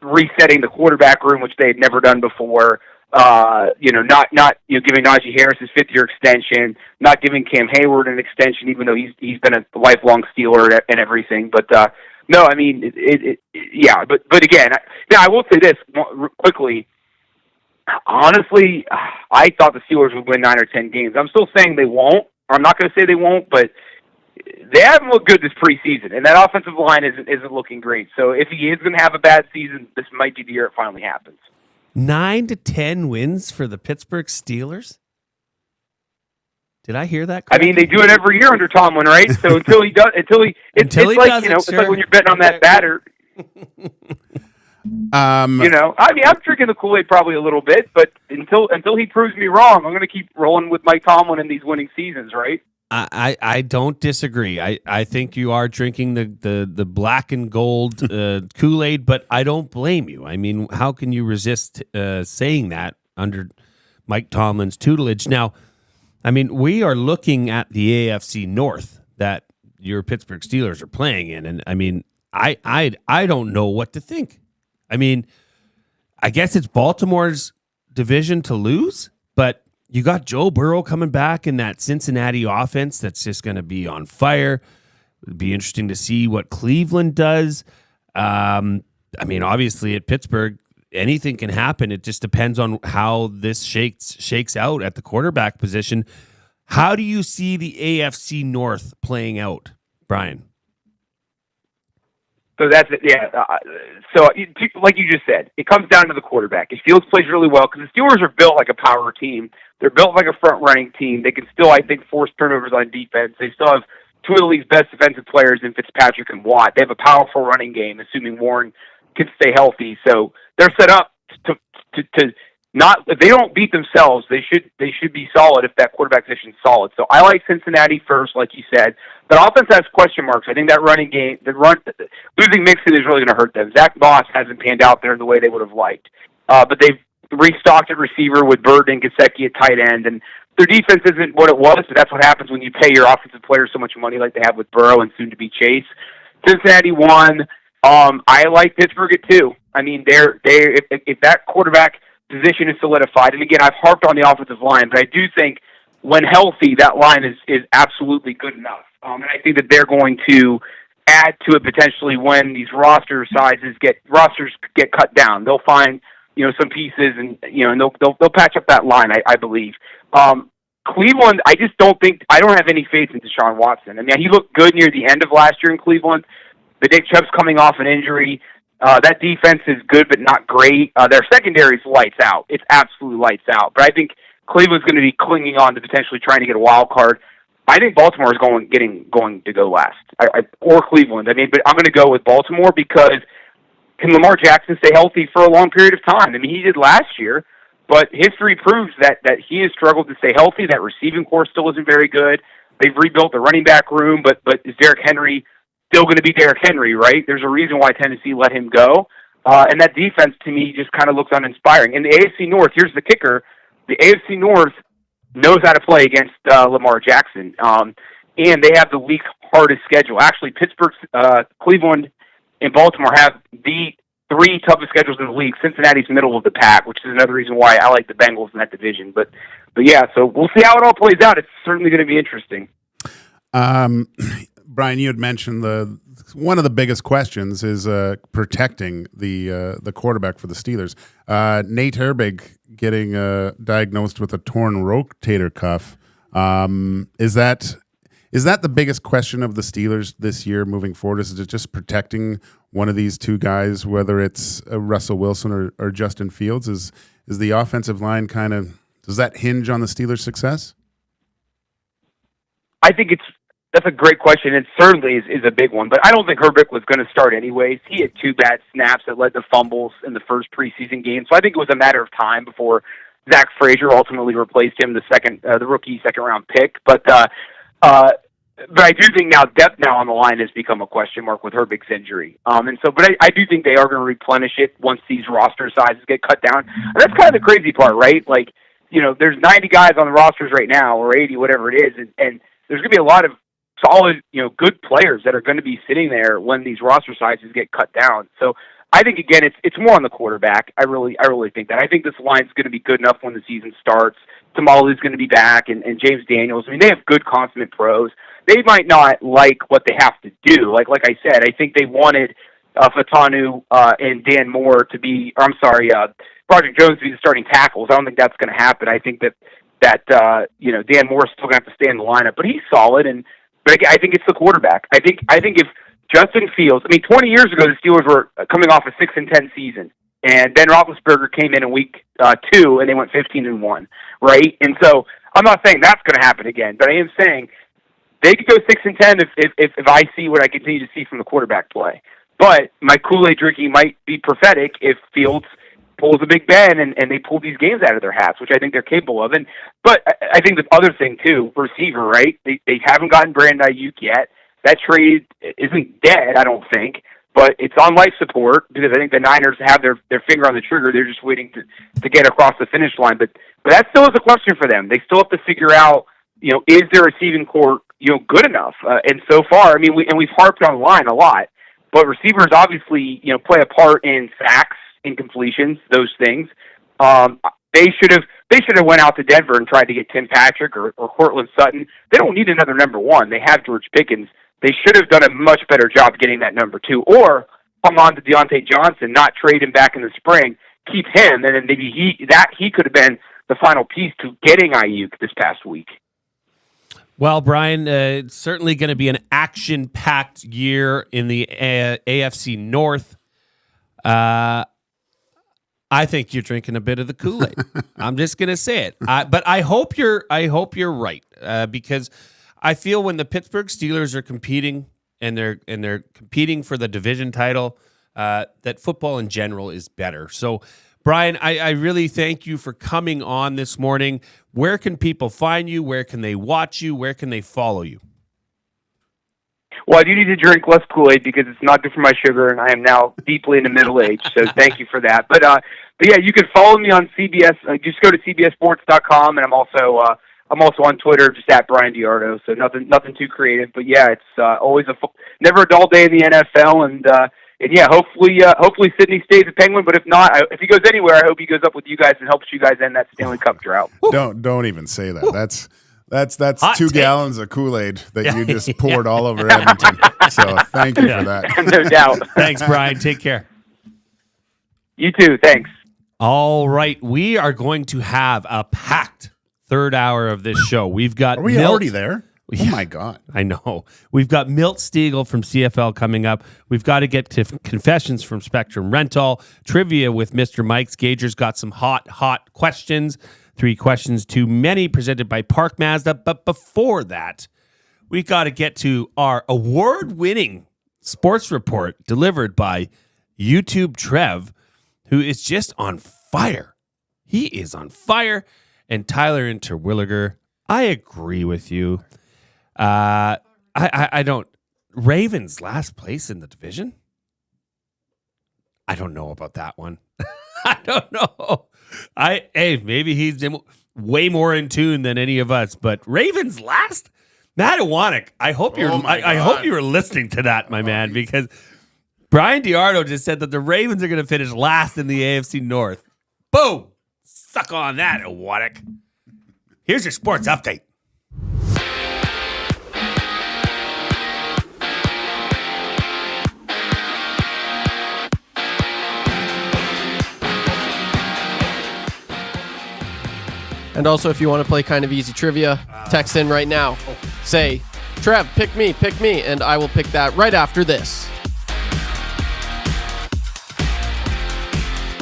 resetting the quarterback room, which they had never done before. Not giving Najee Harris his 5th-year extension, not giving Cam Hayward an extension, even though he's been a lifelong Steeler and everything. But no, I mean, But again, I will say this quickly. Honestly, I thought the Steelers would win 9 or 10 games. I'm still saying they won't. I'm not going to say they won't, but they haven't looked good this preseason, and that offensive line isn't looking great. So if he is going to have a bad season, this might be the year it finally happens. 9 to 10 wins for the Pittsburgh Steelers? Did I hear that correctly? I mean, they do it every year under Tomlin, right? So it's like when you're betting on that batter. I mean, I'm drinking the Kool-Aid probably a little bit, but until he proves me wrong, I'm going to keep rolling with Mike Tomlin in these winning seasons, right? I don't disagree. I think you are drinking the black and gold Kool-Aid, but I don't blame you. I mean, how can you resist saying that under Mike Tomlin's tutelage? Now, I mean, we are looking at the AFC North that your Pittsburgh Steelers are playing in, and I mean, I don't know what to think. I mean, I guess it's Baltimore's division to lose, but you got Joe Burrow coming back in that Cincinnati offense that's just going to be on fire. It'd be interesting to see what Cleveland does. I mean, obviously at Pittsburgh, anything can happen. It just depends on how this shakes out at the quarterback position. How do you see the AFC North playing out, Brian? So that's it, yeah. So like you just said, it comes down to the quarterback. If Fields plays really well, because the Steelers are built like a power team. They're built like a front-running team. They can still, I think, force turnovers on defense. They still have two of the league's best defensive players in Fitzpatrick and Watt. They have a powerful running game, assuming Warren can stay healthy. So they're set up to not. If they don't beat themselves, they should be solid if that quarterback position is solid. So I like Cincinnati first, like you said. But offense has question marks. I think that running game, losing Mixon is really going to hurt them. Zach Moss hasn't panned out there in the way they would have liked. But they've restocked at receiver with Bird and Gesicki at tight end, and their defense isn't what it was. But that's what happens when you pay your offensive players so much money like they have with Burrow and soon to be Chase. Cincinnati won. I like Pittsburgh at 2. I mean, if that quarterback position is solidified, and again, I've harped on the offensive line, but I do think when healthy, that line is absolutely good enough. And I think that they're going to add to it potentially when these rosters get cut down. They'll find some pieces, and and they'll patch up that line. I believe. Cleveland, I don't have any faith in Deshaun Watson. I mean, he looked good near the end of last year in Cleveland. But Nick Chubb's coming off an injury. That defense is good, but not great. Their secondary is lights out. It's absolutely lights out. But I think Cleveland's going to be clinging on to potentially trying to get a wild card. I think Baltimore is going to go last, or Cleveland. I mean, but I'm going to go with Baltimore because can Lamar Jackson stay healthy for a long period of time? I mean, he did last year, but history proves that he has struggled to stay healthy. That receiving core still isn't very good. They've rebuilt the running back room, but is Derrick Henry still going to be Derrick Henry, right? There's a reason why Tennessee let him go. And that defense, to me, just kind of looks uninspiring. In the AFC North, here's the kicker. The AFC North knows how to play against Lamar Jackson. And they have the league's hardest schedule. Actually, Pittsburgh, Cleveland, and Baltimore have the 3 toughest schedules in the league. Cincinnati's middle of the pack, which is another reason why I like the Bengals in that division. But yeah, so we'll see how it all plays out. It's certainly going to be interesting. Brian, you had mentioned one of the biggest questions is protecting the quarterback for the Steelers. Nate Herbig getting diagnosed with a torn rotator cuff. Is that the biggest question of the Steelers this year moving forward? Is it just protecting one of these two guys, whether it's Russell Wilson or Justin Fields? Is the offensive line does that hinge on the Steelers' success? I think that's a great question. It certainly is a big one, but I don't think Herbig was going to start anyways. He had 2 bad snaps that led to fumbles in the first preseason game, so I think it was a matter of time before Zach Frazier ultimately replaced him, the rookie second-round pick. But I do think now depth now on the line has become a question mark with Herbig's injury. But I do think they are going to replenish it once these roster sizes get cut down. And that's kind of the crazy part, right? Like, there's 90 guys on the rosters right now, or 80, whatever it is, and there's going to be a lot of solid, good players that are going to be sitting there when these roster sizes get cut down. So I think, again, it's more on the quarterback. I really think that. I think this line's going to be good enough when the season starts. Tamale's going to be back, and James Daniels. I mean, they have good consummate pros. They might not like what they have to do. Like I said, I think they wanted Fatanu and Dan Moore to be, Roger Jones to be the starting tackles. I don't think that's going to happen. I think that Dan Moore's still going to have to stay in the lineup, but he's solid. But I think it's the quarterback. I think if Justin Fields, 20 years ago, the Steelers were coming off a 6-10 season, and Ben Roethlisberger came in week 2, and they went 15-1, right? And so I'm not saying that's going to happen again, but I am saying they could go 6-10 if I see what I continue to see from the quarterback play. But my Kool-Aid drinking might be prophetic if Fields pulls a Big Ben and they pull these games out of their hats, which I think they're capable of. But I think the other thing too, receiver, right? They haven't gotten Brandon Ayuk yet. That trade isn't dead, I don't think, but it's on life support because I think the Niners have their finger on the trigger. They're just waiting to get across the finish line. But that still is a question for them. They still have to figure out, is their receiving core, good enough? And so far, we've harped on the line a lot, but receivers obviously, play a part in sacks, incompletions, those things. They should have went out to Denver and tried to get Tim Patrick or Cortland Sutton. They don't need another number 1. They have George Pickens. They should have done a much better job getting that number 2, or come on to Deontay Johnson, not trade him back in the spring, keep him, and then maybe he could have been the final piece to getting Ayuk this past week. Well, Brian, it's certainly going to be an action-packed year in the AFC North. I think you're drinking a bit of the Kool-Aid. I'm just going to say it. But I hope you're right because I feel when the Pittsburgh Steelers are competing and they're competing for the division title, that football in general is better. So, Brian, I really thank you for coming on this morning. Where can people find you? Where can they watch you? Where can they follow you? Well, I do need to drink less Kool-Aid because it's not good for my sugar, and I am now deeply into middle age. So thank you for that. But yeah, you can follow me on CBS. Just go to CBSSports.com, and I'm also I'm also on Twitter, just at Bryan DeArdo. So nothing too creative. But yeah, it's always never a dull day in the NFL. And yeah, hopefully Sydney stays a Penguin. But if not, if he goes anywhere, I hope he goes up with you guys and helps you guys end that Stanley Cup drought. Don't even say that. That's Hot 2 take. gallons of Kool-Aid that you just poured all over Edmonton. So thank you for that. No doubt. Thanks, Brian. Take care. You too. Thanks. All right. We are going to have a packed third hour of this show. We've got Are we Milt. already there? Oh, my God. I know. We've got Milt Stegall from CFL coming up. We've got to get to confessions from Spectrum Rental, trivia with Mr. Mike's. Gager's got some hot questions. 3 questions too many, presented by Park Mazda. But before that, we got to get to our award-winning sports report delivered by YouTube Trev, who is just on fire. He is on fire. And Tyler in Terwilliger, I agree with you. I don't. Ravens last place in the division? I don't know about that one. I don't know. Maybe he's way more in tune than any of us, but Ravens last? Matt Iwanek, I hope I hope you were listening to that, my man, because Bryan DeArdo just said that the Ravens are going to finish last in the AFC North. Boom! Suck on that, Iwanek. Here's your sports update. And also, if you want to play kind of easy trivia, text in right now. Say, Trev, pick me, and I will pick that right after this.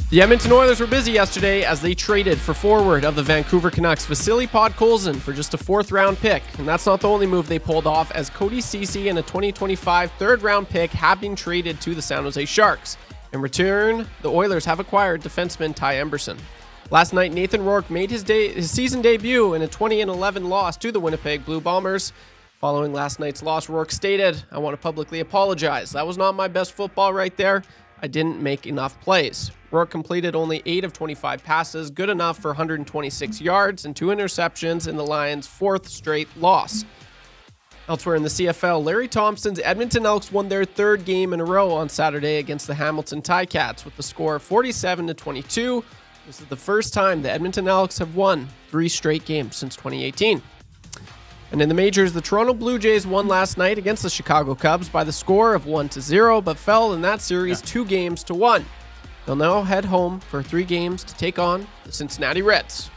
The Edmonton Oilers were busy yesterday as they traded for forward of the Vancouver Canucks, Vasily Podkolzin, for just a 4th-round pick. And that's not the only move they pulled off, as Cody Ceci and a 2025 3rd-round pick have been traded to the San Jose Sharks. In return, the Oilers have acquired defenseman Ty Emberson. Last night, Nathan Rourke made his season debut in a 20-11 loss to the Winnipeg Blue Bombers. Following last night's loss, Rourke stated, "I want to publicly apologize. That was not my best football right there. I didn't make enough plays." Rourke completed only 8 of 25 passes, good enough for 126 yards and 2 interceptions in the Lions' 4th straight loss. Elsewhere in the CFL, Larry Thompson's Edmonton Elks won their 3rd game in a row on Saturday against the Hamilton Ticats with the score of 47-22. This is the first time the Edmonton Elks have won 3 straight games since 2018. And in the majors, the Toronto Blue Jays won last night against the Chicago Cubs by the score of 1-0, but fell in that series 2-1. They'll now head home for 3 games to take on the Cincinnati Reds.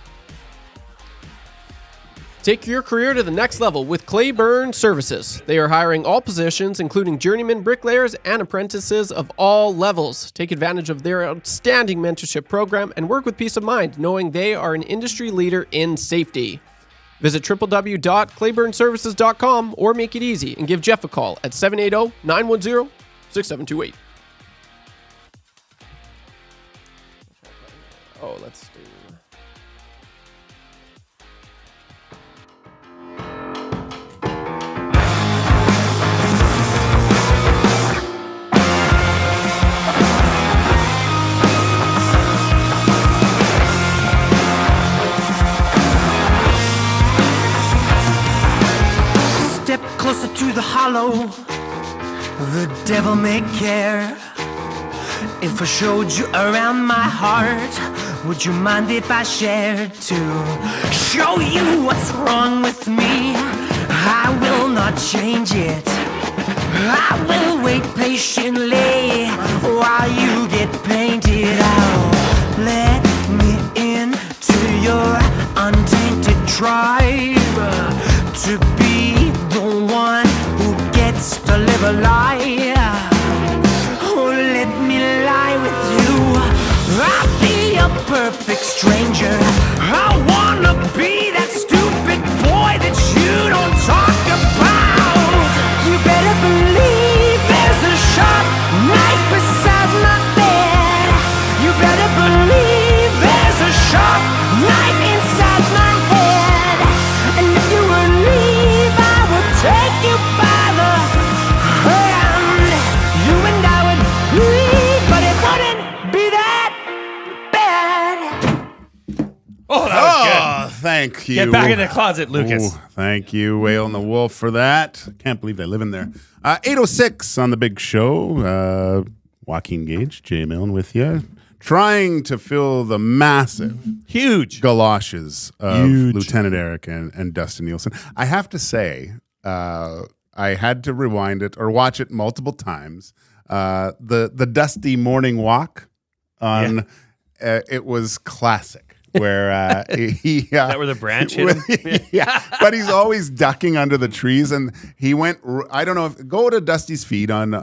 Take your career to the next level with Clayburn Services. They are hiring all positions, including journeyman bricklayers and apprentices of all levels. Take advantage of their outstanding mentorship program and work with peace of mind, knowing they are an industry leader in safety. Visit www.clayburnservices.com or make it easy and give Jeff a call at 780-910-6728. Oh, let's do... Step closer to the hollow, the devil may care. If I showed you around my heart, would you mind if I shared to show you what's wrong with me? I will not change it. I will wait patiently while you get painted out. Let me into your untainted tribe, to be the one who gets to live a lie. Oh, let me lie with you. I'll be a perfect stranger. I wanna be that stupid boy that you don't talk about. You better believe there's a sharp knife beside my bed. You better believe there's a sharp knife inside my head. And if you would leave, I would take you by the hand. You and I would leave, but it wouldn't be that bad. Thank you. Get back in the closet, Lucas. Ooh, thank you, Whale and the Wolf, for that. Can't believe they live in there. 8:06 on the big show. Joaquin Gage, J Milne with you. Trying to fill the massive, huge galoshes of Lieutenant Eric and Dustin Nielson. I have to say, I had to rewind it or watch it multiple times. The Dusty morning walk on it was classic. Where he Is that where the branch hit him? Yeah, but he's always ducking under the trees, and he went. I don't know if go to Dusty's feed on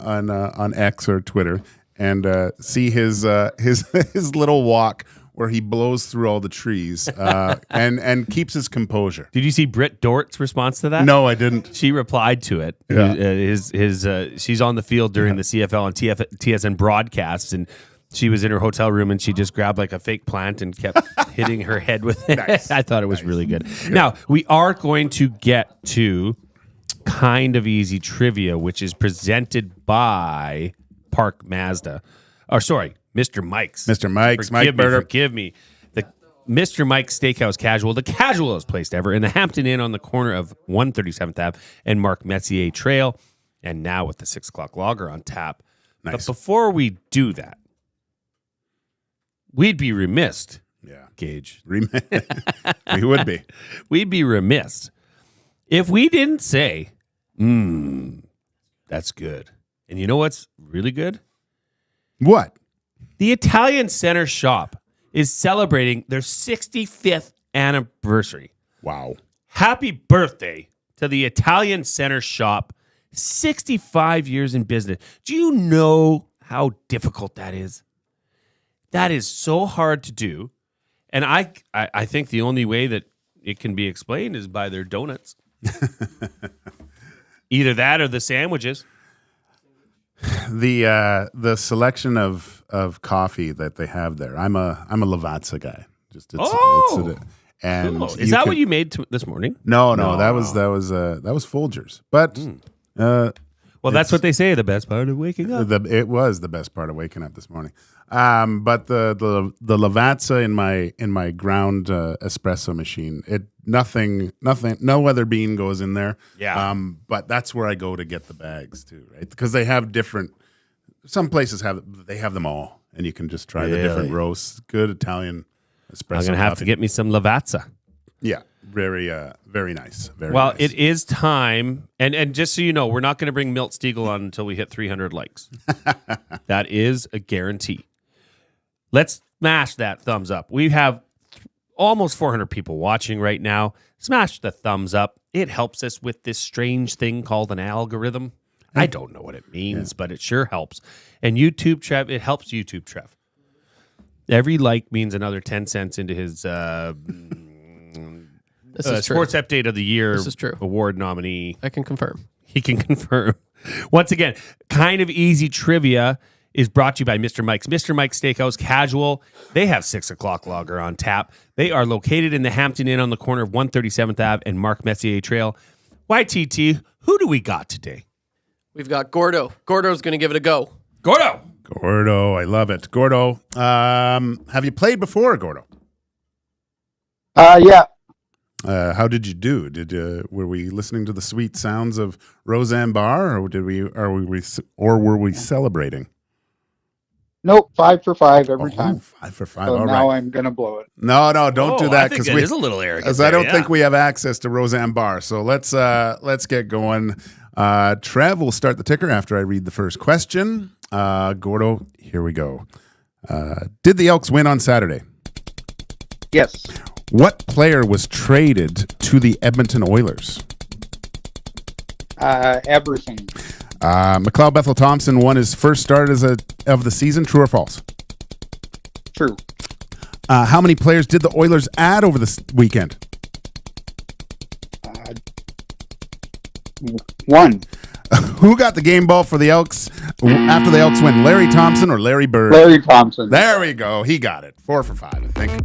X or Twitter and see his little walk where he blows through all the trees and keeps his composure. Did you see Britt Dort's response to that? No, I didn't. She replied to it. Yeah. She's on the field during the CFL on TSN broadcasts, and she was in her hotel room and she just grabbed like a fake plant and kept hitting her head with it. Nice. I thought it was really good. Now, we are going to get to kind of easy trivia, which is presented by Park Mazda. Or sorry, Mr. Mike's. Mr. Mike's, Mike Burger. Forgive me. The Mr. Mike's Steakhouse Casual, the casualest place ever, in the Hampton Inn on the corner of 137th Ave and Mark Messier Trail, and now with the 6 o'clock lager on tap. Nice. But before we do that, we'd be remiss, Gage. We would be. We'd be remiss if we didn't say, that's good. And you know what's really good? What? The Italian Center shop is celebrating their 65th anniversary. Wow. Happy birthday to the Italian Center shop. 65 years in business. Do you know how difficult that is? That is so hard to do. And I think the only way that it can be explained is by their donuts. Either that or the sandwiches. The selection of coffee that they have there. I'm a Lavazza guy. Just and cool. Is that what you made this morning? No, that was Folgers. But well, that's what they say. The best part of waking up. It was the best part of waking up this morning. But the Lavazza in my ground espresso machine, no other bean goes in there. Yeah. But that's where I go to get the bags too, right? Because they have different. Some places have them all, and you can just try the different roasts. Good Italian espresso. I'm gonna have to get me some Lavazza. Yeah, very nice. Very well, nice. it is time, and just so you know, we're not going to bring Milt Stegall on until we hit 300 likes. That is a guarantee. Let's smash that thumbs up. We have almost 400 people watching right now. Smash the thumbs up. It helps us with this strange thing called an algorithm. I don't know what it means, but it sure helps. And YouTube, Trev, it helps YouTube, Trev. Every like means another 10 cents into his This is Sports Update of the Year This is true. award nominee. I can confirm. He can confirm. Once again, kind of easy trivia is brought to you by Mr. Mike's. Mr. Mike's Steakhouse Casual. They have 6 o'clock lager on tap. They are located in the Hampton Inn on the corner of 137th Ave and Mark Messier Trail. YTT, who do we got today? We've got Gordo. Gordo's going to give it a go. Gordo, I love it. Gordo, have you played before, Gordo? Yeah. How did you do? Were we listening to the sweet sounds of Roseanne Barr, or were we celebrating? Nope, 5 for 5 every time. 5 for 5. So all now right. I'm gonna blow it. No, don't do that because it is a little arrogant. Because I don't think we have access to Roseanne Barr. So let's get going. Trev will start the ticker after I read the first question. Gordo, here we go. Did the Elks win on Saturday? Yes. What player was traded to the Edmonton Oilers? Everything. McLeod Bethel Thompson won his first start of the season. True or false? True. How many players did the Oilers add over the weekend? 1. Who got the game ball for the Elks after the Elks win? Larry Thompson or Larry Bird? Larry Thompson. There we go. He got it. 4 for 5, I think. And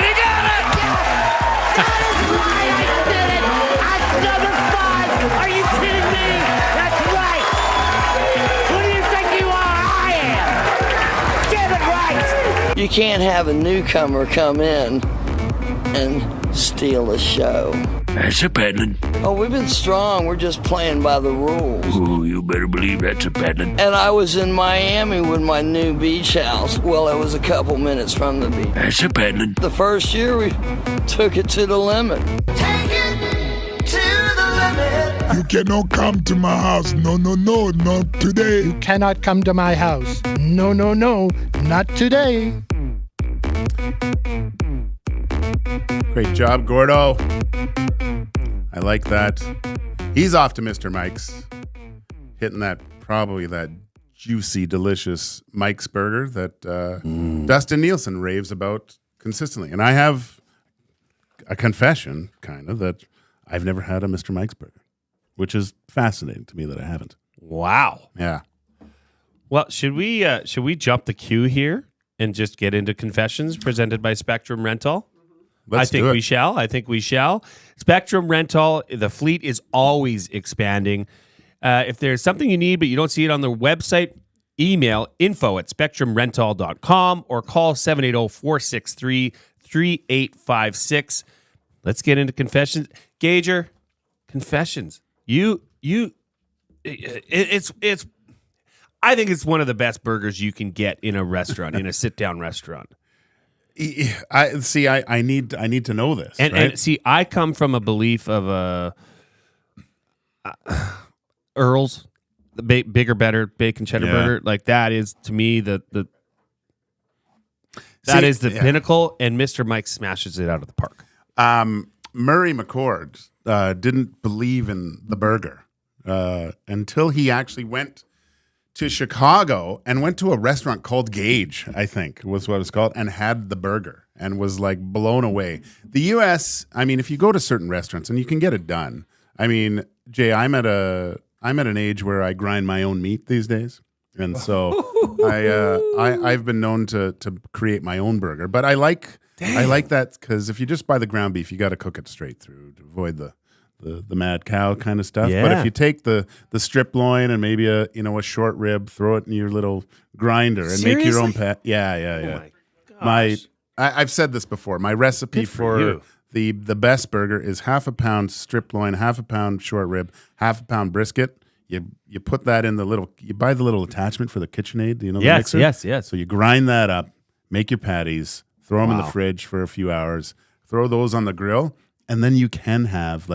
he got it! That is why I did it! At number 5! Are you kidding me? That's right! Who do you think you are? I am! Get it right! You can't have a newcomer come in and steal the show. That's happening. Oh, we've been strong. We're just playing by the rules. Oh, you better believe that's happening. And I was in Miami with my new beach house. Well, it was a couple minutes from the beach. That's happening. The first year we took it to the limit. Take it to the limit. You cannot come to my house. No, not today. You cannot come to my house. No, not today. Great job, Gordo. I like that. He's off to Mr. Mike's, hitting probably that juicy, delicious Mike's burger that Dustin Nielson raves about consistently. And I have a confession, kind of, that I've never had a Mr. Mike's burger, which is fascinating to me that I haven't. Wow. Yeah. Well, should we jump the queue here and just get into confessions presented by Spectrum Rental? I think we shall. Spectrum Rental, the fleet is always expanding. If there's something you need but you don't see it on the website, email info@spectrumrental.com or call 780-463-3856. Let's get into confessions. Gager, confessions. It's I think it's one of the best burgers you can get in a restaurant, in a sit-down restaurant. I need to know this. And see, I come from a belief of Earl's, the bigger, better bacon cheddar burger. Like that is to me the pinnacle, and Mr. Mike smashes it out of the park. Murray McCord didn't believe in the burger until he actually went to Chicago and went to a restaurant called Gage, I think was what it's called, and had the burger and was like blown away. The U.S., I mean, if you go to certain restaurants and you can get it done. I mean, Jay, I'm at an age where I grind my own meat these days, and so I've been known to create my own burger. But I like that because if you just buy the ground beef, you got to cook it straight through to avoid the mad cow kind of stuff. Yeah. But if you take the strip loin and maybe a short rib, throw it in your little grinder and make your own pat. Yeah. Oh my gosh. I've said this before. My recipe for the best burger is half a pound strip loin, half a pound short rib, half a pound brisket. You put that in you buy the little attachment for the KitchenAid, the mixer? Yes. So you grind that up, make your patties, throw them in the fridge for a few hours, throw those on the grill, and then you can have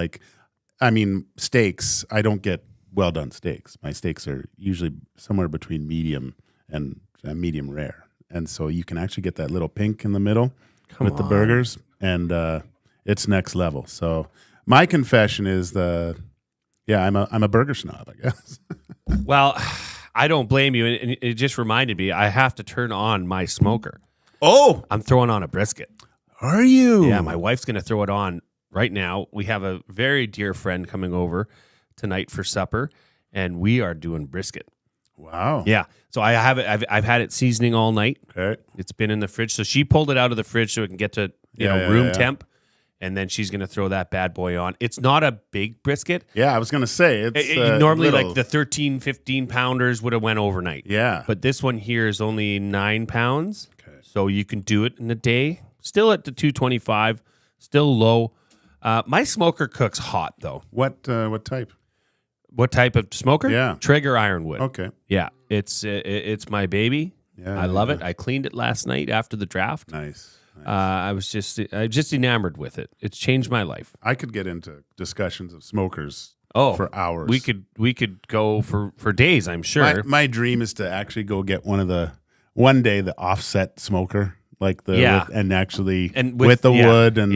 steaks. I don't get well done steaks. My steaks are usually somewhere between medium and medium rare. And so you can actually get that little pink in the middle with the burgers, and it's next level. So my confession is I'm a burger snob, I guess. Well, I don't blame you. And it just reminded me, I have to turn on my smoker. Oh, I'm throwing on a brisket. Are you? Yeah, my wife's going to throw it on right now. We have a very dear friend coming over tonight for supper, and we are doing brisket. Wow. Yeah. So I have it. I've had it seasoning all night. Okay. It's been in the fridge. So she pulled it out of the fridge so it can get to room temp, and then she's going to throw that bad boy on. It's not a big brisket. Yeah, I was going to say it's normally little. like the 13, 15 pounders would have went overnight. Yeah. But this one here is only 9 pounds. Okay. So you can do it in a day. Still at the 225. Still low. My smoker cooks hot though. What type? What type of smoker? Yeah. Traeger Ironwood. Okay. Yeah. It's my baby. Yeah. I love it. I cleaned it last night after the draft. Nice. I'm just enamored with it. It's changed my life. I could get into discussions of smokers for hours. We could go for days, I'm sure. My dream is to actually go get one day the offset smoker. Like with the wood and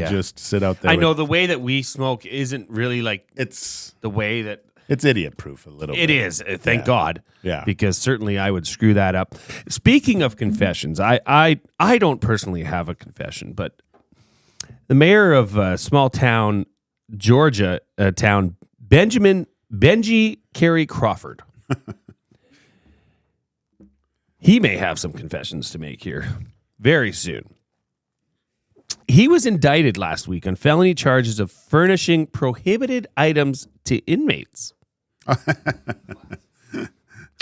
just sit out there. I know the way that we smoke isn't really like it's the way that it's idiot proof a little bit. It is, thank God. Yeah. Because certainly I would screw that up. Speaking of confessions, I don't personally have a confession, but the mayor of a small town, Georgia town, Benji Carey Crawford. He may have some confessions to make here. Very soon. He was indicted last week on felony charges of furnishing prohibited items to inmates.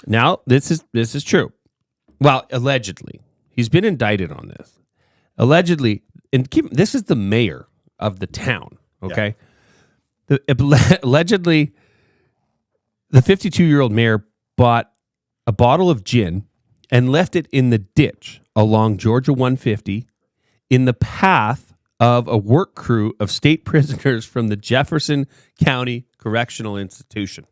Now, this is true. Well, allegedly. He's been indicted on this. Allegedly, this is the mayor of the town. Okay, allegedly, the 52-year-old mayor bought a bottle of gin and left it in the ditch along Georgia 150 in the path of a work crew of state prisoners from the Jefferson County Correctional Institution.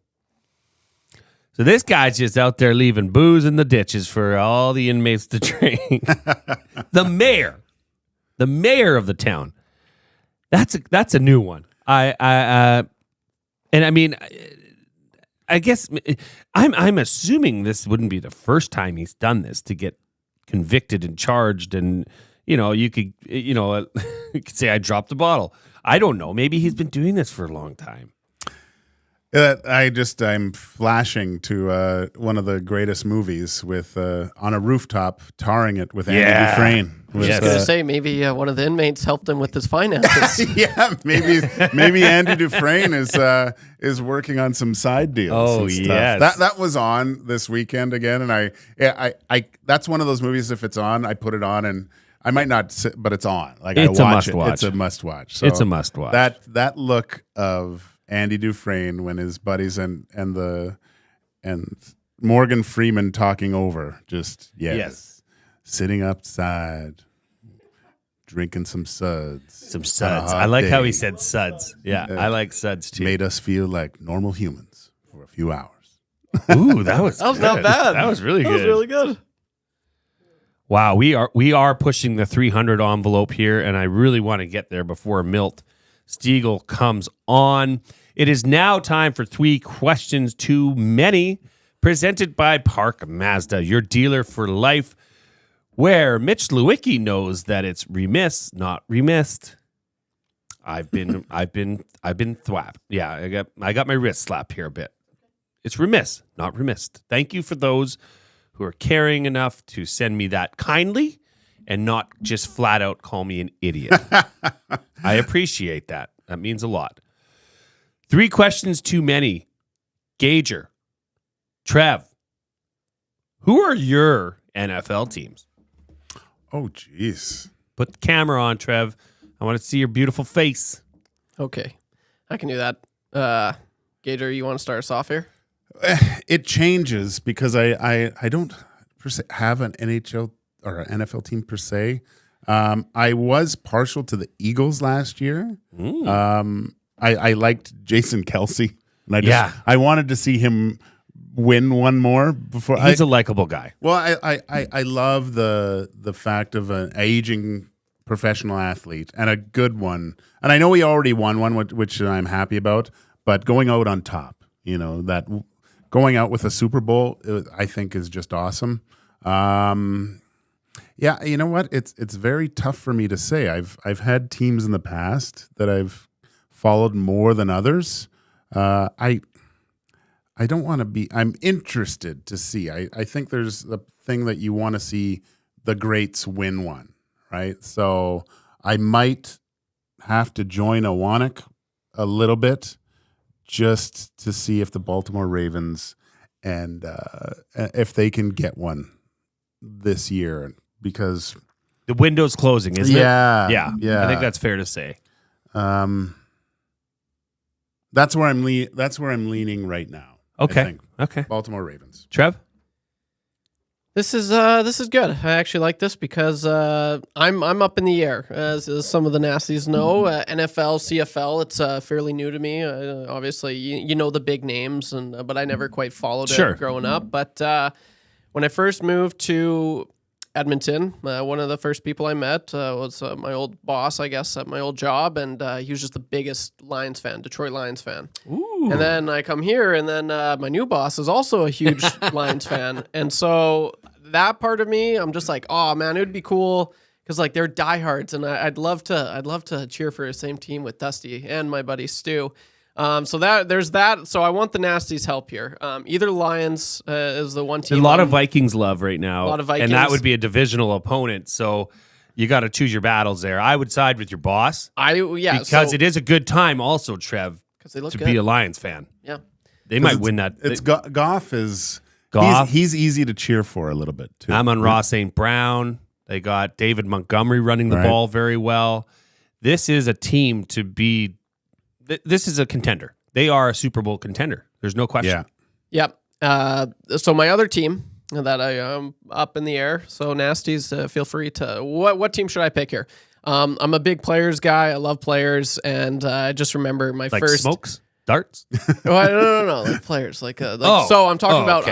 So this guy's just out there leaving booze in the ditches for all the inmates to drink. The mayor of the town. That's a new one. I mean, I guess I'm assuming this wouldn't be the first time he's done this to get convicted and charged, and you could say I dropped the bottle. I don't know. Maybe he's been doing this for a long time. I'm flashing to one of the greatest movies with on a rooftop tarring it with Andy Dufresne. I was going to say maybe one of the inmates helped him with his finances. Yeah, maybe Andy Dufresne is working on some side deals. Oh yes, that was on this weekend again, and I that's one of those movies. If it's on, I put it on, and I might not sit, but it's on. Like it's I watch a must-watch. It's a must watch. So it's a must watch. That look of Andy Dufresne when his buddies and Morgan Freeman talking over, yes, sitting outside, drinking some suds. I like how he said suds. Yeah, I like suds too. Made us feel like normal humans for a few hours. Ooh, that was not bad. That was really good. That was really good. Wow, we are pushing the 300 envelope here, and I really want to get there before Milt Stegall comes on. It is now time for 3 questions too many, presented by Park Mazda, your dealer for life, where Mitch Lewicki knows that it's remiss, not remissed. I've been thwapped. Yeah, I got my wrist slapped here a bit. It's remiss, not remissed. Thank you for those who are caring enough to send me that kindly and not just flat out call me an idiot. I appreciate that. That means a lot. 3 questions too many. Gager, Trev, who are your NFL teams? Oh, jeez. Put the camera on, Trev. I want to see your beautiful face. Okay, I can do that. Gager, you want to start us off here? It changes because I don't per se have an NHL or an NFL team per se. I was partial to the Eagles last year. I liked Jason Kelsey, and I wanted to see him win one more before. He's a likable guy. Well, I love the fact of an aging professional athlete and a good one, and I know he already won one, which I'm happy about. But going out on top, that going out with a Super Bowl, I think is just awesome. Yeah, you know what? It's very tough for me to say. I've had teams in the past that I've followed more than others. I don't want to be. I'm interested to see. I think there's the thing that you want to see the greats win one, right? So I might have to join Awanek a little bit just to see if the Baltimore Ravens and if they can get one this year, because the window's closing, isn't it? Yeah. I think that's fair to say. That's where I'm leaning right now. Okay. Okay. Baltimore Ravens. Trev? This is good. I actually like this because I'm up in the air, as some of the nasties know. NFL, CFL, it's fairly new to me. Obviously, you know the big names, but I never quite followed it growing up. But when I first moved to Edmonton, one of the first people I met was my old boss, I guess, at my old job, and he was just the biggest Lions fan, Detroit Lions fan. Ooh. And then I come here, and then my new boss is also a huge Lions fan, and so that part of me, I'm just like, oh man, it would be cool because like they're diehards, and I'd love to cheer for the same team with Dusty and my buddy Stu. So there's that. So I want the Nasties' help here. Either Lions is the one team. A lot of Vikings love right now. A lot of Vikings. And that would be a divisional opponent. So you got to choose your battles there. I would side with your boss. Because it is a good time also, Trev, they look to good. be a Lions fan. Yeah. They might win that. Goff is... Goff. He's easy to cheer for a little bit, too. Amon-Ra St. Brown. They got David Montgomery running the ball very well. This is a team to be. This is a contender. They are a Super Bowl contender. There's no question. Yep. So my other team that I am up in the air. So Nasties, feel free to. What team should I pick here? I'm a big players guy. I love players, and I just remember my first smokes. Darts? No, like players, so I'm talking about,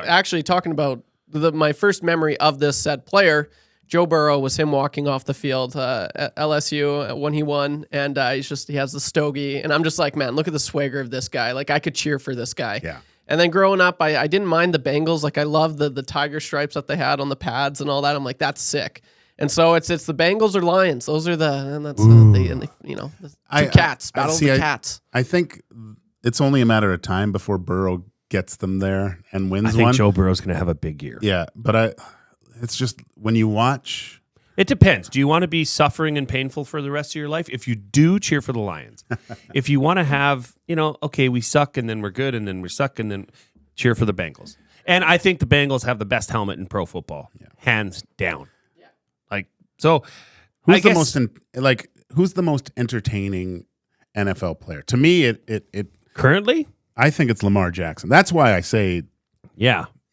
actually talking about my first memory of this said player, Joe Burrow, was him walking off the field at LSU when he won, and he has the stogie, and I'm just like, man, look at the swagger of this guy. Like I could cheer for this guy. Yeah. And then growing up, I didn't mind the Bengals. Like I love the tiger stripes that they had on the pads and all that. I'm like, that's sick. And so it's the Bengals or Lions. Those are the two cats, battle of the cats. I think it's only a matter of time before Burrow gets them there and wins one. I think Joe Burrow's going to have a big year. Yeah, but it's just when you watch. It depends. Do you want to be suffering and painful for the rest of your life? If you do, cheer for the Lions. If you want to have, okay, we suck and then we're good and then we suck and then cheer for the Bengals. And I think the Bengals have the best helmet in pro football, hands down. So, who's the most entertaining NFL player? To me, it currently, I think it's Lamar Jackson. That's why I say,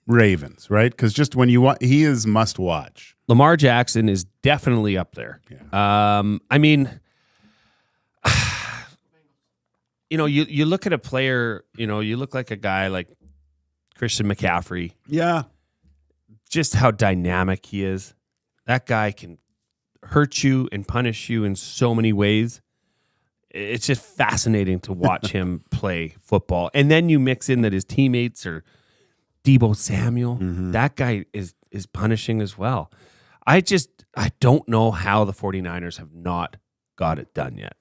Ravens, right? Because just when you watch, he is must watch. Lamar Jackson is definitely up there. Yeah. I mean, you look at a player, you look like a guy like Christian McCaffrey. Yeah, just how dynamic he is. That guy can hurt you and punish you in so many ways. It's just fascinating to watch him play football. And then you mix in that his teammates are Deebo Samuel. Mm-hmm. That guy is punishing as well. I don't know how the 49ers have not got it done yet.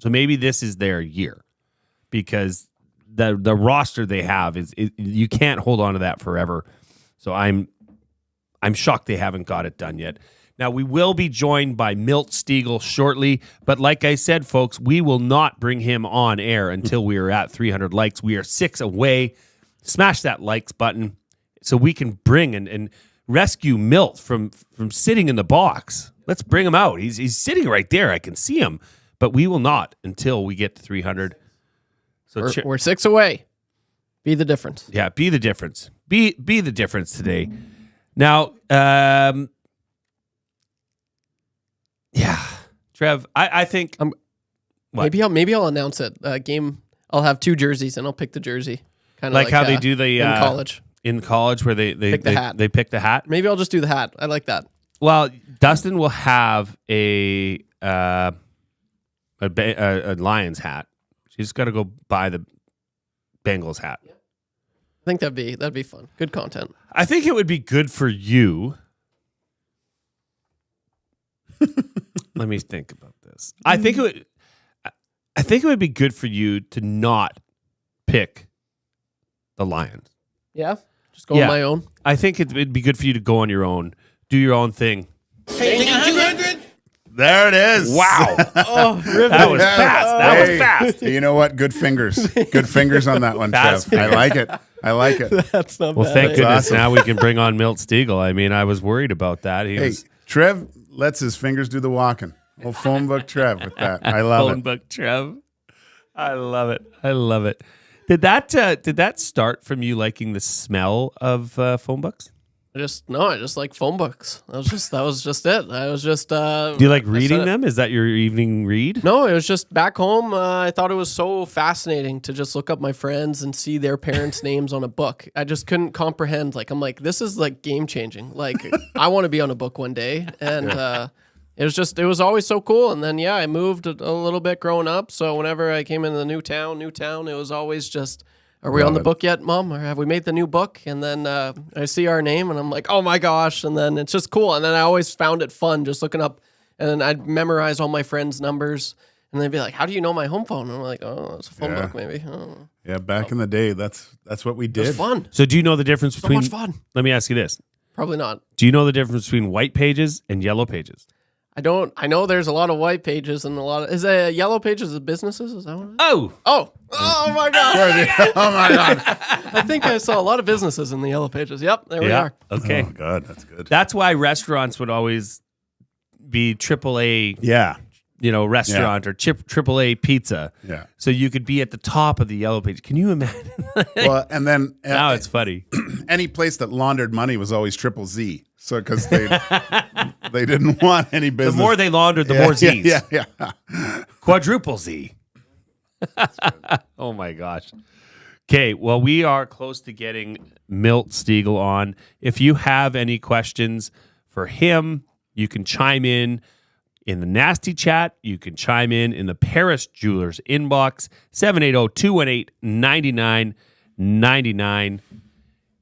So maybe this is their year because the roster they have is you can't hold on to that forever. So I'm shocked they haven't got it done yet. Now, we will be joined by Milt Stegall shortly, but like I said, folks, we will not bring him on air until we are at 300 likes. We are 6 away. Smash that likes button so we can bring and rescue Milt from sitting in the box. Let's bring him out. He's sitting right there. I can see him, but we will not until we get to 300. So we're 6 away. Be the difference. Yeah, be the difference. Be the difference today. Now, Trev, I think maybe I'll announce it. Game. I'll have 2 jerseys and I'll pick the jersey. Kind of like how they do the in college. In college, where they pick the hat. They pick the hat. Maybe I'll just do the hat. I like that. Well, Dustin will have a Lions hat. She's got to go buy the Bengals hat. I think that'd be fun. Good content. I think it would be good for you. Let me think about this. I think it would be good for you to not pick the Lions. Yeah, just go on my own. I think it'd be good for you to go on your own, do your own thing. Hey, 200. There it is. Wow. That was fast. That was fast. You know what? Good fingers. Good fingers on that one, Trev. I like it. That's not well, bad. thank goodness awesome. now we can bring on Milt Stegall. I mean, I was worried about that. Trev lets his fingers do the walking. Well, phone book Trev with that. I love it. Phone book Trev. I love it. Did that start from you liking the smell of phone books? I just like phone books. That was just it. I was just. Do you like reading them? Is that your evening read? No, it was just back home. I thought it was so fascinating to just look up my friends and see their parents' names on a book. I just couldn't comprehend. Like I'm like, this is like game changing. Like I want to be on a book one day, and it was always so cool. And then I moved a little bit growing up. So whenever I came into the new town, it was always just. Are we on the book yet, Mom? Or have we made the new book? And then I see our name, and I'm like, oh, my gosh. And then it's just cool. And then I always found it fun just looking up. And then I'd memorize all my friends' numbers. And they'd be like, how do you know my home phone? And I'm like, oh, it's a phone book maybe. Yeah, back in the day, that's what we did. It was fun. So do you know the difference between... So much fun. Let me ask you this. Probably not. Do you know the difference between white pages and yellow pages? I know there's a lot of white pages and a lot of. Is it yellow pages of businesses? Is that one? Oh my God! Oh my God! I think I saw a lot of businesses in the yellow pages. Yep, there we are. Okay. Oh God, that's good. That's why restaurants would always be AAA. Yeah. Restaurant or AAA pizza. Yeah. So you could be at the top of the yellow page. Can you imagine? Well, and then now it's funny. Any place that laundered money was always Triple Z. So because they didn't want any business. The more they laundered, the more Z's. Yeah. Quadruple Z. Oh my gosh. Okay, well, we are close to getting Milt Stegall on. If you have any questions for him, you can chime in the nasty chat. You can chime in the Paris Jewelers inbox, 780-218-9999.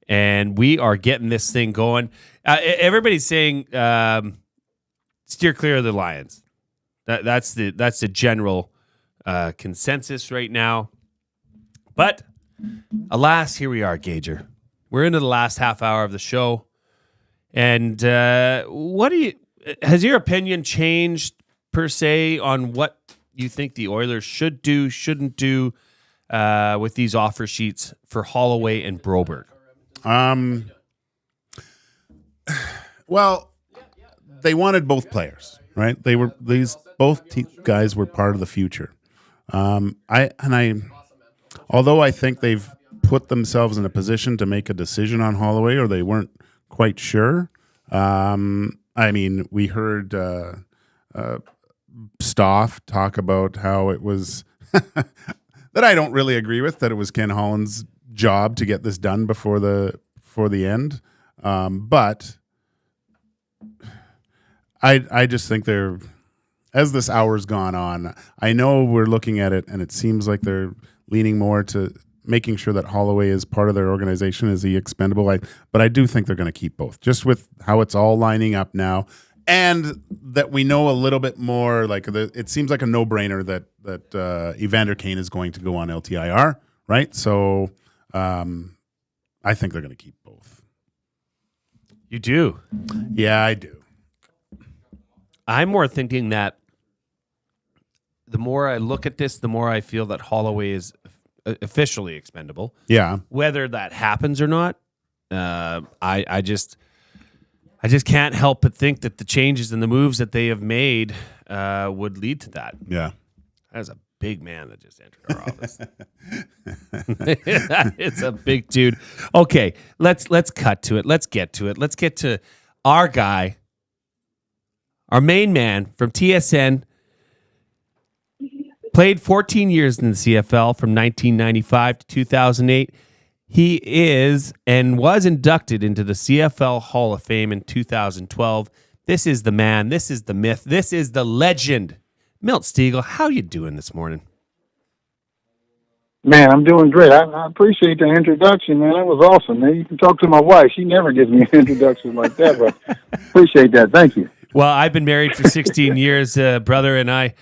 And we are getting this thing going. Everybody's saying steer clear of the Lions. That's the general consensus right now. But alas, here we are, Gager. We're into the last half hour of the show. And has your opinion changed per se on what you think the Oilers should do, shouldn't do with these offer sheets for Holloway and Broberg? Well, they wanted both players, right? Both guys were part of the future. Although I think they've put themselves in a position to make a decision on Holloway, or they weren't quite sure. We heard Stoff talk about how it was that I don't really agree with, that it was Ken Holland's job to get this done before the end. But I just think as this hour's gone on, I know we're looking at it and it seems like they're leaning more to making sure that Holloway is part of their organization. Is he expendable? But I do think they're going to keep both, just with how it's all lining up now. And that we know a little bit more, it seems like a no-brainer that Evander Kane is going to go on LTIR, right? So I think they're going to keep both. You do? Yeah, I do. I'm more thinking that the more I look at this, the more I feel that Holloway is officially expendable. Yeah. Whether that happens or not, I just can't help but think that the changes and the moves that they have made would lead to that. Yeah. That's a big man that just entered our office. It's a big dude. Okay, let's cut to it. Let's get to it. Let's get to our guy, our main man from TSN. Played 14 years in the CFL from 1995 to 2008. He is and was inducted into the CFL Hall of Fame in 2012. This is the man. This is the myth. This is the legend. Milt Stegall, how you doing this morning? Man, I'm doing great. I appreciate the introduction, man. That was awesome, man. You can talk to my wife. She never gives me an introduction like that, but appreciate that. Thank you. Well, I've been married for 16 years, brother, and I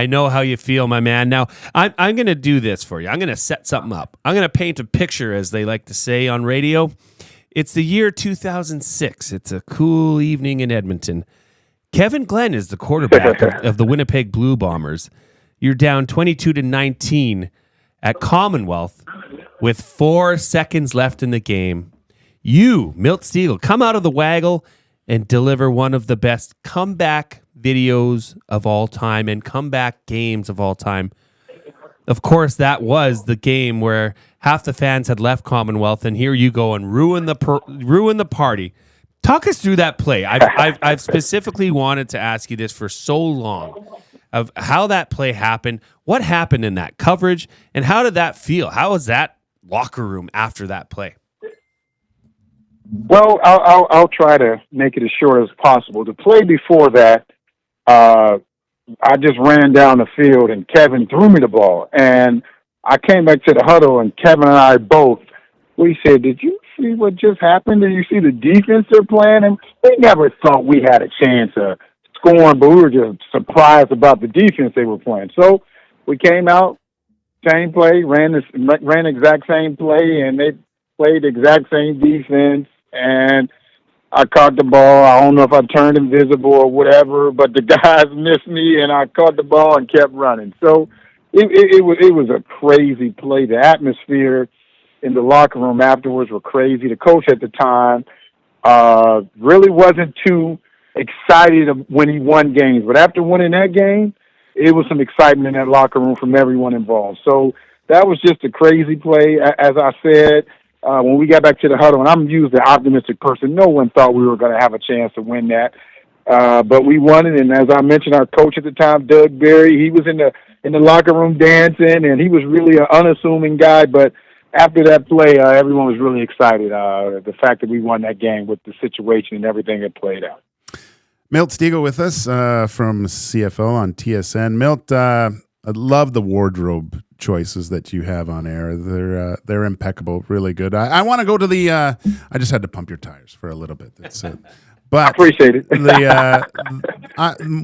know how you feel, my man. Now, I'm going to do this for you. I'm going to set something up. I'm going to paint a picture, as they like to say on radio. It's the year 2006. It's a cool evening in Edmonton. Kevin Glenn is the quarterback of the Winnipeg Blue Bombers. You're down 22-19 at Commonwealth with 4 seconds left in the game. You, Milt Stegall, come out of the waggle and deliver one of the best comeback videos of all time and comeback games of all time. Of course, that was the game where half the fans had left Commonwealth, and here you go and ruin the party. Talk us through that play. I've specifically wanted to ask you this for so long, of how that play happened, what happened in that coverage, and how did that feel? How was that locker room after that play? Well, I'll try to make it as short as possible. The play before that, I just ran down the field and Kevin threw me the ball. And I came back to the huddle and Kevin and I both, we said, did you see what just happened? Did you see the defense they're playing? And we never thought we had a chance of scoring, but we were just surprised about the defense they were playing. So we came out, same play, ran the exact same play, and they played the exact same defense. And I caught the ball. I don't know if I turned invisible or whatever, but the guys missed me, and I caught the ball and kept running. So it was a crazy play. The atmosphere in the locker room afterwards were crazy. The coach at the time really wasn't too excited when he won games, but after winning that game, it was some excitement in that locker room from everyone involved. So that was just a crazy play. As I said, when we got back to the huddle, and I'm usually the optimistic person, no one thought we were going to have a chance to win that. But we won it, and as I mentioned, our coach at the time, Doug Berry, he was in the locker room dancing, and he was really an unassuming guy. But after that play, everyone was really excited. The fact that we won that game with the situation and everything that played out. Milt Stegall with us from CFL on TSN. Milt, I love the wardrobe choices that you have on air. They're impeccable, really good. I want to go to the. I just had to pump your tires for a little bit. That's it. But I appreciate it.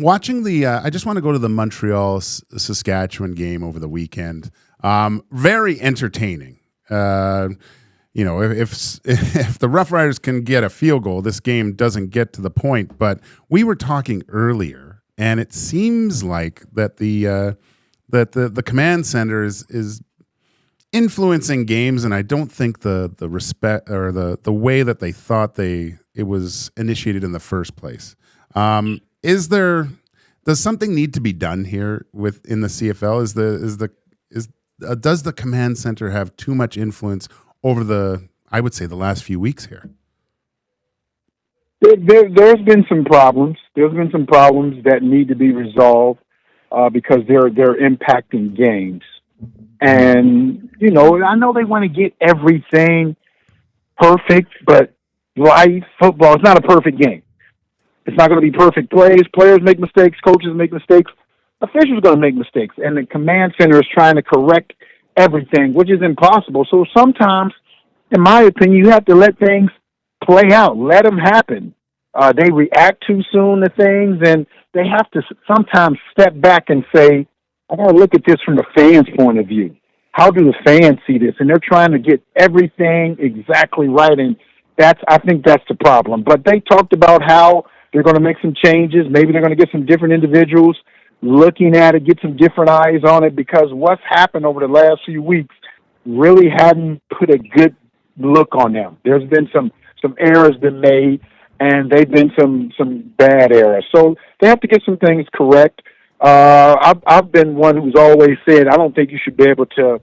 Watching the. I just want to go to the Montreal Saskatchewan game over the weekend. Very entertaining. You know, if the Rough Riders can get a field goal, this game doesn't get to the point. But we were talking earlier, and it seems like that the command center is influencing games, and I don't think the respect or the way that they thought it was initiated in the first place. Does something need to be done here in the CFL? Does the command center have too much influence over the last few weeks here? There's been some problems. There's been some problems that need to be resolved because they're impacting games. And, you know, I know they want to get everything perfect, but life, football, it's not a perfect game. It's not going to be perfect plays. Players make mistakes. Coaches make mistakes. Officials are going to make mistakes. And the command center is trying to correct everything, which is impossible. So sometimes, in my opinion, you have to let things play out. Let them happen. They react too soon to things, and they have to sometimes step back and say, I got to look at this from the fans' point of view. How do the fans see this? And they're trying to get everything exactly right, and I think that's the problem. But they talked about how they're going to make some changes. Maybe they're going to get some different individuals looking at it, get some different eyes on it, because what's happened over the last few weeks really hadn't put a good look on them. There's been some errors been made, and they've been some bad errors. So they have to get some things correct. I've been one who's always said I don't think you should be able to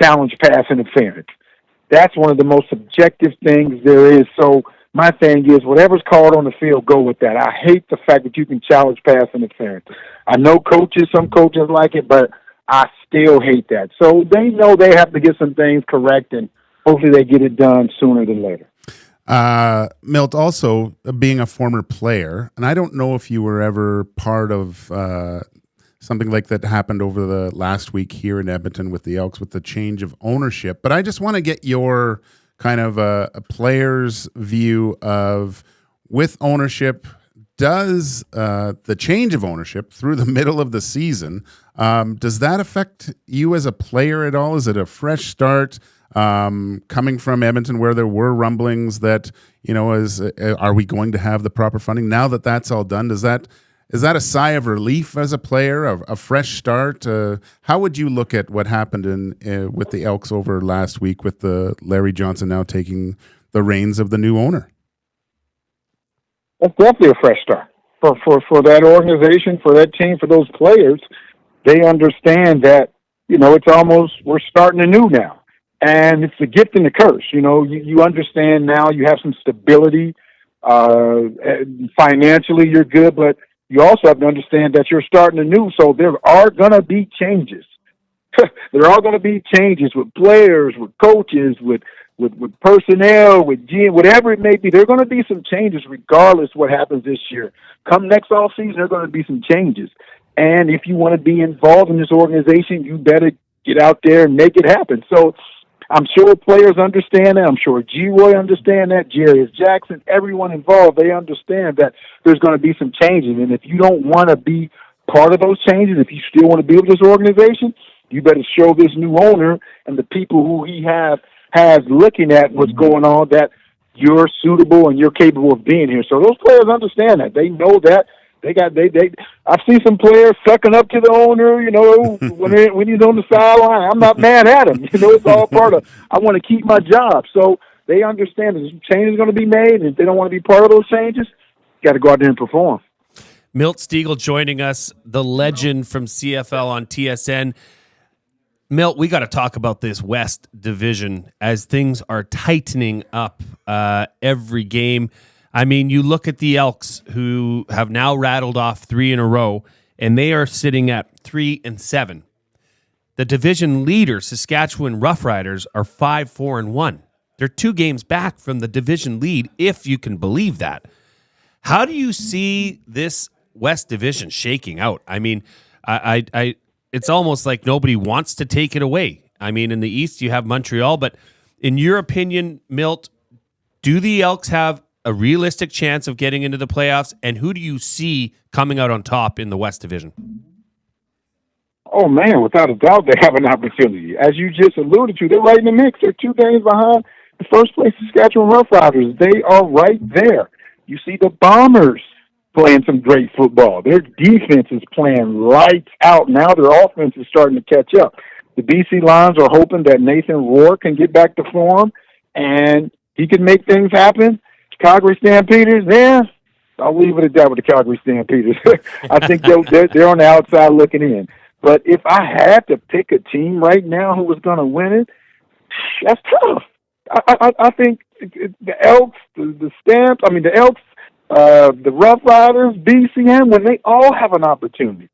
challenge pass interference. That's one of the most subjective things there is. So my thing is, whatever's called on the field, go with that. I hate the fact that you can challenge pass interference. I know some coaches like it, but I still hate that. So they know they have to get some things correct, and hopefully they get it done sooner than later. Milt, also being a former player, and I don't know if you were ever part of something like that happened over the last week here in Edmonton with the Elks with the change of ownership, but I just want to get your kind of a player's view of, with ownership, does the change of ownership through the middle of the season, does that affect you as a player at all? Is it a fresh start? Coming from Edmonton, where there were rumblings that, you know, are we going to have the proper funding now that that's all done? Is that a sigh of relief as a player, a fresh start? How would you look at what happened with the Elks over last week with the Larry Johnson now taking the reins of the new owner? That's definitely a fresh start for that organization, for that team, for those players. They understand that, you know, it's almost, we're starting anew now. And it's a gift and a curse. You know, you understand now you have some stability. Financially, you're good, but you also have to understand that you're starting anew. So there are going to be changes. There are going to be changes with players, with coaches, with personnel, with GM, whatever it may be. There are going to be some changes regardless of what happens this year. Come next offseason, there are going to be some changes. And if you want to be involved in this organization, you better get out there and make it happen. So I'm sure players understand that. I'm sure G-Roy understand that. Jarius Jackson, everyone involved, they understand that there's going to be some changes. And if you don't want to be part of those changes, if you still want to be with this organization, you better show this new owner and the people who he has looking at what's going on that you're suitable and you're capable of being here. So those players understand that. They know that. I've seen some players sucking up to the owner, when he's on the sideline. I'm not mad at him. It's all part of, I want to keep my job. So they understand that change is going to be made, and if they don't want to be part of those changes, you got to go out there and perform. Milt Stegall joining us, the legend from CFL on TSN. Milt, we got to talk about this West Division as things are tightening up every game. I mean, you look at the Elks, who have now rattled off 3 in a row, and they are sitting at 3-7. The division leader, Saskatchewan Roughriders, are 5-4-1. They're 2 games back from the division lead, if you can believe that. How do you see this West Division shaking out? I mean, it's almost like nobody wants to take it away. I mean, in the East, you have Montreal, but in your opinion, Milt, do the Elks have a realistic chance of getting into the playoffs, and who do you see coming out on top in the West Division? Oh, man, without a doubt, they have an opportunity. As you just alluded to, they're right in the mix. They're 2 games behind the first place Saskatchewan Roughriders. They are right there. You see the Bombers playing some great football. Their defense is playing lights out. Now their offense is starting to catch up. The BC Lions are hoping that Nathan Rourke can get back to form, and he can make things happen. Calgary Stampeders, I'll leave it at that with the Calgary Stampeders. I think they're on the outside looking in. But if I had to pick a team right now who was going to win it, that's tough. I think the Elks, the Elks, the Rough Riders, BCM, when they all have an opportunity.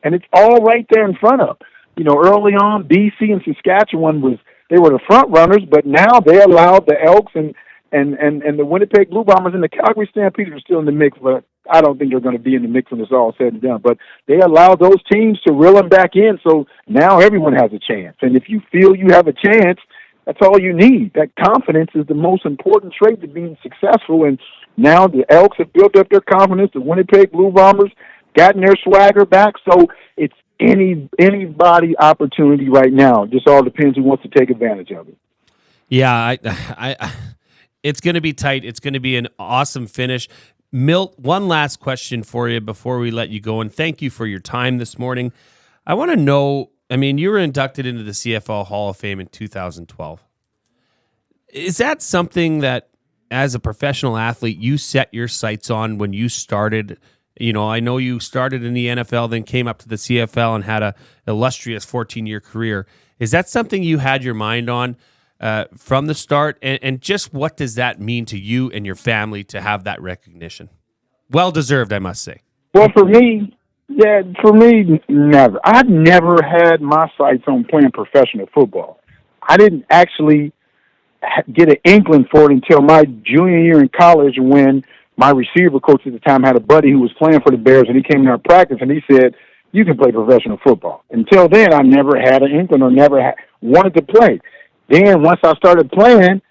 And it's all right there in front of. Early on, BC and Saskatchewan they were the front runners, but now they allowed the Elks and the Winnipeg Blue Bombers and the Calgary Stampeders are still in the mix, but I don't think they're going to be in the mix when it's all said and done. But they allowed those teams to reel them back in, so now everyone has a chance. And if you feel you have a chance, that's all you need. That confidence is the most important trait to being successful. And now the Elks have built up their confidence. The Winnipeg Blue Bombers gotten their swagger back. So it's anybody opportunity right now. It just all depends who wants to take advantage of it. Yeah, it's going to be tight. It's going to be an awesome finish. Milt, one last question for you before we let you go, and thank you for your time this morning. I want to know, you were inducted into the CFL Hall of Fame in 2012. Is that something that, as a professional athlete, you set your sights on when you started? I know you started in the NFL, then came up to the CFL and had an illustrious 14-year career. Is that something you had your mind on from the start? And just what does that mean to you and your family to have that recognition? Well-deserved, I must say. Well, for me, never. I've never had my sights on playing professional football. I didn't actually get an inkling for it until my junior year in college, when my receiver coach at the time had a buddy who was playing for the Bears, and he came to our practice and he said, "You can play professional football." Until then, I never had an inkling or never wanted to play. Then once I started playing,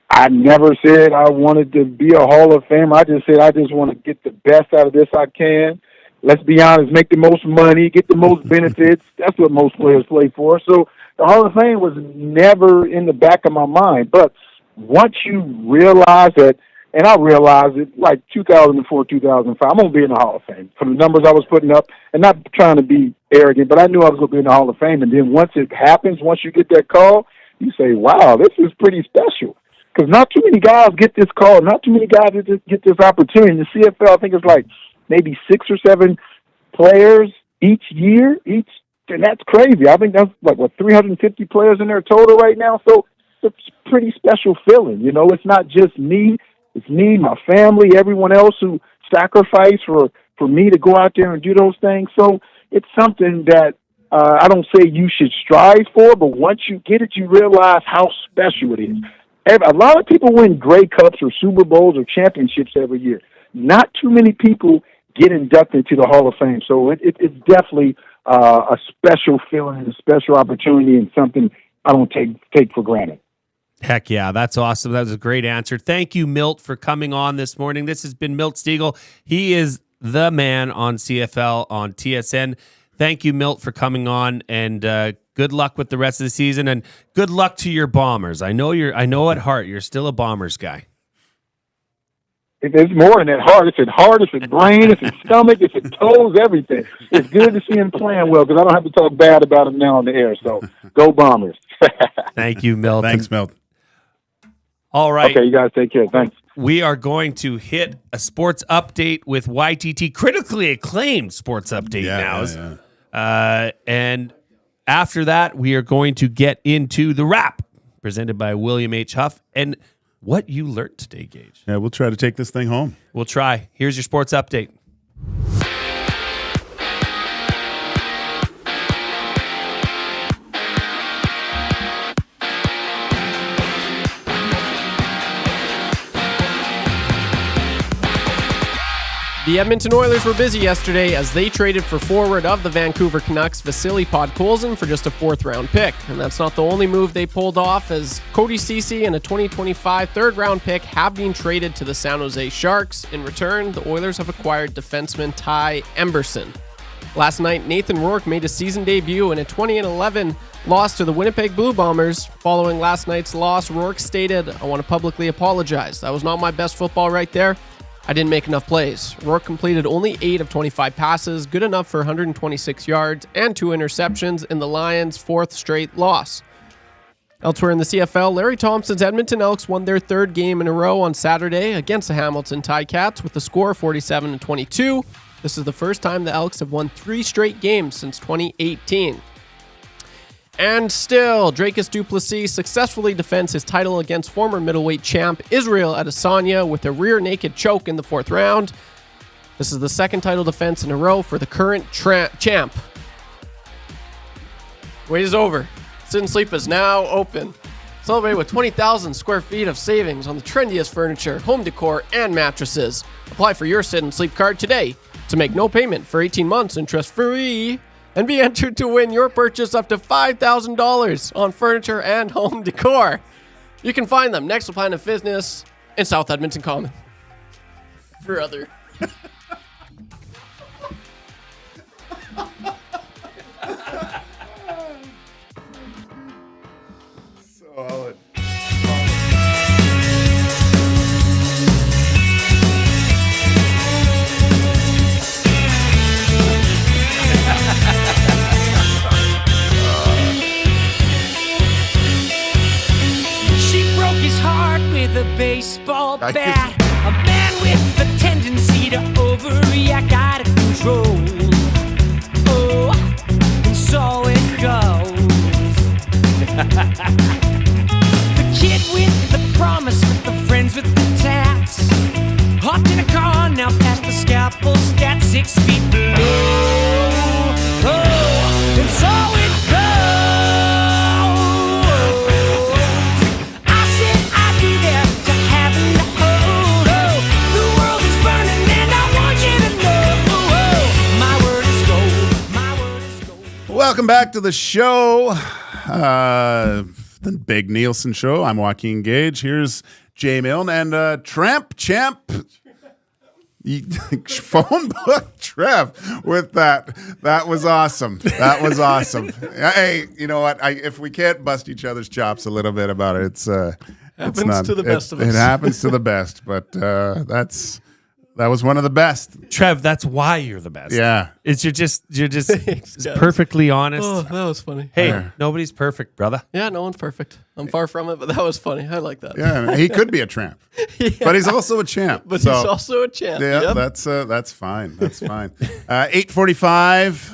I never said I wanted to be a Hall of Famer. I just said I just want to get the best out of this I can. Let's be honest, make the most money, get the most benefits. That's what most players play for. So the Hall of Fame was never in the back of my mind. But once you realize that, and I realized it like 2004, 2005, I'm going to be in the Hall of Fame for the numbers I was putting up, and not trying to be arrogant, but I knew I was going to be in the Hall of Fame. And then once it happens, once you get that call, you say, wow, this is pretty special. Because not too many guys get this call. Not too many guys get this opportunity. In the CFL, I think it's like maybe 6 or 7 players each year. And that's crazy. I think that's like, 350 players in there total right now. So it's a pretty special feeling. It's not just me. It's me, my family, everyone else who sacrificed for me to go out there and do those things. So it's something that I don't say you should strive for, but once you get it, you realize how special it is. A lot of people win Grey Cups or Super Bowls or championships every year. Not too many people get inducted to the Hall of Fame. So it's definitely a special feeling and a special opportunity, and something I don't take for granted. Heck yeah, that's awesome. That was a great answer. Thank you, Milt, for coming on this morning. This has been Milt Stegall. He is the man on CFL on TSN. Thank you, Milt, for coming on, and good luck with the rest of the season, and good luck to your Bombers. I know at heart you're still a Bombers guy. It's more than that heart. It's his heart, it's his brain, it's his stomach, it's his toes, everything. It's good to see him playing well because I don't have to talk bad about him now on the air. So go Bombers. Thank you, Milt. Thanks, Milt. All right. Okay, you guys take care. Thanks. We are going to hit a sports update with YTT, critically acclaimed sports update now. And after that, we are going to get into the wrap presented by William H. Huff and what you learned today, Gage. Yeah, we'll try to take this thing home. We'll try. Here's your sports update. The Edmonton Oilers were busy yesterday as they traded for forward of the Vancouver Canucks, Vasily Podkolzin, for just a 4th-round pick. And that's not the only move they pulled off, as Cody Ceci and a 2025 3rd-round pick have been traded to the San Jose Sharks. In return, the Oilers have acquired defenseman Ty Emberson. Last night, Nathan Rourke made his season debut in a 20-11 loss to the Winnipeg Blue Bombers. Following last night's loss, Rourke stated, "I want to publicly apologize. That was not my best football right there. I didn't make enough plays." Rourke completed only 8 of 25 passes, good enough for 126 yards and 2 interceptions in the Lions' 4th straight loss. Elsewhere in the CFL, Larry Thompson's Edmonton Elks won their 3rd game in a row on Saturday against the Hamilton Ticats with the score 47-22. This is the first time the Elks have won 3 straight games since 2018. And still, Dracus du Plessis successfully defends his title against former middleweight champ Israel Adesanya with a rear naked choke in the 4th round. This is the 2nd title defense in a row for the current champ. Wait is over. Sit and Sleep is now open. Celebrate with 20,000 square feet of savings on the trendiest furniture, home decor, and mattresses. Apply for your Sit and Sleep card today to make no payment for 18 months interest-free. And be entered to win your purchase up to $5,000 on furniture and home decor. You can find them next to Planet Fitness in South Edmonton Common. For other. Solid. With a baseball bat, a man with a tendency to overreact out of control. Oh, and so it goes. The kid with the promise, with the friends with the tats, hopped in a car now past the scalpel stat 6 feet below. Oh, and so it goes. Welcome back to the show, the Big Nielson Show. I'm Joaquin Gage. Here's Jay Milne and Tramp Champ phone book Trev with that. That was awesome. That was awesome. Hey, you know what? If we can't bust each other's chops a little bit about it, it's happens to the best of us. It happens to the best, but that was one of the best. Trev, that's why you're the best. Yeah. It's you're just perfectly honest. Oh, that was funny. Hey, nobody's perfect, brother. Yeah, no one's perfect. I'm far from it, but that was funny. I like that. Yeah, he could be a tramp. But he's also a champ. But he's also a champ. Yeah, yep. That's fine. That's fine. 8:45.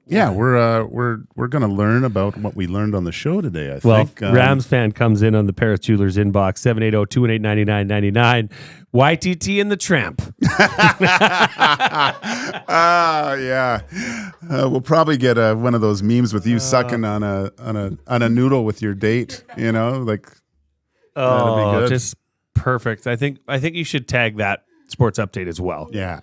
Yeah, we're gonna learn about what we learned on the show today. I think. Rams fan comes in on the Paris Jewelers inbox 780-218-9999. YTT and the Tramp. Yeah. We'll probably get one of those memes with you sucking on a noodle with your date. You know, like. That'd be good. Just perfect. I think you should tag that sports update as well. Yeah.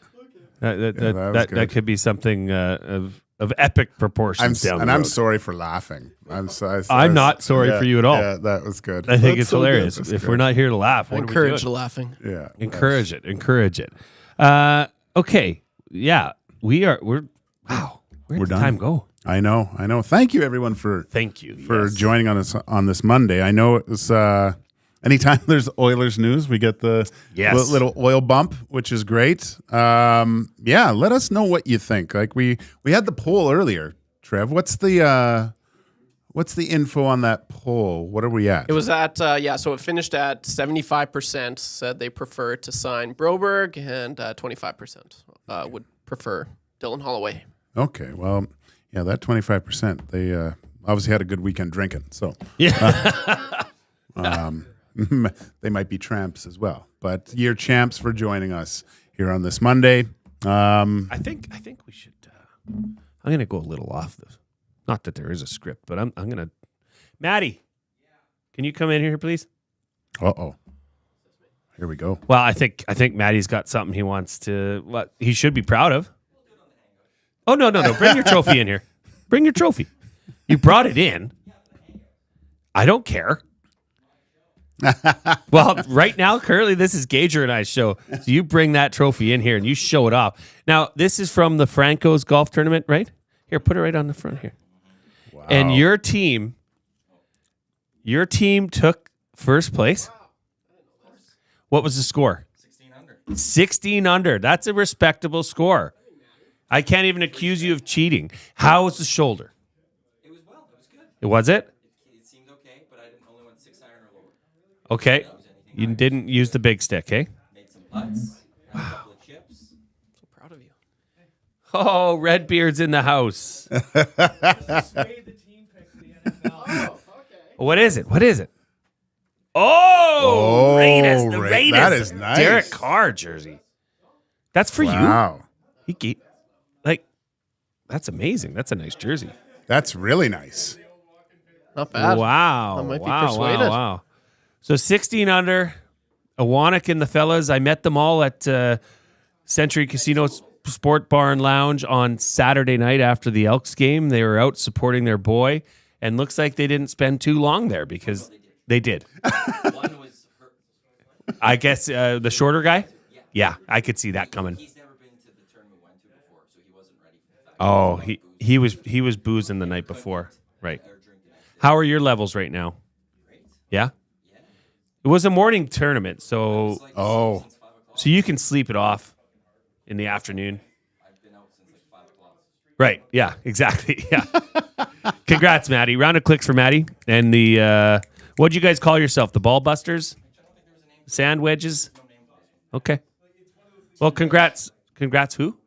That could be something of epic proportions down the road. I'm sorry for laughing. I'm not sorry for you at all. Yeah, that was good. I think it's hilarious. If we're not here to laugh, what encourage the laughing. Yeah, encourage it. Okay, yeah, we're wow. Where'd the done. time go? I know. Thank you, everyone, for joining us on this Monday. I know it was Anytime there's Oilers news, we get the little oil bump, which is great. Yeah, let us know what you think. Like we had the poll earlier, Trev. What's the info on that poll? What are we at? It was at so it finished at 75% said they prefer to sign Broberg, and 25% would prefer Dylan Holloway. Okay, well, yeah, that 25%. They obviously had a good weekend drinking, so yeah. They might be tramps as well. But you're champs for joining us here on this Monday. I think we should. I'm going to go a little off this. Not that there is a script, but I'm going to. Maddie, can you come in here, please? Uh-oh. Here we go. Well, I think Maddie's got something he wants to. What he should be proud of. Oh no! Bring your trophy in here. Bring your trophy. You brought it in. I don't care. Well, right now, currently, this is Gager and I's show. So you bring that trophy in here and you show it off. Now, this is from the Franco's golf tournament, right? Here, put it right on the front here. Wow. And your team took first place. What was the score? 16 under. 16 under. That's a respectable score. I can't even accuse you of cheating. How was the shoulder? It was well. It was good. It was it? It seemed okay, but I only went 6 iron or lower. Okay. You didn't use the big stick, eh? Made some putts. Wow. A couple of chips. So proud of you. Oh, Redbeard's in the house. What is it? What is it? Oh, Raiders. The Raiders. That is nice. Derek Carr jersey. That's for you. Wow. That's amazing. That's a nice jersey. That's really nice. Not bad. Wow. I might be persuaded. Wow. So 16 under, Awanak and the fellas. I met them all at Century Casino Sport Bar and Lounge on Saturday night after the Elks game. They were out supporting their boy, and looks like they didn't spend too long there because they did. One was hurt. I guess the shorter guy? Yeah, I could see that coming. He's never been to the tournament we went to before, so he wasn't ready for the fact. Oh, he was boozing the night before. Right. How are your levels right now? Yeah? It was a morning tournament, so so you can sleep it off in the afternoon. I've been out since like 5 o'clock. Right. Yeah, exactly. Yeah. Congrats, Maddie. Round of clicks for Maddie. And the what'd you guys call yourself? The Ball Busters? Sand Wedges? Okay. Well, congrats. Congrats who?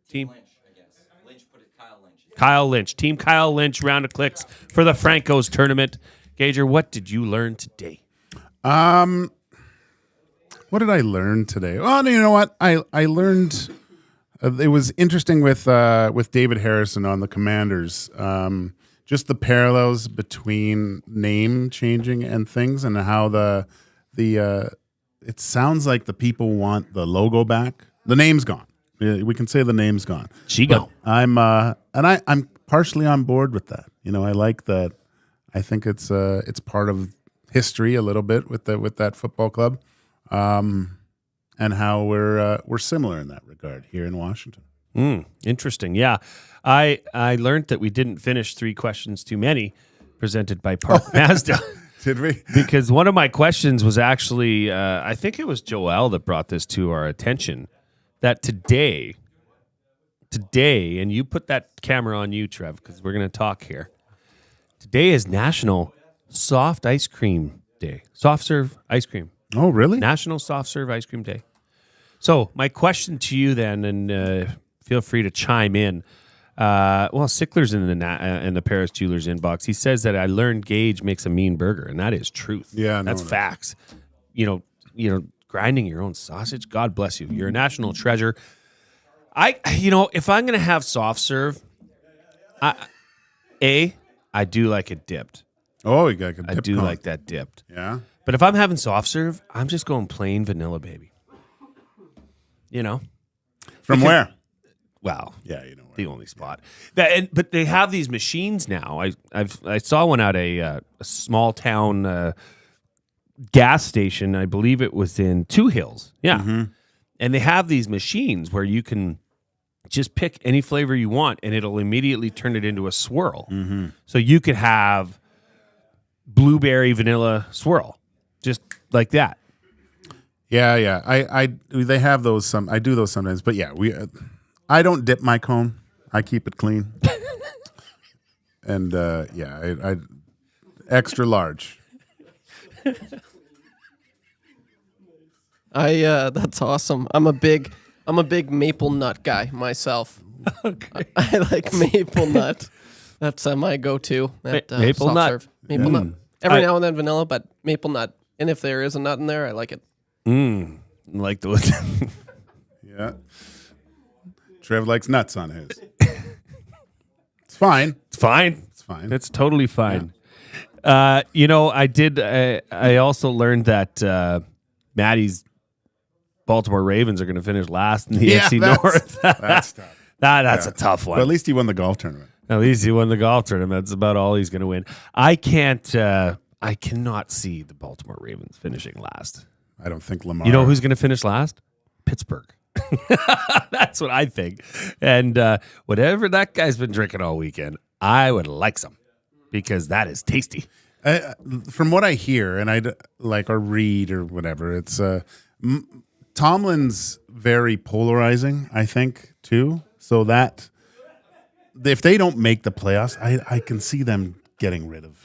Team Lynch, I guess. Lynch put it Kyle Lynch. Kyle Lynch. Team Kyle Lynch, round of clicks for the Franco's tournament. Gager, what did you learn today? What did I learn today? Well, you know what? I learned it was interesting with David Harrison on the Commanders. Just the parallels between name changing and things, and how the it sounds like the people want the logo back. The name's gone. We can say the name's gone. Chigo. I'm partially on board with that. You know, I like that. I think it's part of history a little bit with that football club, and how we're similar in that regard here in Washington. Interesting. Yeah, I learned that we didn't finish 3 questions too many, presented by Park Mazda. Did we? Because one of my questions was actually, I think it was Joel that brought this to our attention, that today, and you put that camera on you, Trev, because we're going to talk here. Today is National Soft Ice Cream Day. Soft Serve Ice Cream. Oh, really? National Soft Serve Ice Cream Day. So my question to you then, and feel free to chime in. Sickler's in the Paris Jewelers inbox. He says that I learned Gage makes a mean burger, and that is truth. Yeah, that's facts. You know, grinding your own sausage. God bless you. You're a national treasure. If I'm gonna have soft serve, I do like it dipped. Oh, you got a dip. I do like that dipped. Yeah. But if I'm having soft serve, I'm just going plain vanilla, baby. You know, from where? Well, yeah, you know the only spot. But they have these machines now. I saw one at a small town gas station. I believe it was in Two Hills. Yeah, and they have these machines where you can just pick any flavor you want, and it'll immediately turn it into a swirl. So you could have blueberry vanilla swirl. Just like that. Yeah. They have those I do those sometimes, but yeah, I don't dip my cone. I keep it clean. And I extra large. That's awesome. I'm a big maple nut guy myself. Okay. I like maple nut. That's my go-to. Maple nut. Serve. Maple nut. Every now and then vanilla, but maple nut. And if there is a nut in there, I like it. Like the Yeah. Trev likes nuts on his. It's fine. It's fine. It's fine. It's totally fine. Yeah. I also learned that Maddie's Baltimore Ravens are going to finish last in the AFC North. That's tough. That's a tough one. But at least he won the golf tournament. At least he won the golf tournament. That's about all he's going to win. I cannot see the Baltimore Ravens finishing last. I don't think Lamar. You know who's going to finish last? Pittsburgh. That's what I think. And whatever that guy's been drinking all weekend, I would like some because that is tasty. From what I hear, and I like or read or whatever, it's Tomlin's very polarizing, I think, too. So that if they don't make the playoffs, I can see them getting rid of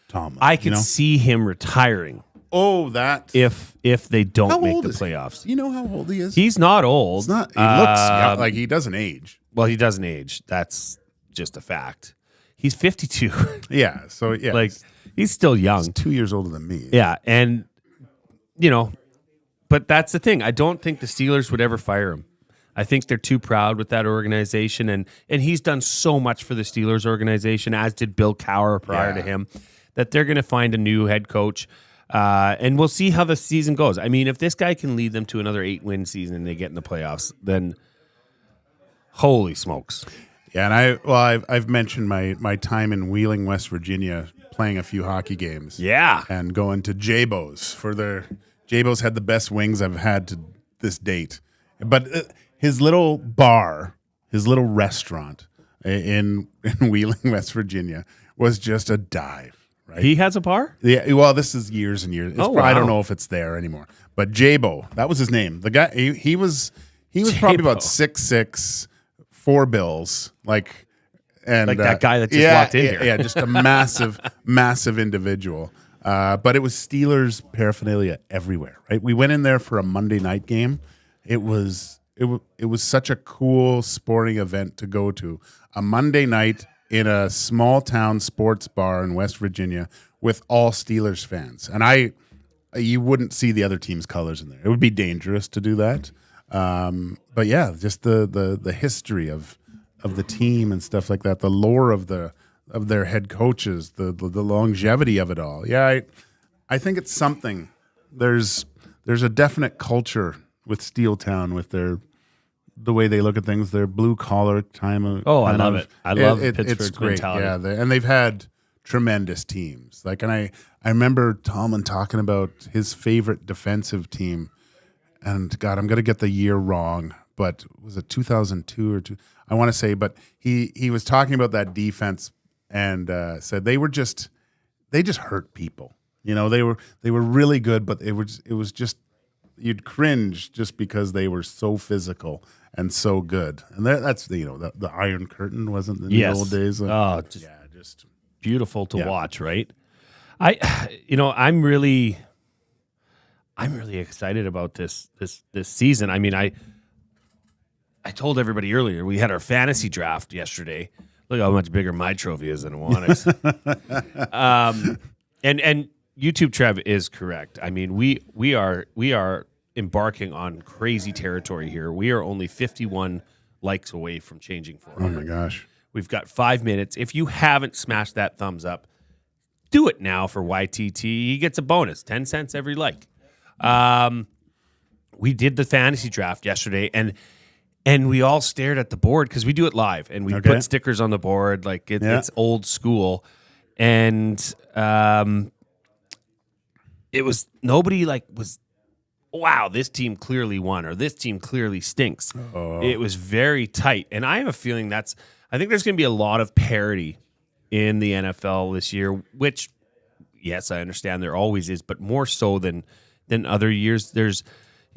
Tomlin. I can see him retiring. Oh, that if they don't make the playoffs. You know how old he is? He's not old. He looks like he doesn't age. Well, he doesn't age. That's just a fact. He's 52. Yeah. So yeah, like he's still young. He's 2 years older than me. Yeah, and but that's the thing. I don't think the Steelers would ever fire him. I think they're too proud with that organization, and he's done so much for the Steelers organization, as did Bill Cowher prior to him, that they're going to find a new head coach. And we'll see how the season goes. I mean, if this guy can lead them to another 8-win season and they get in the playoffs, then holy smokes. Yeah, and I've mentioned my time in Wheeling, West Virginia, playing a few hockey games. Yeah. And going to J-Bo's J-Bo's had the best wings I've had to this date. But his little bar, his little restaurant in Wheeling, West Virginia was just a dive. Right? He has a bar? Yeah. Well, this is years and years. I don't know if it's there anymore. But J-Bo, that was his name. The guy, he was probably about 6'6", 4 bills, like that guy that just walked in here. Yeah, just a massive individual. But it was Steelers paraphernalia everywhere. Right. We went in there for a Monday night game. It was such a cool sporting event to go to. A Monday night in a small town sports bar in West Virginia with all Steelers fans. And you wouldn't see the other team's colors in there. It would be dangerous to do that. But yeah, just the history of the team and stuff like that, the lore of their head coaches, the longevity of it all. Yeah, I think it's something. There's a definite culture with Steeltown with the way they look at things, their blue collar time. I love it. I love Pittsburgh's it's great. mentality. Yeah, and they've had tremendous teams. Like, and I remember Tomlin talking about his favorite defensive team. And God, I'm going to get the year wrong, but was it 2002 or 2? I want to say, but he was talking about that defense and said they just hurt people. They were really good, but it was just you'd cringe just because they were so physical and so good. And that's the Iron Curtain wasn't in the old days. Just beautiful to watch, right? I'm really excited about this season. I mean, I told everybody earlier we had our fantasy draft yesterday. Look how much bigger my trophy is than Iwana's. And YouTube Trev is correct. I mean, we are embarking on crazy territory here. We are only 51 likes away from changing 400. Oh my gosh. We've got 5 minutes. If you haven't smashed that thumbs up, do it now for YTT. He gets a bonus, 10 cents every like. We did the fantasy draft yesterday, and we all stared at the board because we do it live, and we put stickers on the board like it's old school, and it was nobody was, wow, this team clearly won or this team clearly stinks. Oh. It was very tight, and I have a feeling I think there's going to be a lot of parity in the NFL this year, which, yes, I understand there always is, but more so than than other years. There's,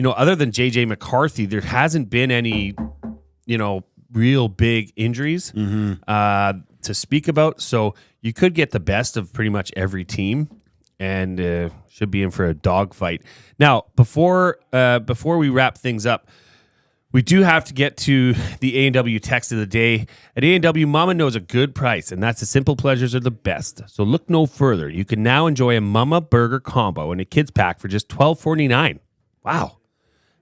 other than JJ McCarthy, there hasn't been any, real big injuries to speak about. So you could get the best of pretty much every team, and should be in for a dogfight. Now, before we wrap things up, we do have to get to the A&W text of the day. At A&W, Mama knows a good price, and that's the simple pleasures are the best. So look no further. You can now enjoy a Mama Burger combo and a kids pack for just $12.49. Wow,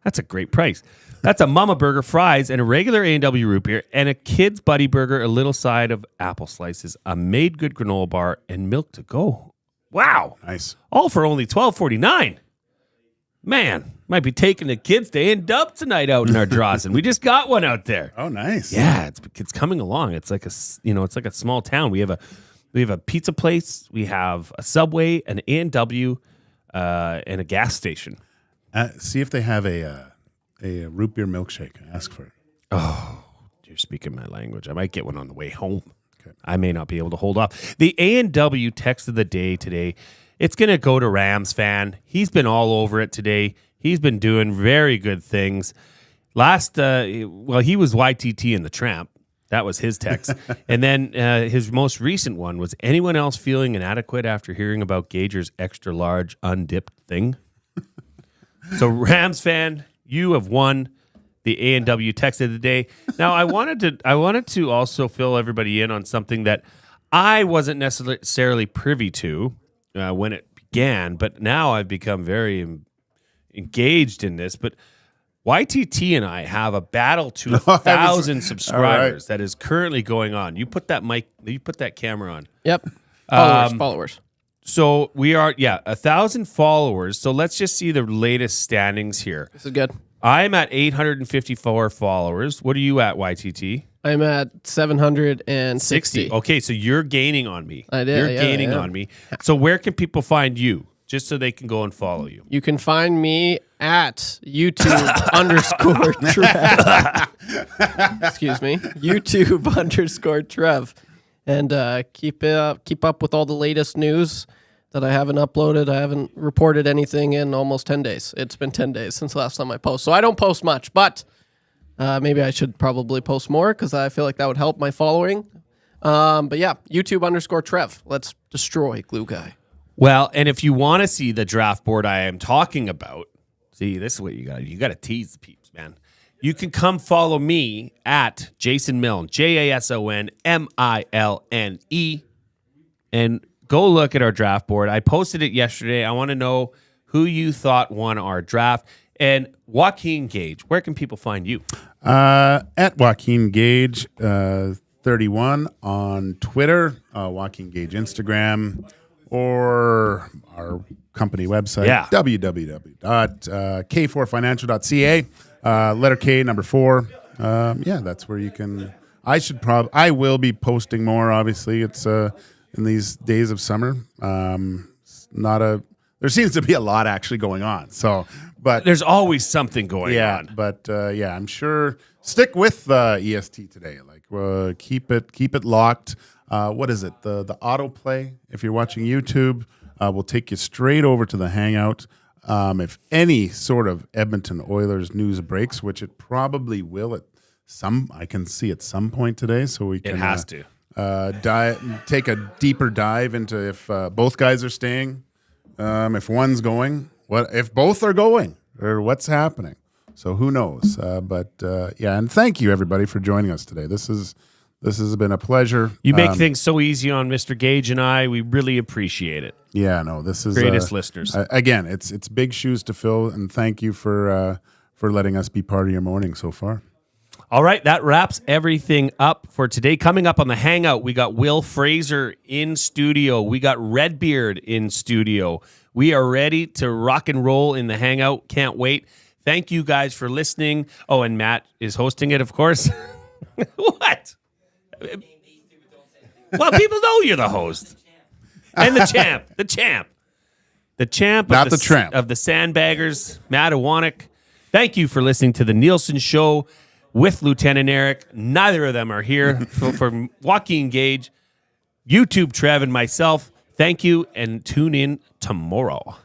that's a great price. That's a Mama Burger, fries, and a regular A&W root beer, and a kids buddy burger, a little side of apple slices, a made good granola bar, and milk to go. Wow, nice. All for only $12.49. Man, might be taking the kids to A&W tonight out in our Drawson. We just got one out there. Oh, nice. Yeah, it's coming along. It's like a small town. We have a pizza place, we have a Subway, an A&W, and a gas station. See if they have a root beer milkshake. Ask for it. Oh, you're speaking my language. I might get one on the way home. Okay. I may not be able to hold off. The A&W text of the day today. It's going to go to Rams fan. He's been all over it today. He's been doing very good things. He was YTT in the Tramp. That was his text. And then his most recent one was, anyone else feeling inadequate after hearing about Gager's extra large undipped thing? So Rams fan, you have won the A&W text of the day. Now I wanted to also fill everybody in on something that I wasn't necessarily privy to when it began, but now I've become very engaged in this. But YTT and I have a battle to 1,000 subscribers that is currently going on. You put that camera on. Yep. Followers. So we are, 1,000 followers. So let's just see the latest standings here. This is good. I'm at 854 followers. What are you at, YTT? I'm at 760. Okay, so you're gaining on me. I did. You're gaining on me. So where can people find you? Just so they can go and follow you. You can find me at YouTube _Trev. Excuse me. YouTube _Trev. And keep up with all the latest news that I haven't uploaded. I haven't reported anything in almost 10 days. It's been 10 days since the last time I post. So I don't post much, but maybe I should probably post more because I feel like that would help my following. But yeah, YouTube _Trev. Let's destroy Glue Guy. Well, and if you want to see the draft board I am talking about, see, this is what you got. You got to tease the peeps, man. You can come follow me at Jason Milne, JASONMILNE, and go look at our draft board. I posted it yesterday. I want to know who you thought won our draft. And Joaquin Gage, where can people find you? At Joaquin Gage 31 on Twitter, Joaquin Gage Instagram, or our company website, www.k4financial.ca. Letter K, number 4. That's where you can. I will be posting more. Obviously, it's in these days of summer. There seems to be a lot actually going on. So, but there's always something going on. But I'm sure. Stick with EST today. Keep it locked. What is it? The autoplay. If you're watching YouTube, will take you straight over to the Hangout. If any sort of Edmonton Oilers news breaks, which it probably will I can see at some point today, so we can. It has to take a deeper dive into if both guys are staying, if one's going, if both are going, or what's happening. So who knows? And thank you everybody for joining us today. This has been a pleasure. You make things so easy on Mr. Gage and I. We really appreciate it. Yeah, no, this is greatest listeners. Again, it's big shoes to fill, and thank you for letting us be part of your morning so far. All right, that wraps everything up for today. Coming up on the Hangout, we got Will Fraser in studio. We got Redbeard in studio. We are ready to rock and roll in the Hangout. Can't wait. Thank you guys for listening. Oh, and Matt is hosting it, of course. What? Well, people know you're the host. And the champ. Not the tramp. Of the Sandbaggers, Matt Iwanek. Thank you for listening to the Nielson Show with Lieutenant Eric. Neither of them are here. For Joaquin Gage, YouTube Trev, and myself, thank you, and tune in tomorrow.